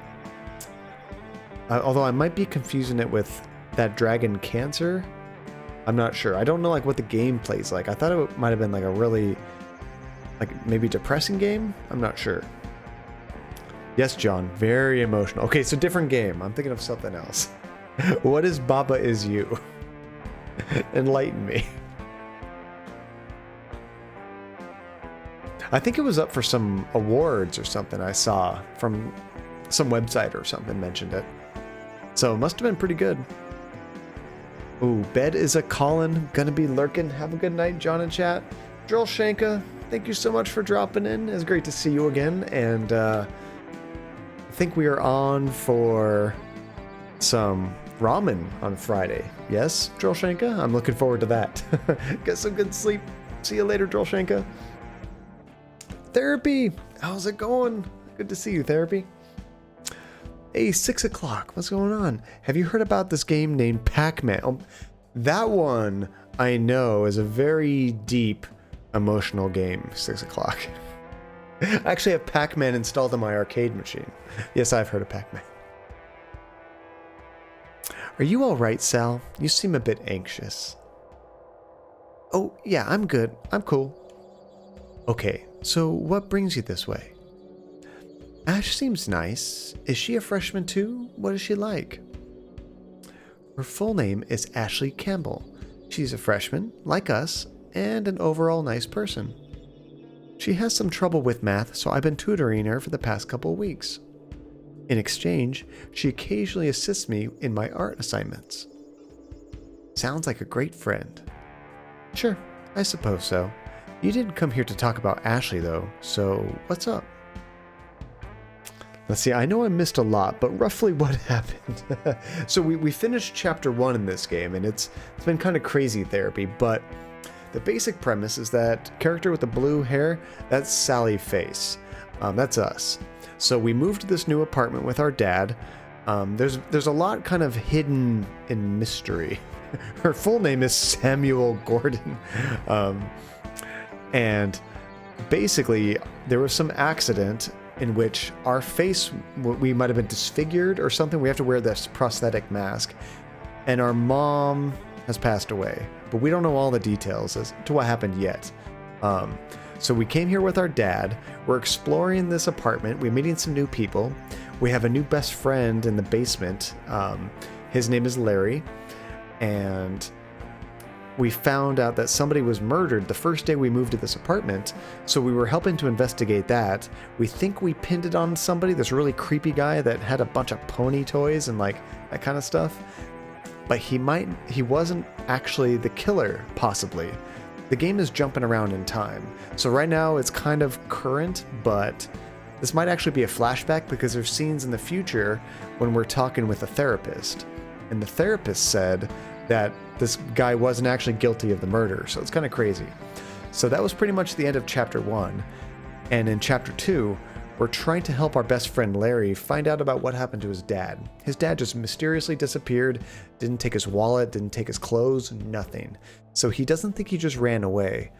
Although I might be confusing it with that Dragon Cancer. I'm not sure. I don't know like what the gameplay's like. I thought it might have been like a really, like maybe depressing game. I'm not sure. Yes, John, very emotional. Okay, so different game. I'm thinking of something else. What is Baba Is You? Enlighten me. I think it was up for some awards or something I saw from some website or something mentioned it. So it must have been pretty good. Ooh, bed is a callin', gonna be lurking. Have a good night, John and chat. Drill Shanka, thank you so much for dropping in. It's great to see you again. And I think we are on for some ramen on Friday. Yes, Drill Shanka? I'm looking forward to that. Get some good sleep. See you later, Drill Shanka. Therapy, how's it going? Good to see you, Therapy. Hey, 6 o'clock. What's going on? Have you heard about this game named Pac-Man? Oh, that one I know is a very deep, emotional game. 6 o'clock. I actually have Pac-Man installed on my arcade machine. Yes, I've heard of Pac-Man. Are you all right, Sal? You seem a bit anxious. Oh, yeah, I'm good. I'm cool. Okay, so what brings you this way? Ash seems nice. Is she a freshman too? What is she like? Her full name is Ashley Campbell. She's a freshman, like us, and an overall nice person. She has some trouble with math, so I've been tutoring her for the past couple of weeks. In exchange, she occasionally assists me in my art assignments. Sounds like a great friend. Sure, I suppose so. You didn't come here to talk about Ashley though, so what's up? Let's see, I know I missed a lot, but roughly what happened? So we finished chapter 1 in this game, and it's been kind of crazy therapy, but the basic premise is that character with the blue hair, that's Sallyface. That's us. So we moved to this new apartment with our dad. There's a lot kind of hidden in mystery. Her full name is Samuel Gordon. And basically, there was some accident in which our face, we might have been disfigured or something. We have to wear this prosthetic mask. And our mom has passed away. But we don't know all the details as to what happened yet. So we came here with our dad. We're exploring this apartment. We're meeting some new people. We have a new best friend in the basement. His name is Larry. And we found out that somebody was murdered the first day we moved to this apartment, so we were helping to investigate that. We think we pinned it on somebody, this really creepy guy that had a bunch of pony toys and like that kind of stuff. But he wasn't actually the killer, possibly. The game is jumping around in time. So right now it's kind of current, but this might actually be a flashback because there's scenes in the future when we're talking with a therapist. And the therapist said that this guy wasn't actually guilty of the murder, so it's kind of crazy. So that was pretty much the end of chapter 1. And in chapter 2, we're trying to help our best friend Larry find out about what happened to his dad. His dad just mysteriously disappeared, didn't take his wallet, didn't take his clothes, nothing. So he doesn't think he just ran away.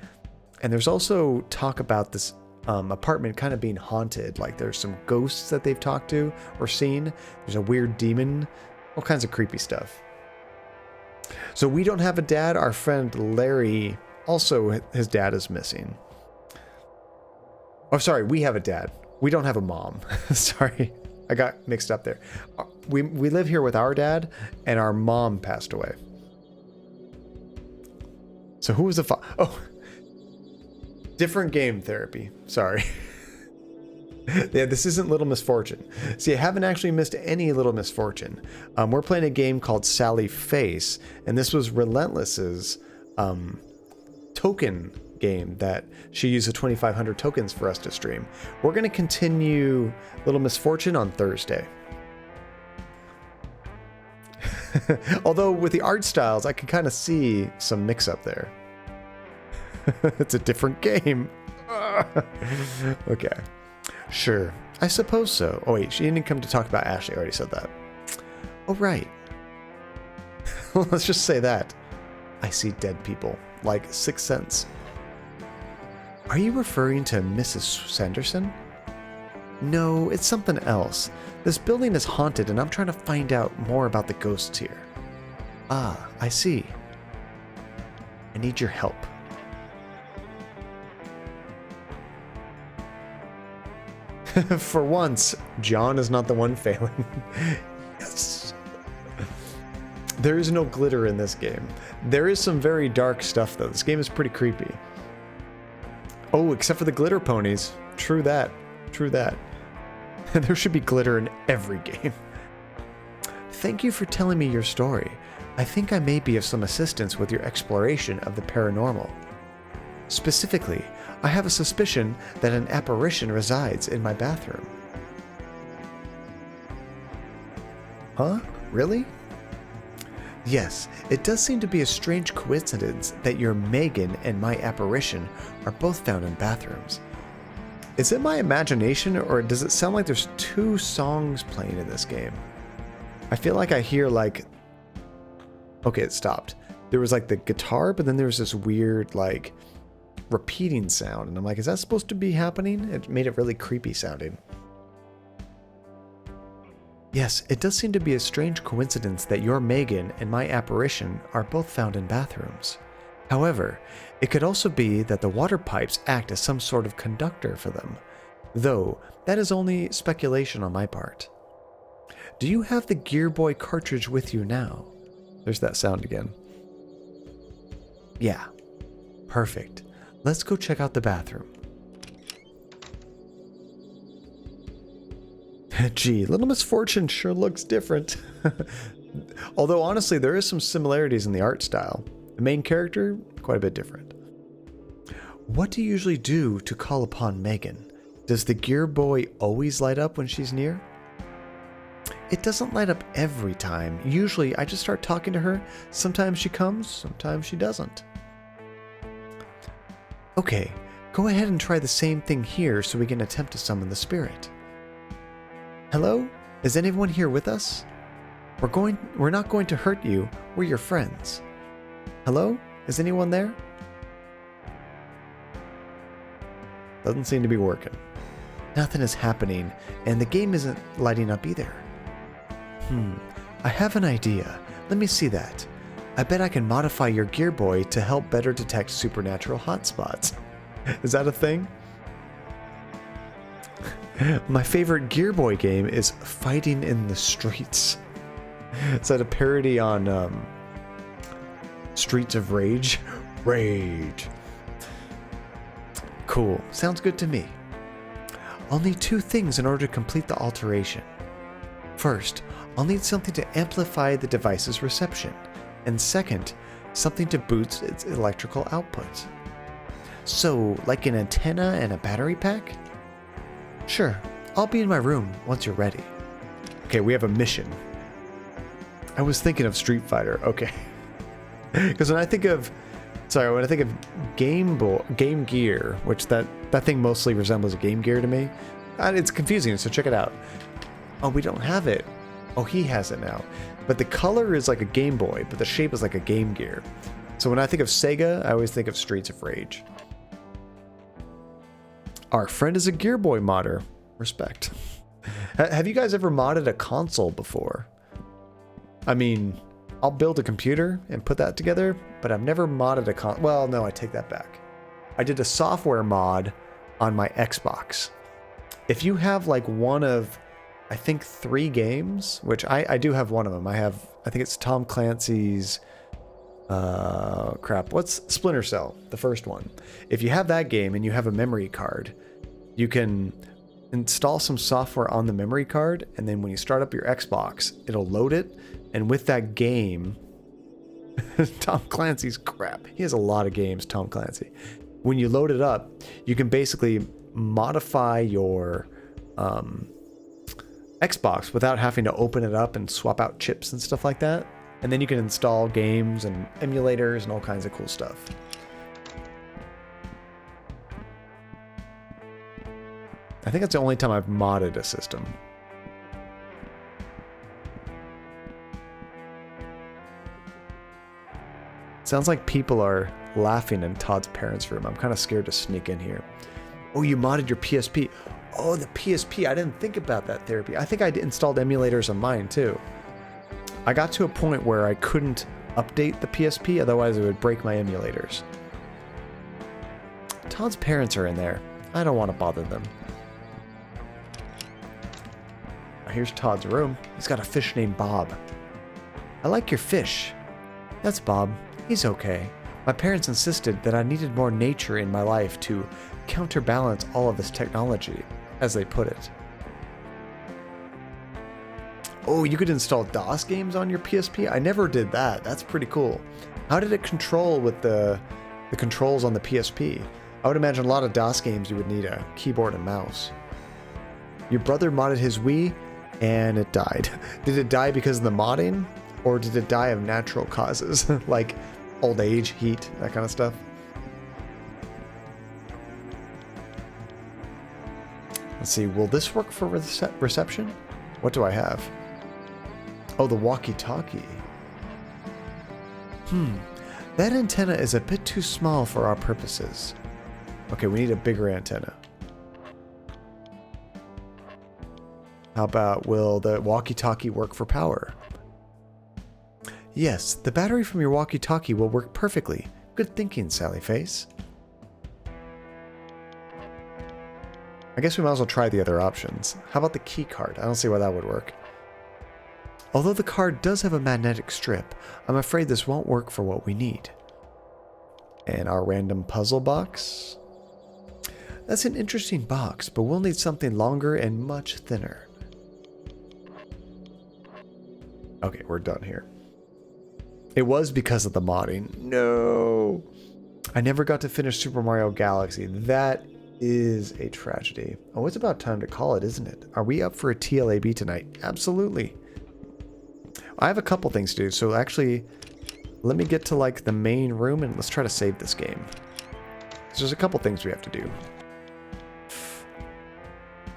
And there's also talk about this apartment kind of being haunted, like there's some ghosts that they've talked to or seen. There's a weird demon, all kinds of creepy stuff. So we don't have a dad. Our friend Larry, also his dad is missing. Oh, sorry, we have a dad. We don't have a mom. Sorry, I got mixed up there. we live here with our dad, and our mom passed away. So who was the oh, different game therapy. Sorry. Yeah, this isn't Little Misfortune. See, I haven't actually missed any Little Misfortune. We're playing a game called Sally Face, and this was Relentless's token game that she used the 2,500 tokens for us to stream. We're going to continue Little Misfortune on Thursday. Although with the art styles, I can kind of see some mix-up there. It's a different game. Okay. Sure, I suppose so. Oh wait, she didn't come to talk about Ashley. I already said that. Oh right. Let's just say that. I see dead people, like Sixth Sense. Are you referring to Mrs. Sanderson? No, it's something else. This building is haunted and I'm trying to find out more about the ghosts here. Ah, I see. I need your help. For once, John is not the one failing. Yes. There is no glitter in this game. There is some very dark stuff, though. This game is pretty creepy. Oh, except for the glitter ponies. True that. True that. There should be glitter in every game. Thank you for telling me your story. I think I may be of some assistance with your exploration of the paranormal. Specifically, I have a suspicion that an apparition resides in my bathroom. Huh? Really? Yes, it does seem to be a strange coincidence that your Megan and my apparition are both found in bathrooms. Is it my imagination, or does it sound like there's two songs playing in this game? I feel like I hear like... Okay, it stopped. There was like the guitar, but then there was this weird like repeating sound, and I'm like, is that supposed to be happening? It made it really creepy sounding. Yes, it does seem to be a strange coincidence that your Megan and my apparition are both found in bathrooms. However, it could also be that the water pipes act as some sort of conductor for them, though that is only speculation on my part. Do you have the Gear Boy cartridge with you now? There's that sound again. Yeah, perfect. Let's go check out the bathroom. Gee, Little Misfortune sure looks different. Although honestly, there is some similarities in the art style. The main character, quite a bit different. What do you usually do to call upon Megan? Does the Gear Boy always light up when she's near? It doesn't light up every time. Usually I just start talking to her. Sometimes she comes, sometimes she doesn't. Okay, go ahead and try the same thing here so we can attempt to summon the spirit. Hello? Is anyone here with us? We're not going to hurt you. We're your friends. Hello? Is anyone there? Doesn't seem to be working. Nothing is happening, and the game isn't lighting up either. I have an idea. Let me see that. I bet I can modify your Gear Boy to help better detect supernatural hotspots. Is that a thing? My favorite Gear Boy game is Fighting in the Streets. Is that a parody on Streets of Rage? Rage. Cool. Sounds good to me. I'll need two things in order to complete the alteration. First, I'll need something to amplify the device's reception, and second, something to boost its electrical output. So, like an antenna and a battery pack? Sure, I'll be in my room once you're ready. Okay, we have a mission. I was thinking of Street Fighter, okay. Because when I think of Game Gear, which that thing mostly resembles a Game Gear to me, it's confusing, so check it out. Oh, we don't have it. Oh, he has it now. But the color is like a Game Boy, but the shape is like a Game Gear. So when I think of Sega, I always think of Streets of Rage. Our friend is a Gear Boy modder. Respect. Have you guys ever modded a console before? I mean, I'll build a computer and put that together, but I've never modded a console. Well, no, I take that back. I did a software mod on my Xbox. If you have like one of I think 3 games, which I do have one of them. I think it's Tom Clancy's, what's Splinter Cell, the first one. If you have that game and you have a memory card, you can install some software on the memory card, and then when you start up your Xbox, it'll load it, and with that game, Tom Clancy's crap. He has a lot of games, Tom Clancy. When you load it up, you can basically modify your Xbox without having to open it up and swap out chips and stuff like that. And then you can install games and emulators and all kinds of cool stuff. I think that's the only time I've modded a system. Sounds like people are laughing in Todd's parents' room. I'm kind of scared to sneak in here. Oh, you modded your PSP. Oh, the PSP. I didn't think about that therapy. I think I installed emulators on mine too. I got to a point where I couldn't update the PSP, otherwise it would break my emulators. Todd's parents are in there. I don't want to bother them. Here's Todd's room. He's got a fish named Bob. I like your fish. That's Bob. He's okay. My parents insisted that I needed more nature in my life to counterbalance all of this technology, as they put it. Oh, you could install DOS games on your PSP? I never did that. That's pretty cool. How did it control with the controls on the PSP? I would imagine a lot of DOS games you would need a keyboard and mouse. Your brother modded his Wii, and it died. Did it die because of the modding? Or did it die of natural causes? Like old age, heat, that kind of stuff? Let's see, will this work for reception? What do I have? Oh, the walkie-talkie. That antenna is a bit too small for our purposes. Okay, we need a bigger antenna. How about, will the walkie-talkie work for power? Yes, the battery from your walkie-talkie will work perfectly. Good thinking, Sally Face. I guess we might as well try the other options. How about the key card? I don't see why that would work. Although the card does have a magnetic strip, I'm afraid this won't work for what we need. And our random puzzle box? That's an interesting box, but we'll need something longer and much thinner. Okay, we're done here. It was because of the modding. No! I never got to finish Super Mario Galaxy. That is a tragedy. Oh, it's about time to call it, isn't it? Are we up for a TLAB tonight? Absolutely. I have a couple things to do, so actually, let me get to like the main room and let's try to save this game. So there's a couple things we have to do.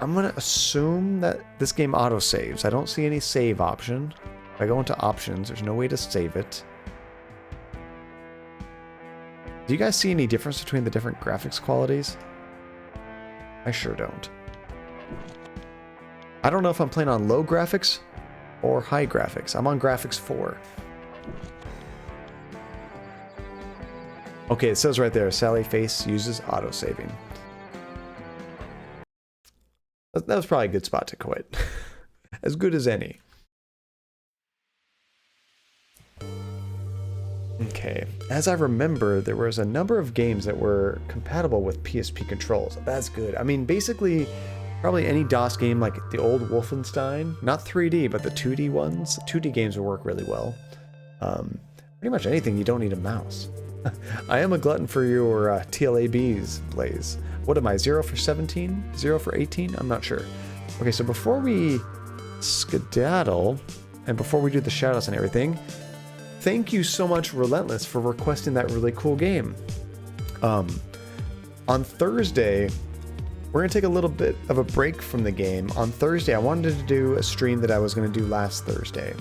I'm gonna assume that this game auto-saves. I don't see any save option. If I go into options, there's no way to save it. Do you guys see any difference between the different graphics qualities? I sure don't. I don't know if I'm playing on low graphics or high graphics. I'm on graphics 4. Okay, it says right there, Sally Face uses auto-saving. That was probably a good spot to quit. As good as any. Okay, as I remember, there was a number of games that were compatible with PSP controls. That's good. I mean, basically, probably any DOS game like the old Wolfenstein, not 3D, but the 2D ones. 2D games will work really well. Pretty much anything you don't need a mouse. I am a glutton for your TLABs, Blaze. What am I, 0 for 17? 0 for 18? I'm not sure. Okay, so before we skedaddle, and before we do the shoutouts and everything, thank you so much, Relentless, for requesting that really cool game. On Thursday, we're going to take a little bit of a break from the game. On Thursday, I wanted to do a stream that I was going to do last Thursday.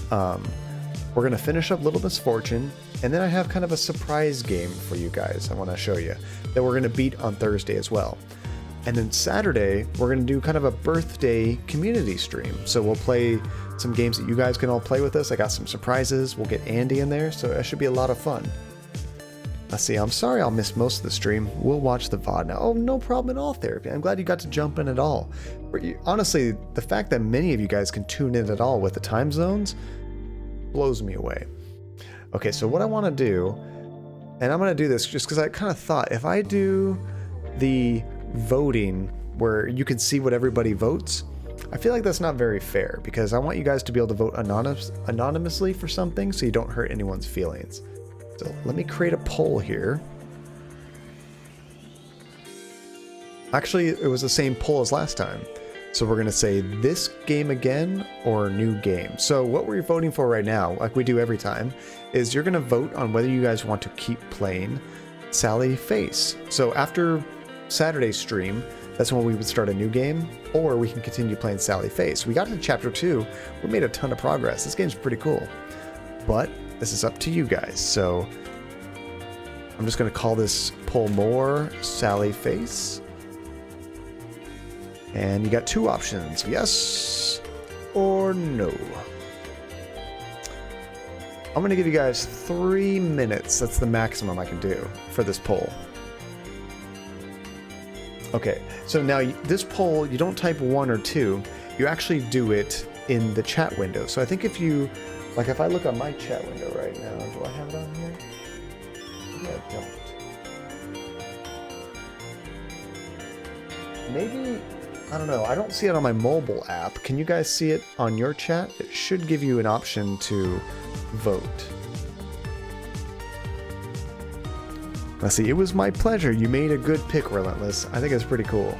We're going to finish up Little Misfortune, and then I have kind of a surprise game for you guys I want to show you that we're going to beat on Thursday as well. And then Saturday, we're going to do kind of a birthday community stream. So we'll play some games that you guys can all play with us. I got some surprises. We'll get Andy in there, so that should be a lot of fun. Let's see, I'm sorry I'll miss most of the stream. We'll watch the VOD now. Oh, no problem at all, Therapy. I'm glad you got to jump in at all. Honestly, the fact that many of you guys can tune in at all with the time zones blows me away. Okay, so what I want to do, and I'm going to do this just because I kind of thought, if I do the voting where you can see what everybody votes, I feel like that's not very fair, because I want you guys to be able to vote anonymously for something so you don't hurt anyone's feelings. So let me create a poll here. Actually, it was the same poll as last time. So we're going to say this game again or new game. So what we're voting for right now, like we do every time, is you're going to vote on whether you guys want to keep playing Sally Face. So after Saturday's stream, that's when we would start a new game, or we can continue playing Sally Face. We got to chapter 2. We made a ton of progress. This game's pretty cool. But this is up to you guys. So I'm just going to call this poll more Sally Face. And you got two options, yes or no. I'm going to give you guys 3 minutes. That's the maximum I can do for this poll. Okay, so now this poll, you don't type 1 or 2, you actually do it in the chat window. So I think if you, like if I look on my chat window right now, do I have it on here? Yeah, I don't. Maybe, I don't know, I don't see it on my mobile app. Can you guys see it on your chat? It should give you an option to vote. Let's see, it was my pleasure. You made a good pick, Relentless. I think it's pretty cool.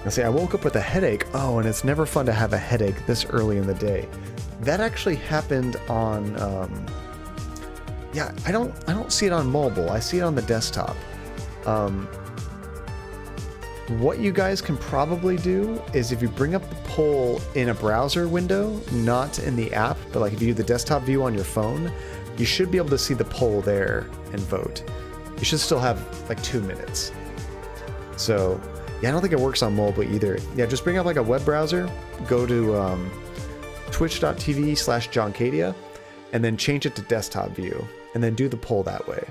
Let's see, I woke up with a headache. Oh, and it's never fun to have a headache this early in the day. That actually happened on, yeah, I don't see it on mobile. I see it on the desktop. What you guys can probably do is if you bring up the poll in a browser window, not in the app, but like if you do the desktop view on your phone, you should be able to see the poll there and vote. You should still have like 2 minutes. So yeah, I don't think it works on mobile either. Yeah, just bring up like a web browser, go to twitch.tv/JohnCadia, and then change it to desktop view, and then do the poll that way.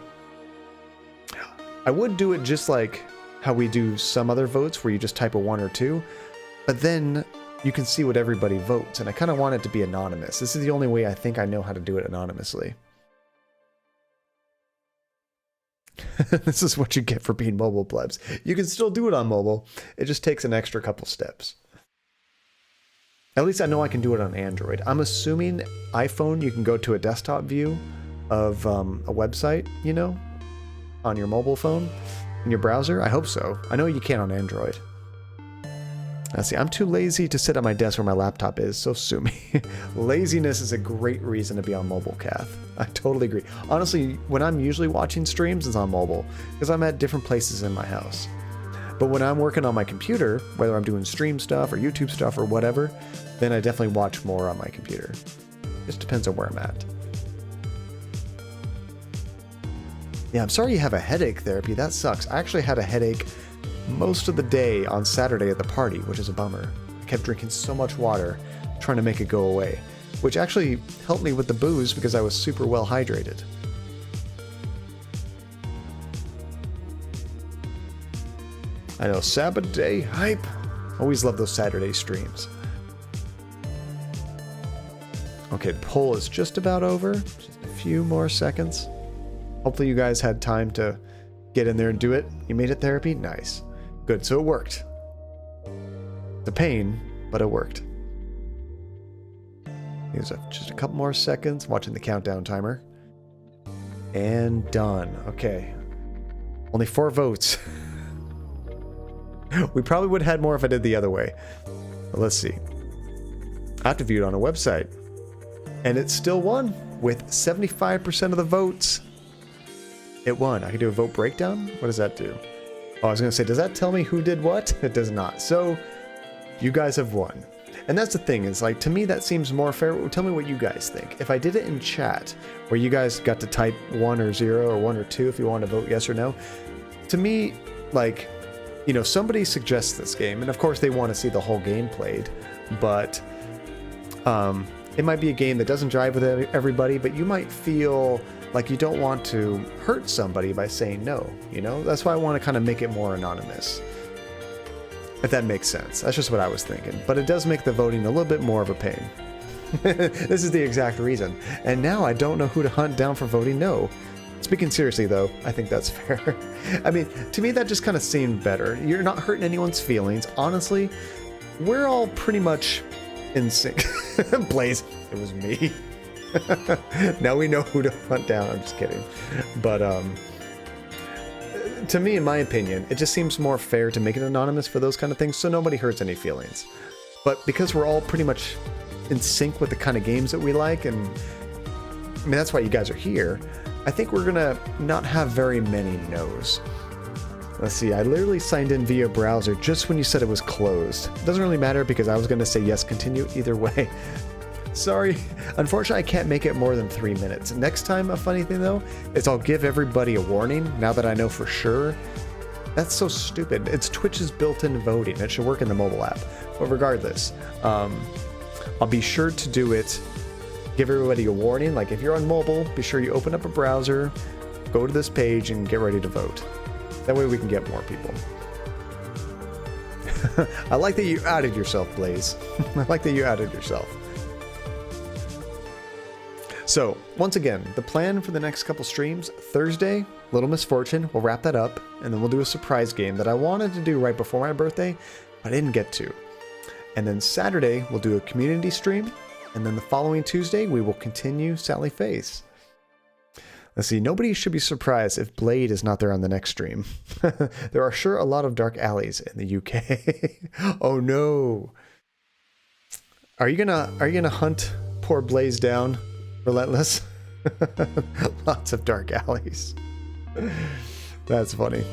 I would do it just like how we do some other votes where you just type a 1 or 2, but then you can see what everybody votes, and I kind of want it to be anonymous. This is the only way I think I know how to do it anonymously. This is what you get for being mobile plebs. You can still do it on mobile, it just takes an extra couple steps. At least I know I can do it on Android. I'm assuming iPhone you can go to a desktop view of a website, you know, on your mobile phone. In your browser? I hope so. I know you can on Android. Let's see, I'm too lazy to sit at my desk where my laptop is, so sue me. Laziness is a great reason to be on mobile, Kath. I totally agree. Honestly, when I'm usually watching streams, it's on mobile, because I'm at different places in my house. But when I'm working on my computer, whether I'm doing stream stuff or YouTube stuff or whatever, then I definitely watch more on my computer. Just depends on where I'm at. Yeah, I'm sorry you have a headache, Therapy. That sucks. I actually had a headache most of the day on Saturday at the party, which is a bummer. I kept drinking so much water, trying to make it go away, which actually helped me with the booze because I was super well hydrated. I know, Sabbath day hype. Always love those Saturday streams. Okay, the poll is just about over. Just a few more seconds. Hopefully you guys had time to get in there and do it. You made it, Therapy? Nice. Good, so it worked. It's a pain, but it worked. Here's just a couple more seconds, watching the countdown timer. And done. Okay. Only 4 votes. We probably would have had more if I did the other way. But let's see. I have to view it on a website. And it still won with 75% of the votes. It won. I can do a vote breakdown? What does that do? Oh, I was going to say, does that tell me who did what? It does not. So, you guys have won. And that's the thing, is like, to me that seems more fair. Tell me what you guys think. If I did it in chat, where you guys got to type 1 or 0 or 1 or 2 if you want to vote yes or no, to me, like, you know, somebody suggests this game, and of course they want to see the whole game played, but It might be a game that doesn't drive with everybody, but you might feel like you don't want to hurt somebody by saying no, you know? That's why I want to kind of make it more anonymous. If that makes sense. That's just what I was thinking. But it does make the voting a little bit more of a pain. This is the exact reason. And now I don't know who to hunt down for voting no. Speaking seriously, though, I think that's fair. I mean, to me, that just kind of seemed better. You're not hurting anyone's feelings. Honestly, we're all pretty much in sync. Blaze, it was me. Now we know who to hunt down. I'm just kidding. But, to me, in my opinion, it just seems more fair to make it anonymous for those kind of things so nobody hurts any feelings. But because we're all pretty much in sync with the kind of games that we like, and I mean, that's why you guys are here, I think we're gonna not have very many no's. Let's see, I literally signed in via browser just when you said it was closed. It doesn't really matter because I was gonna say yes, continue either way. Sorry, unfortunately I can't make it more than 3 minutes. Next time, a funny thing though, is I'll give everybody a warning now that I know for sure. That's so stupid. It's Twitch's built-in voting. It should work in the mobile app. But regardless, I'll be sure to do it. Give everybody a warning. Like if you're on mobile, be sure you open up a browser, go to this page, and get ready to vote. That way we can get more people. I like that you outed yourself, Blaze. I like that you outed yourself. So, once again, the plan for the next couple streams, Thursday, Little Misfortune, we'll wrap that up, and then we'll do a surprise game that I wanted to do right before my birthday, but I didn't get to. And then Saturday, we'll do a community stream, and then the following Tuesday, we will continue Sally Face. Let's see, nobody should be surprised if Blade is not there on the next stream. There are sure a lot of dark alleys in the UK. Oh no. Are you gonna hunt poor Blaze down? Relentless? Lots of dark alleys. That's funny.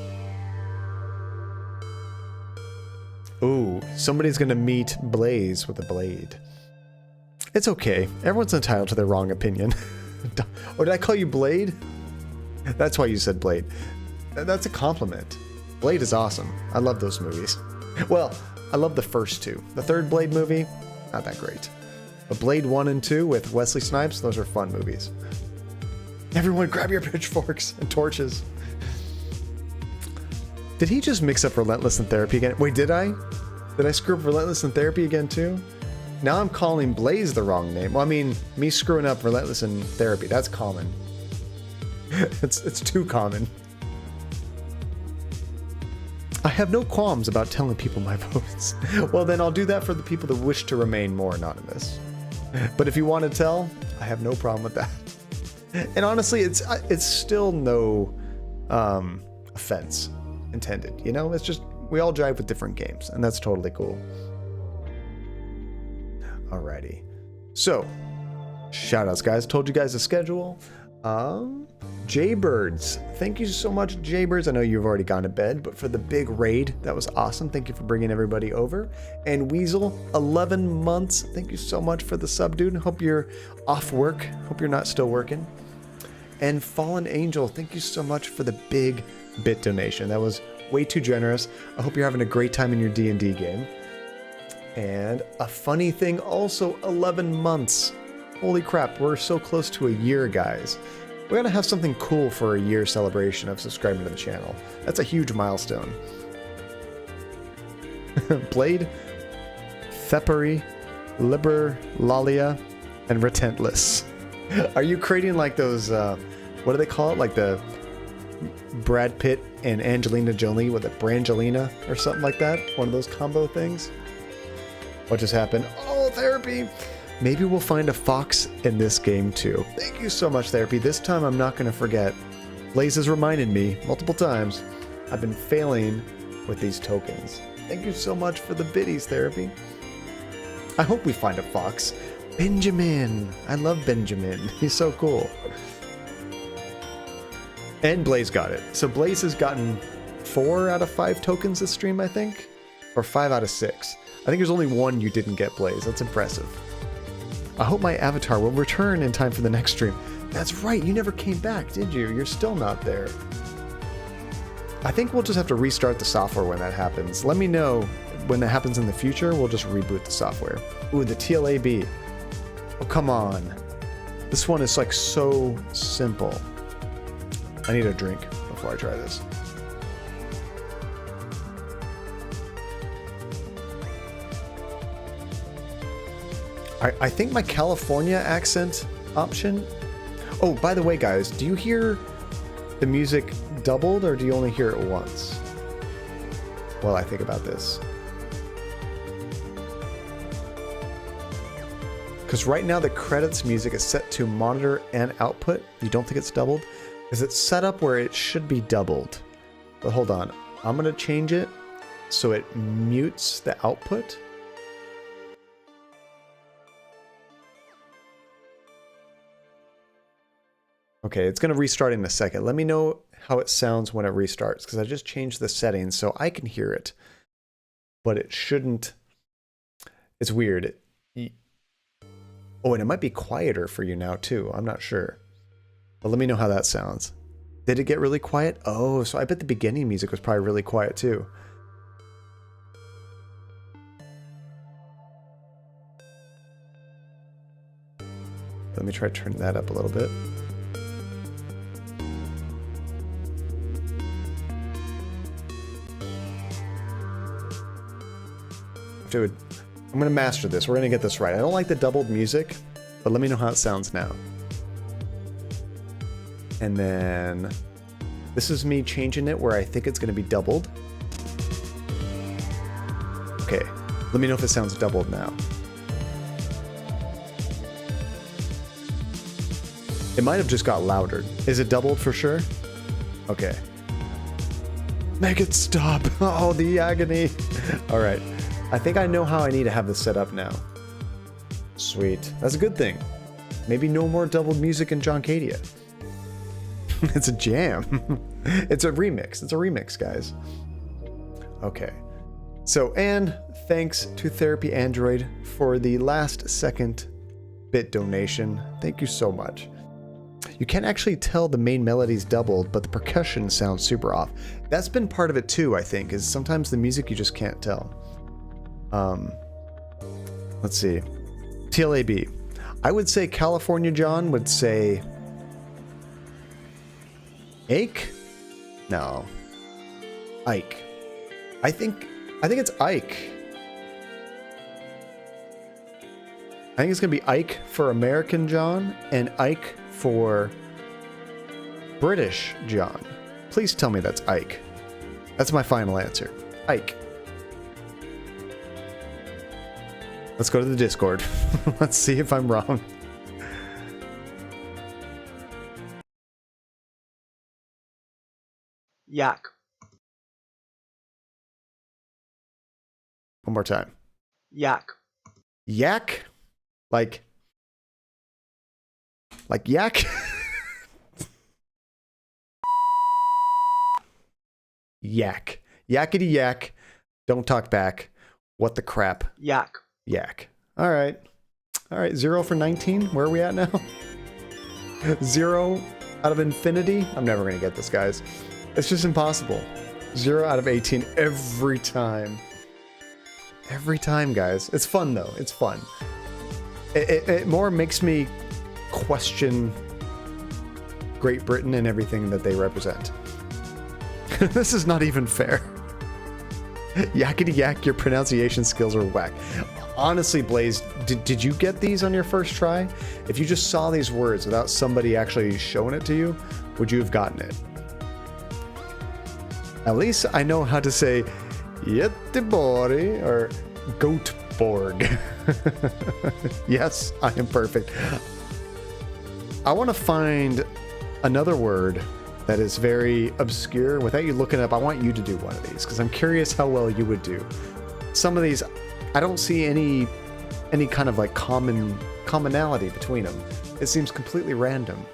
Ooh, somebody's gonna meet Blaze with a blade. It's okay. Everyone's entitled to their wrong opinion. Or did I call you Blade? That's why you said Blade. That's a compliment. Blade is awesome. I love those movies. Well, I love the first two. The third Blade movie, not that great. But Blade 1 and 2 with Wesley Snipes, those are fun movies. Everyone grab your pitchforks and torches. Did he just mix up Relentless and Therapy again? Wait, did I? Did I screw up Relentless and Therapy again too? Now I'm calling Blaze the wrong name. Well, I mean, me screwing up Relentless and Therapy, that's common. It's too common. I have no qualms about telling people my votes. Well, then I'll do that for the people that wish to remain more anonymous. But if you want to tell, I have no problem with that. And honestly, it's still no offense intended. You know, it's just we all drive with different games, and that's totally cool. Alrighty. So, shoutouts, guys. Told you guys the schedule. Jaybirds. Thank you so much, Jaybirds. I know you've already gone to bed, but for the big raid, that was awesome. Thank you for bringing everybody over. And Weasel, 11 months. Thank you so much for the sub, dude. Hope you're off work. Hope you're not still working. And Fallen Angel, thank you so much for the big bit donation. That was way too generous. I hope you're having a great time in your D&D game. And a funny thing also, 11 months. Holy crap, we're so close to a year, guys. We gotta have something cool for a year celebration of subscribing to the channel. That's a huge milestone. Blade, Theppery, Liberlalia, and Retentless. Are you creating like those, what do they call it? Like the Brad Pitt and Angelina Jolie with a Brangelina or something like that? One of those combo things? What just happened? Oh, Therapy! Maybe we'll find a fox in this game too. Thank you so much, Therapy. This time I'm not going to forget. Blaze has reminded me multiple times I've been failing with these tokens. Thank you so much for the biddies, Therapy. I hope we find a fox. Benjamin! I love Benjamin. He's so cool. And Blaze got it. So Blaze has gotten 4 out of 5 tokens this stream, I think? Or 5 out of 6. I think there's only 1 you didn't get, Blaze. That's impressive. I hope my avatar will return in time for the next stream. That's right, you never came back, did you? You're still not there. I think we'll just have to restart the software when that happens. Let me know when that happens in the future. We'll just reboot the software. Ooh, the TLAB. Oh, come on. This one is like so simple. I need a drink before I try this. I think my California accent option... Oh, by the way, guys, do you hear the music doubled or do you only hear it once? Well, I think about this. Because right now the credits music is set to monitor and output. You don't think it's doubled? Because it's set up where it should be doubled. But hold on. I'm going to change it so it mutes the output. Okay, it's going to restart in a second. Let me know how it sounds when it restarts, because I just changed the settings so I can hear it. But it shouldn't... It's weird. Oh, and it might be quieter for you now, too. I'm not sure. But let me know how that sounds. Did it get really quiet? Oh, so I bet the beginning music was probably really quiet, too. Let me try to turn that up a little bit. Dude, I'm going to master this. We're going to get this right. I don't like the doubled music, but let me know how it sounds now. And then this is me changing it where I think it's going to be doubled. Okay, let me know if it sounds doubled now. It might have just got louder. Is it doubled for sure? Okay. Make it stop. Oh, the agony. All right. I think I know how I need to have this set up now. Sweet. That's a good thing. Maybe no more doubled music in Johncadia. It's a jam. It's a remix. It's a remix, guys. Okay. So, and thanks to Therapy Android for the last second bit donation. Thank you so much. You can't actually tell the main melody's doubled, but the percussion sounds super off. That's been part of it too, I think, is sometimes the music you just can't tell. Let's see. TLAB. I would say California John would say Ike? No. Ike. I think it's Ike. I think it's gonna be Ike for American John and Ike for British John. Please tell me that's Ike. That's my final answer. Ike. Let's go to the Discord. Let's see if I'm wrong. Yak. One more time. Yak. Yak? Like yak? Yak. Yakety yak. Don't talk back. What the crap? Yak. Yak. All right. 0 for 19. Where are we at now? 0 out of infinity. I'm never going to get this, guys. It's just impossible. 0 out of 18 every time. Every time, guys. It's fun, though. It's fun. It more makes me question Great Britain and everything that they represent. This is not even fair. Yakety yak, your pronunciation skills are whack. Honestly, Blaze, did you get these on your first try? If you just saw these words without somebody actually showing it to you, would you have gotten it? At least I know how to say Göteborg or Goatborg. Yes, I am perfect. I want to find another word that is very obscure. Without you looking up, I want you to do one of these because I'm curious how well you would do. Some of these, I don't see any kind of like commonality between them. It seems completely random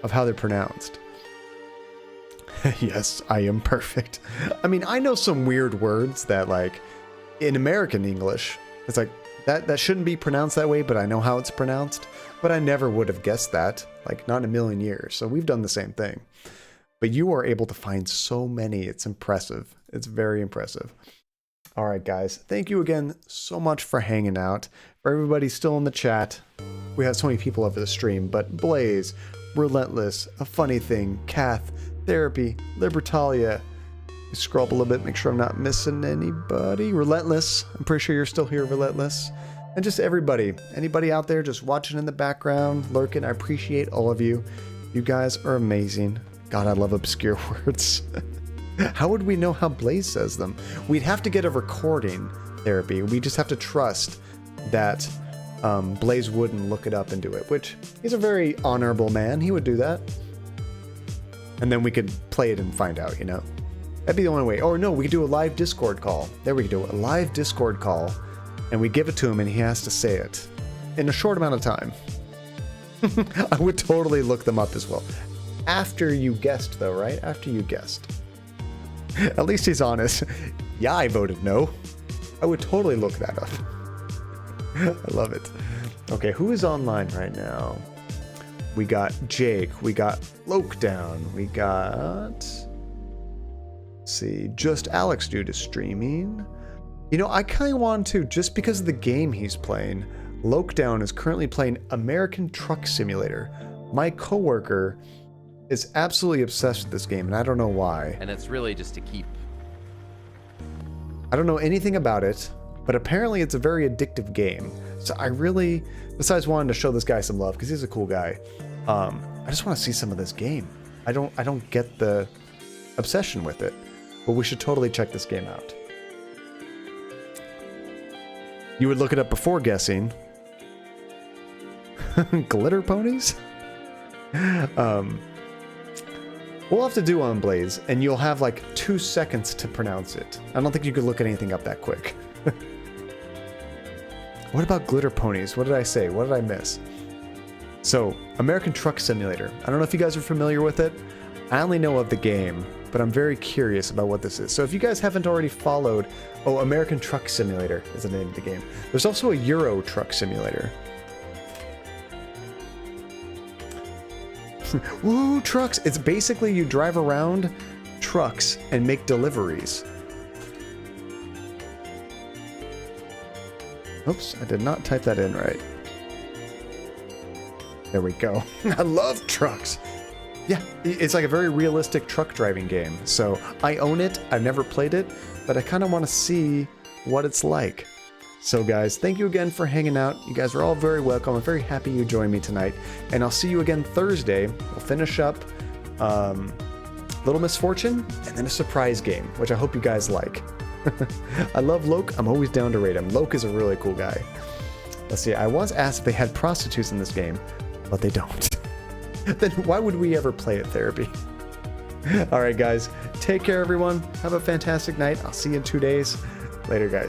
of how they're pronounced. Yes, I am perfect. I mean, I know some weird words that like in American English, it's like that shouldn't be pronounced that way, but I know how it's pronounced. But I never would have guessed that, like not in a million years. So we've done the same thing. But you are able to find so many. It's impressive. It's very impressive. All right, guys. Thank you again so much for hanging out. For everybody still in the chat, we have so many people over the stream, but Blaze, Relentless, A Funny Thing, Kath, Therapy, Libertalia. Scroll up a little bit, make sure I'm not missing anybody. Relentless, I'm pretty sure you're still here, Relentless. And just everybody, anybody out there just watching in the background, lurking, I appreciate all of you. You guys are amazing. God, I love obscure words. How would we know how Blaze says them? We'd have to get a recording, Therapy. We just have to trust that Blaze wouldn't look it up and do it, which he's a very honorable man. He would do that. And then we could play it and find out, you know? That'd be the only way. Or no, we could do a live Discord call. There we could do it. A live Discord call. And we give it to him and he has to say it in a short amount of time. I would totally look them up as well. After you guessed, though, right? After you guessed. At least he's honest. Yeah, I voted no. I would totally look that up. I love it. Okay, who is online right now? We got Jake. We got Lokedown. We got... Let's see. Just Alex Dude is streaming. You know, I kind of want to, just because of the game he's playing. Lokedown is currently playing American Truck Simulator. My coworker is absolutely obsessed with this game, and I don't know why. And it's really just to keep... I don't know anything about it, but apparently it's a very addictive game. So I really, besides wanting to show this guy some love, because he's a cool guy, I just want to see some of this game. I don't get the obsession with it, but we should totally check this game out. You would look it up before guessing. Glitter ponies? We'll have to do on Blaze, and you'll have like 2 seconds to pronounce it. I don't think you could look at anything up that quick. What about glitter ponies? What did I say? What did I miss? So, American Truck Simulator. I don't know if you guys are familiar with it. I only know of the game, but I'm very curious about what this is. So if you guys haven't already followed... Oh, American Truck Simulator is the name of the game. There's also a Euro Truck Simulator. Woo, trucks! It's basically you drive around trucks and make deliveries. Oops, I did not type that in right. There we go. I love trucks! Yeah, it's like a very realistic truck driving game. So I own it, I've never played it, but I kind of want to see what it's like. So guys, thank you again for hanging out. You guys are all very welcome. I'm very happy you joined me tonight. And I'll see you again Thursday. We'll finish up Little Misfortune and then a surprise game, which I hope you guys like. I love Loke. I'm always down to rate him. Loke is a really cool guy. Let's see. I once asked if they had prostitutes in this game, but they don't. Then why would we ever play it, Therapy? All right, guys. Take care, everyone. Have a fantastic night. I'll see you in 2 days. Later, guys.